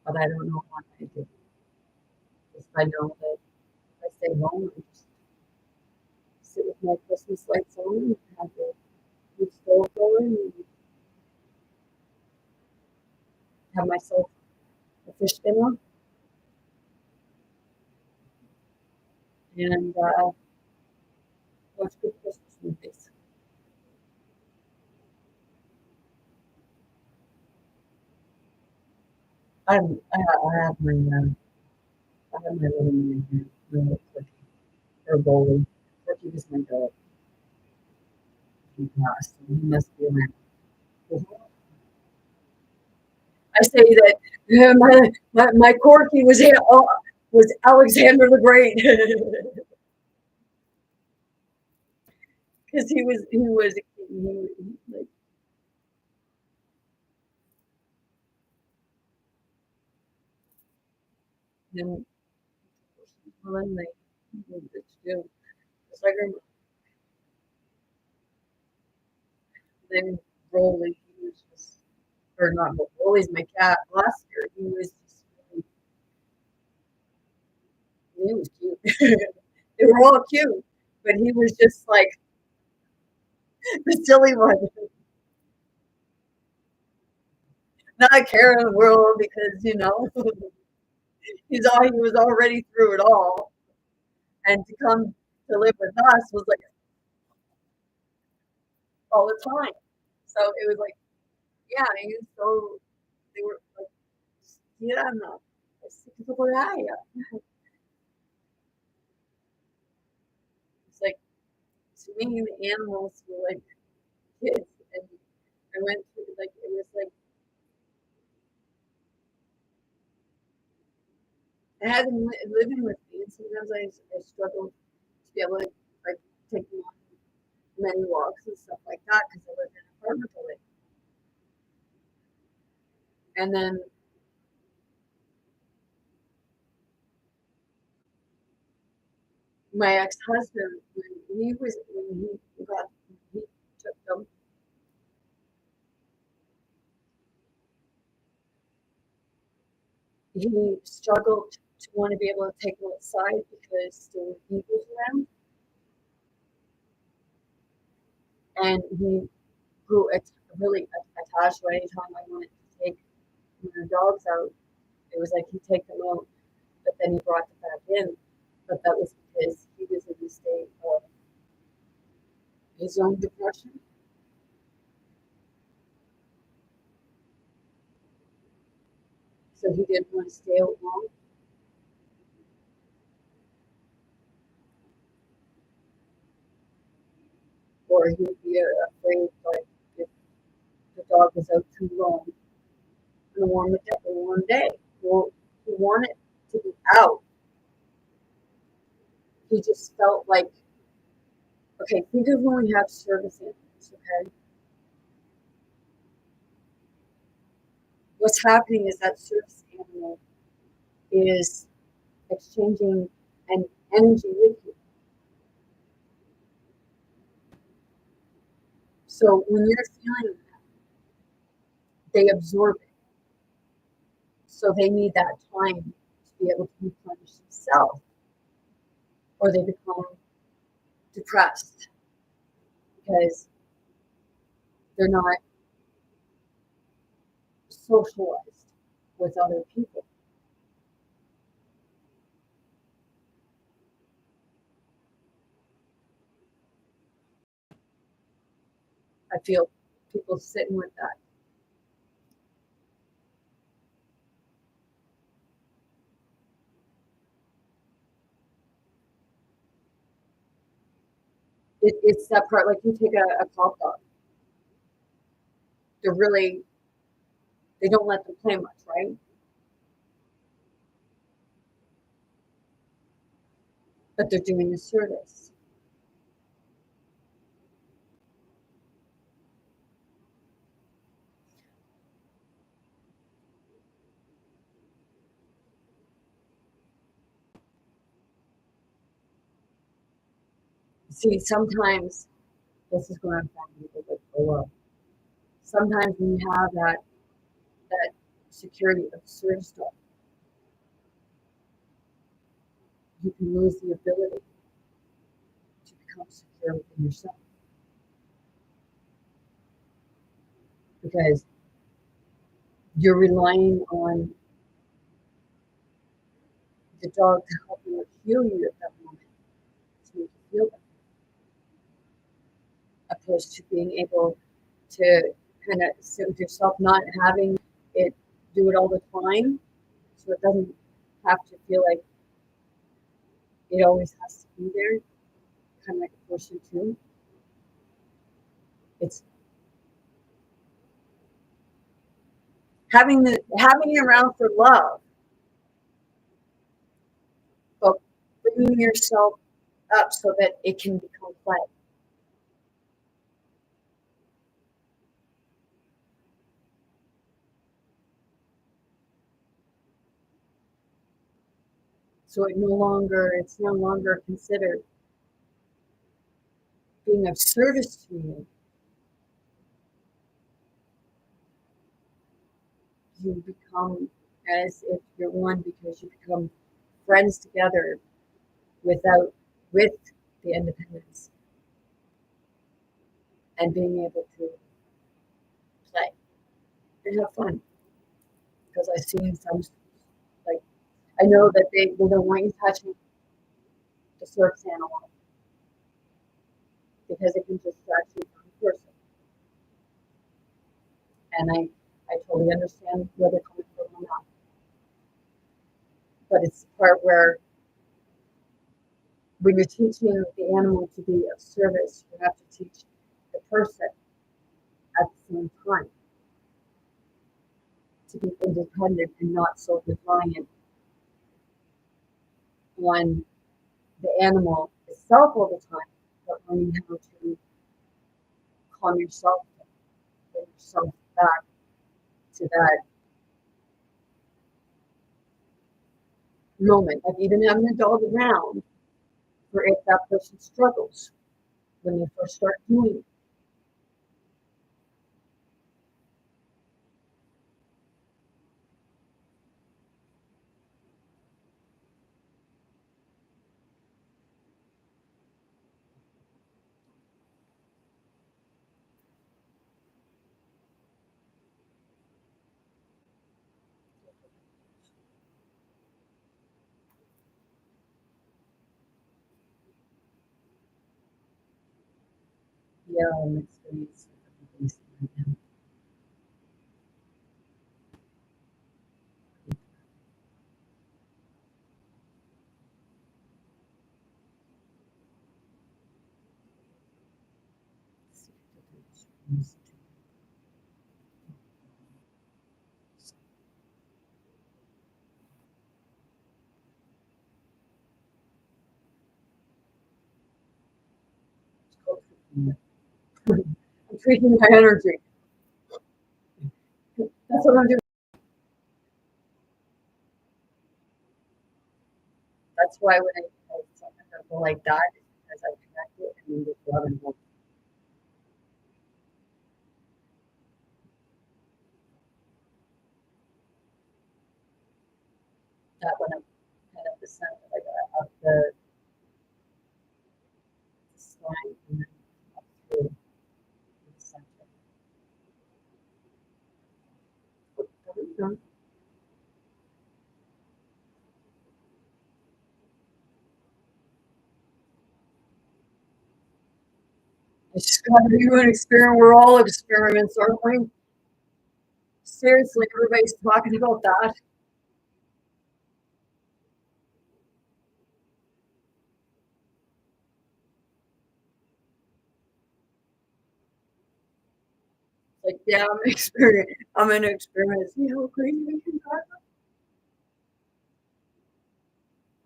But I don't know what I do. Just I know that if I stay home, I just sit with my Christmas lights on and have the food stove going and have myself a fish dinner and watch good Christmas movies. I have I have my little man here, little Cookie, or Goldie. Cookie was my dog. He passed. So he must be around. I say that my Corky was Alexander the Great because like him. Well, then they do. It's like then Rolly, he was just, or not Rolly's my cat. Last year he was just he was cute. They were all cute, but he was just like the silly one, not a care in the world because he was already through it all, and to come to live with us was like all the time. So it was like, yeah, he was so they were like, yeah, no, it's like to me the animals were like kids, and I went through like it was like I had them living with me, and sometimes I struggled to be able to like take them on many walks and stuff like that because I lived in an apartment building. And then my ex-husband, when he took them, he struggled to want to be able to take them outside because there were beagles around, and he grew really attached. So anytime I wanted to take my dogs out, it was like he'd take them out, but then he brought them back in. But that was because he was in the state of his own depression. So he didn't want to stay out long. Or he would be afraid like if the dog was out too long on a warm day. Well, he wanted to be out. He just felt like, okay, think of when we have service animals, okay? What's happening is that service animal is exchanging an energy with you. So when you're feeling that, they absorb it. So they need that time to be able to replenish themselves, or they become depressed because they're not socialized with other people. I feel people sitting with that. It's that part, like you take a top dog. They're really, they don't let them play much, right? But they're doing a service. See, sometimes this is going to offend people that below. Sometimes when you have that security of service dog, you can lose the ability to become secure within yourself because you're relying on the dog to help you heal you at that moment to make you feel better, opposed to being able to kind of sit with yourself, not having it do it all the time, so it doesn't have to feel like it always has to be there, kind of like a person too. It's having it around for love, but bringing yourself up so that it can become play. So it's no longer considered being of service to you. You become as if you're one because you become friends together without with the independence and being able to play and have fun. Because I've seen some like I know that they don't want you touching the service animal because it can distract you from the person. And I totally understand where they're coming from on that. But it's the part where when you're teaching the animal to be of service, you have to teach the person at the same time to be independent and not so reliant on the animal itself all the time, but learning how to calm yourself, bring yourself back to that moment of even having a dog around for if that person struggles when they first start doing it. Yeah, I'm experiencing things right now. I'm treating my energy. That's what I'm doing. That's why when I feel like that, is because I connect it and just love and hope that when I'm kind of the center, like of the spine and then up through the center. There we go. It's just got to be an experiment. We're all experiments, aren't we? Seriously, everybody's talking about that. Like, yeah, I'm an experiment. I'm an experiment. See how crazy we can talk?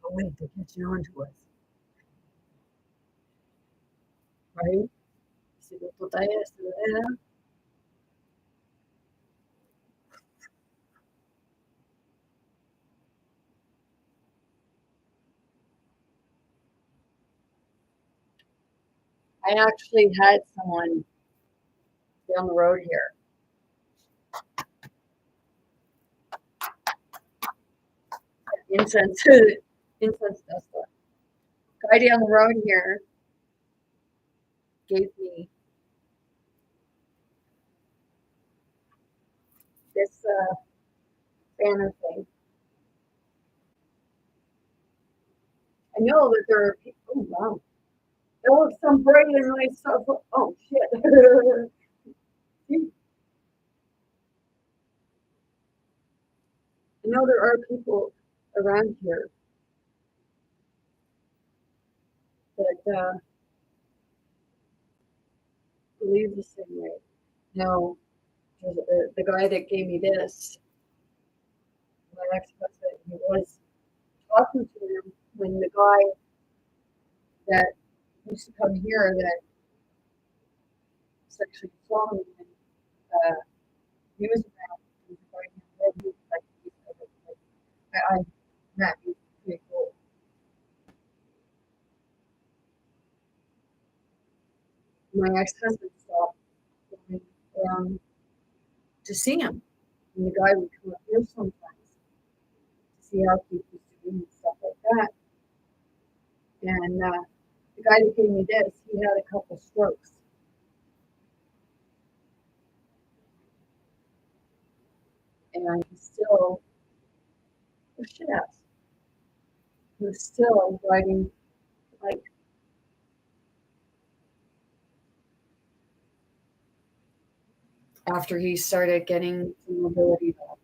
Oh, wait, they're catching on to us, right? Si tú estás esto, I actually had someone down the road here. Incense, incense dust. Guy down the road here gave me this banner thing. I know that there are people. Oh wow, there looks some bright and nice stuff. Oh shit! I know there are people around here that believe the same way. No, the guy that gave me this, my ex-husband, he was talking to him when the guy that used to come here that sexually assaulted him, he was around. He was going to like, I met you pretty cool. My ex-husband stopped going to see him. And the guy would come up here sometimes to see how he was doing and stuff like that. And the guy that gave me this, he had a couple strokes. And he's still a shit ass. He was still riding like after he started getting some mobility back.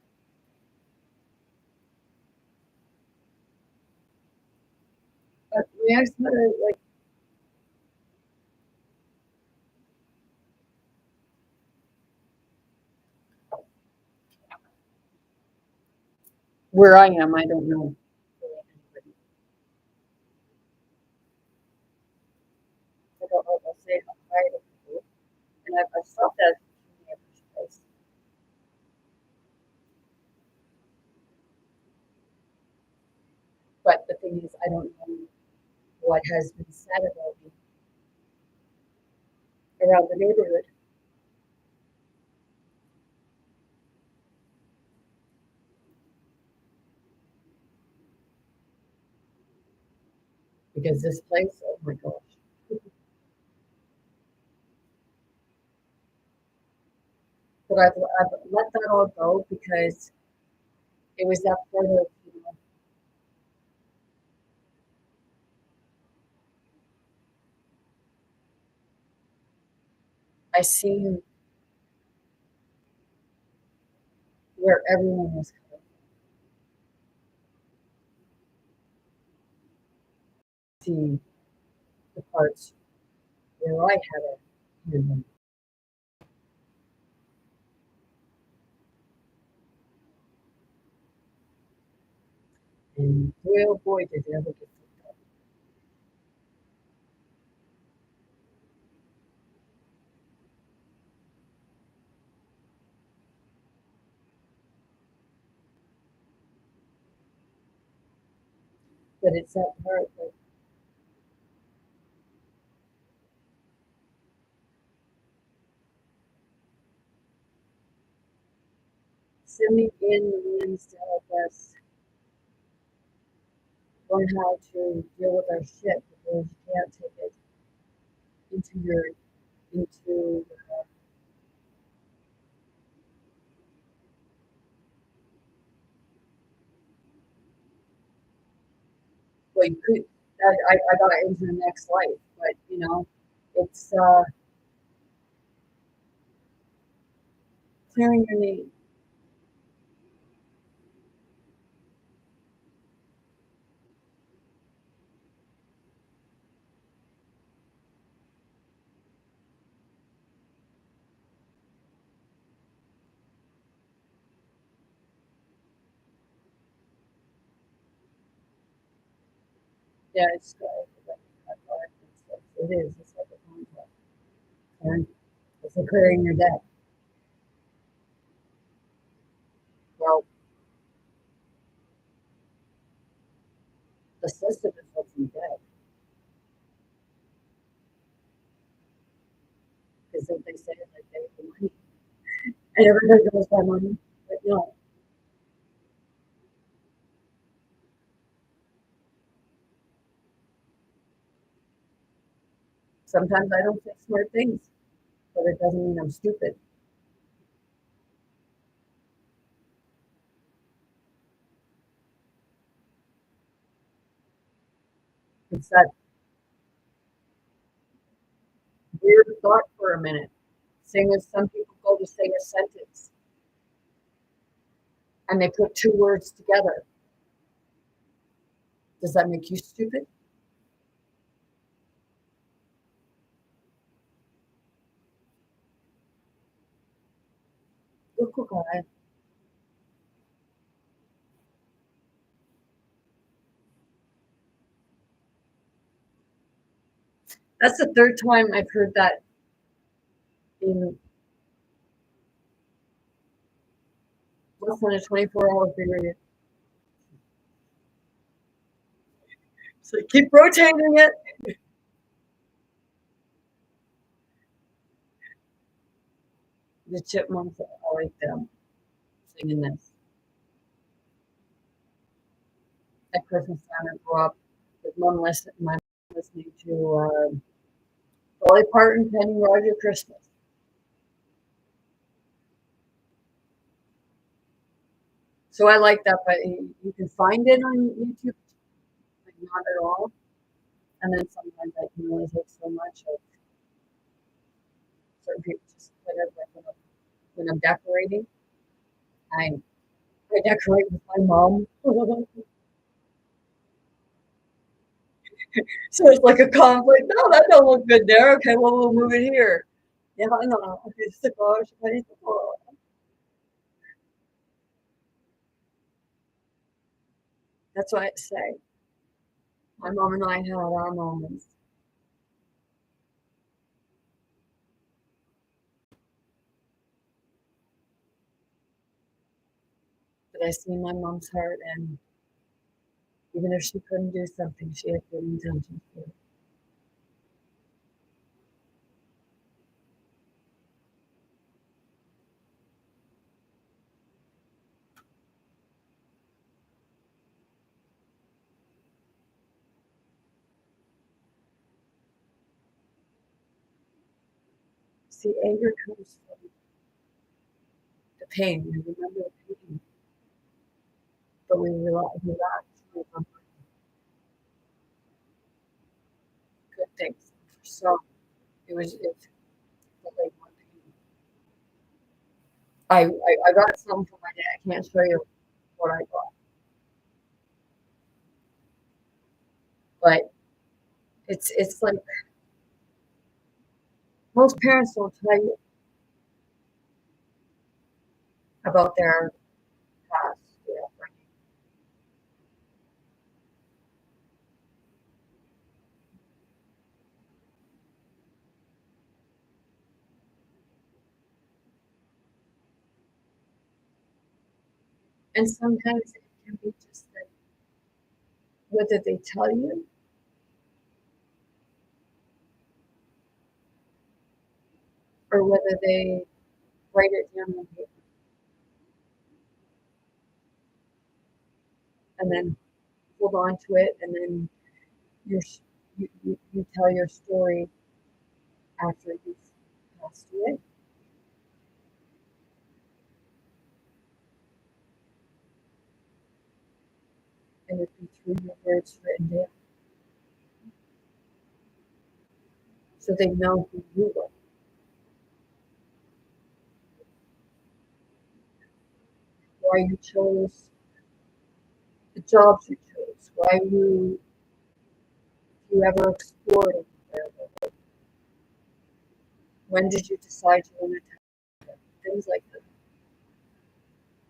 But my ex-husband, like, where I am, I don't know. tired of people, and I've stopped that in the first place. But the thing is, I don't know what has been said about me around the neighborhood. Because this place, oh my gosh. But I've let that all go because it was that part of, I seen where everyone was coming from. See the parts where I had a hand in. And boy, oh boy, did it ever get fucked up. But it's that part that sending in the ones to help us learn how to deal with our shit because you can't take it into your into well you could I got into the next life, but it's clearing your name. Yeah, it's it is. It's like a contract. And it's a clearing your debt. Well, the system is what's in debt. Because if they say it like they have the money. And everybody goes by money. But no. Sometimes I don't say smart things, but it doesn't mean I'm stupid. It's that weird thought for a minute. Same as some people go to say a sentence and they put two words together. Does that make you stupid? Look, that's the third time I've heard that in less than a 24-hour period. So keep rotating it. The chipmunks, I like them singing this. At Christmas time, I grew up with my mom listening to Dolly Parton, Kenny Roger Christmas. So I like that, but you can find it on YouTube, but not at all. And then sometimes I can only take so much of certain people. Just whatever. When I'm decorating, I I decorate with my mom. So it's like a conflict. No, that don't look good there. Okay, well we'll move it here. Yeah, I know. Okay, that's what I say. My mom and I had our moments. But I see my mom's heart, and even if she couldn't do something, she had good intentions for it. See, anger comes from the pain. We remember the pain, but we relax to remember good things. For some, it felt like more pain. I got something from my dad. I can't show you what I got, but it's like most parents don't tell you about their past, their upbringing. And sometimes it can be just that whether they tell you or whether they write it down on paper and then hold on to it, and then you tell your story after you've passed away. And it be through your words written down. So they know who you were, why you chose the jobs you chose, why you ever explored it, when did you decide to want to tell, things like that.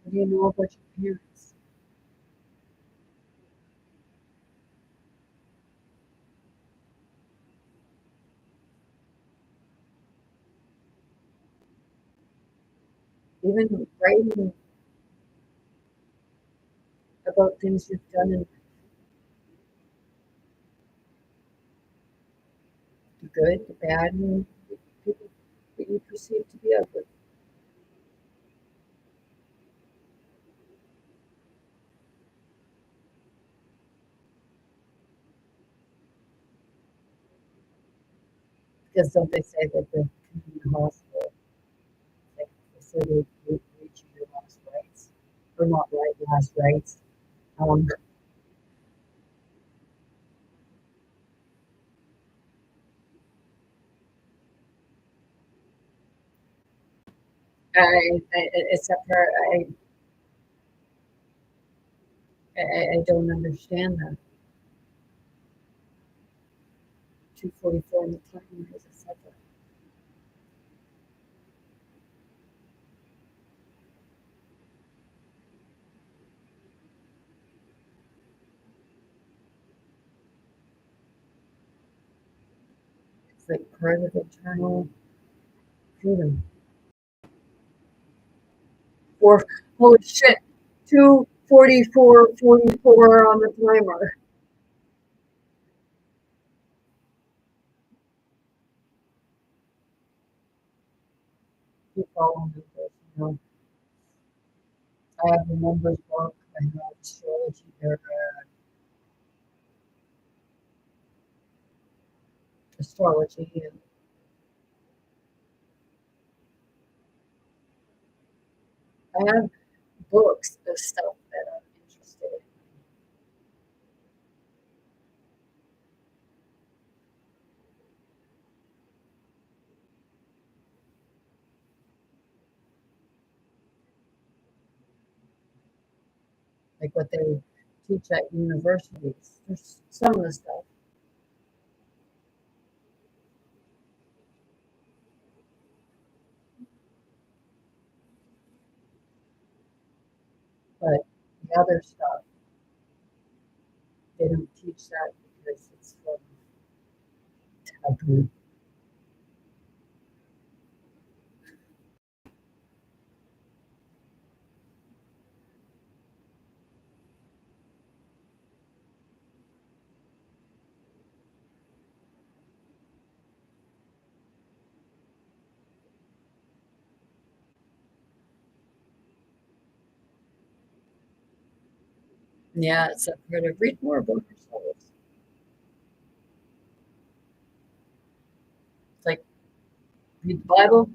What do you know about your parents? Even writing about things you've done in the good, the bad, and the people that you perceive to be ugly. Because don't they say that the community hospital, like they say they reach your last rites, or not right, last rites. Um, except for I don't understand that. 244 in the time is etc. It's like part of eternal freedom. Or holy shit, 244:44 on the timer. You follow me, you know. I have the numbers book, I have astrology, astrology, and I have books of stuff that I'm interested in. Like what they teach at universities. There's some of the stuff, but the other stuff, they don't teach that because it's from taboo. Yeah, so we're going to read more about ourselves. It's like read the Bible.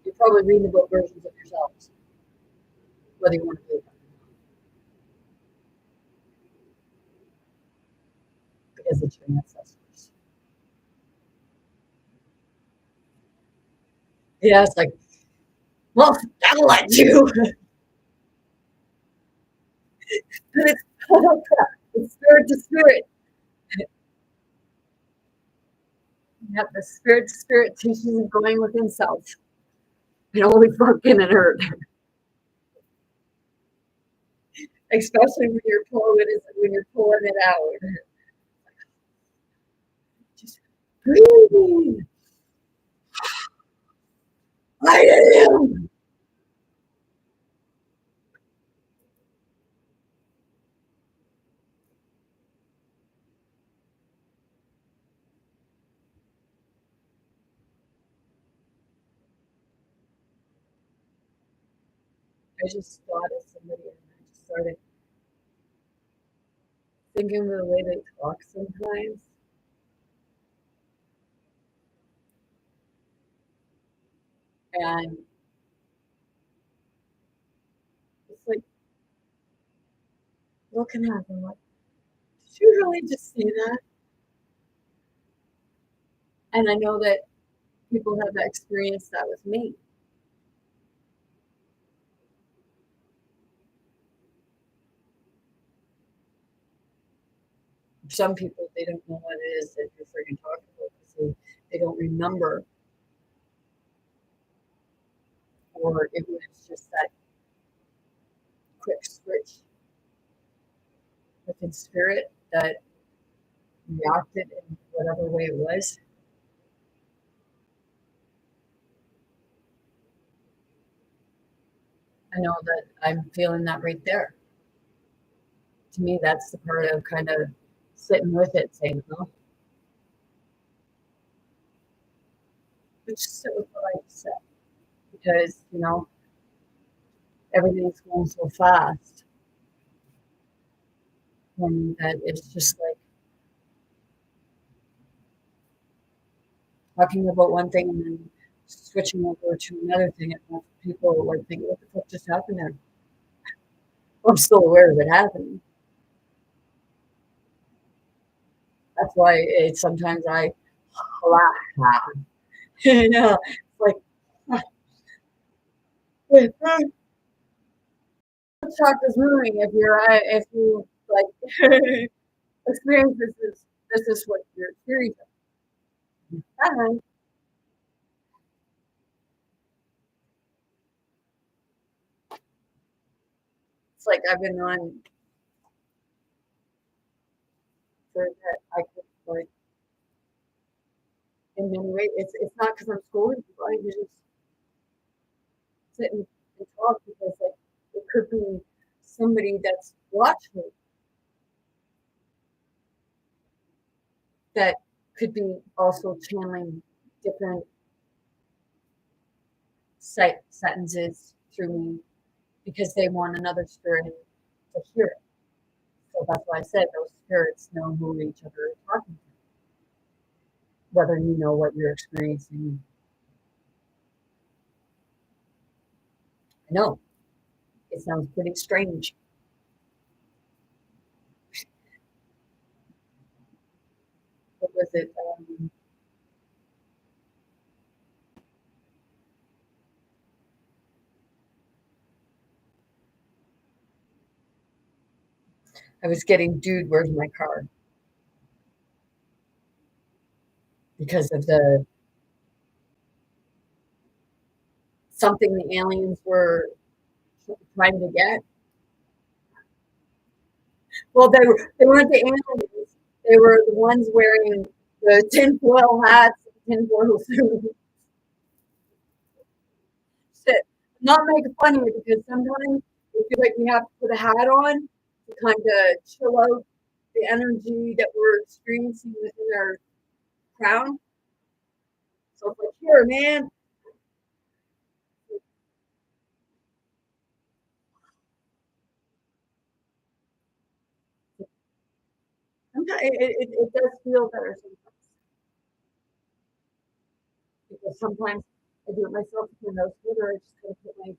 You're probably reading about versions of yourselves, whether you want to believe it or not, because it's your ancestors. Yeah, it's like, well, that'll let you. But it's, it's spirit to spirit. Yeah, the spirit to spirit teachings of going within self. And only fucking it hurt. Especially when you're pulling it out. Just breathing. I am. I just thought of somebody and I just started thinking of the way they talk sometimes. And it's like looking at them like, did you really just see that? And I know that people have experienced that with me. Some people, they don't know what it is that you're freaking talking about because they don't remember, or it was just that quick switch within spirit that reacted in whatever way it was. I know that I'm feeling that right there. To me, that's the part of kind of sitting with it, saying, "Oh, just sit with what I just said," because everything's going so fast, and that it's just like talking about one thing and then switching over to another thing, and people are like thinking, "What the fuck just happened there?" Well, I'm still aware of it happening. That's why it's sometimes I laugh. It's like with chakras moving. If you like experience this is what you're experiencing. And it's like I've been on for that. I could like in many ways. It's not because I'm schooling people. I can just sit and talk because like it could be somebody that's watching that could be also channeling different sentences through me because they want another spirit to hear it. So that's why I said those spirits know who each other are talking to, whether you know what you're experiencing. I know it sounds pretty strange. What was it? I was getting, dude, where's my car? Because of the something the aliens were trying to get. Well, they weren't the aliens. They were the ones wearing the tinfoil hats, tinfoil suits. Shit. Not making fun of it because sometimes we feel like we have to put a hat on to kind of chill out the energy that we're experiencing within our crown. So it's like, here, man, sometimes it does feel better sometimes. Because sometimes I do it myself with my nose or I just kind of put my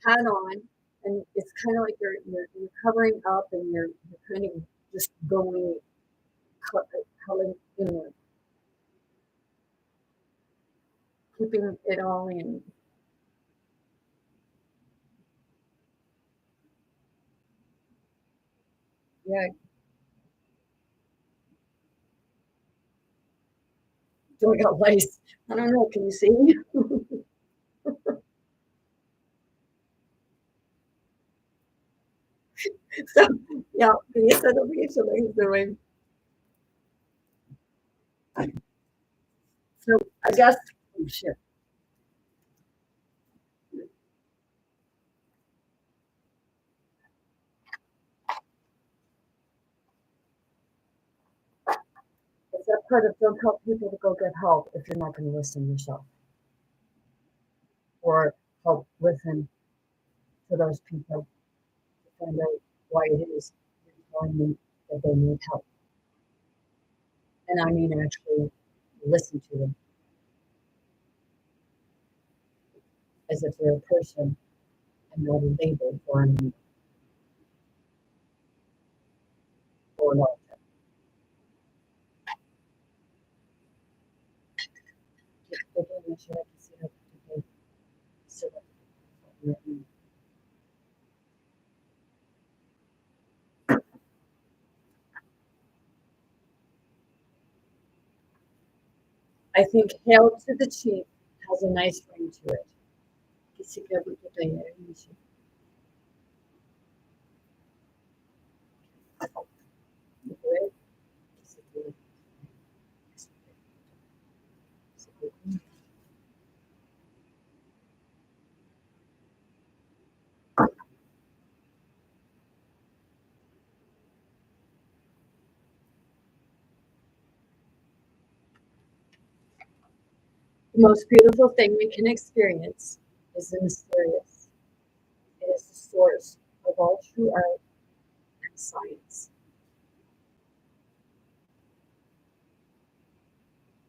hat on, and it's kind of like you're covering up and you're kind of just going color inward, keeping it all in. Yeah. Do I got lice? I don't know. Can you see? So, ja, jetzt hat er mich schon doing. So I guess, oh shit. It's that part of don't help people to go get help if you're not going to listen yourself. Or help listen to those people to find out why it is you're telling them that they need help. And I mean actually listen to them as if they're a person and not a label or an or not. I think Hail to the Chief has a nice ring to it. The most beautiful thing we can experience is the mysterious. It is the source of all true art and science.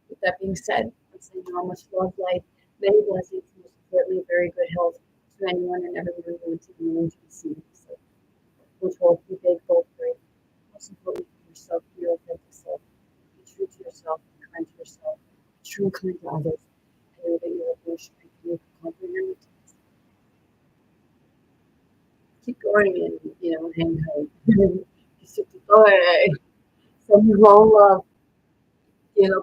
With that being said, I'm sending you all much love, light, many blessings, most importantly, very good health to anyone and everyone going to be willing to receive. So, which will be faithful, brave, most importantly for yourself, be your authentic self, be true to yourself, be kind to yourself, be true and kind to others, and know that you are no strength and you can comprehend it. Keep going and, hang tight. Send you all love. You know,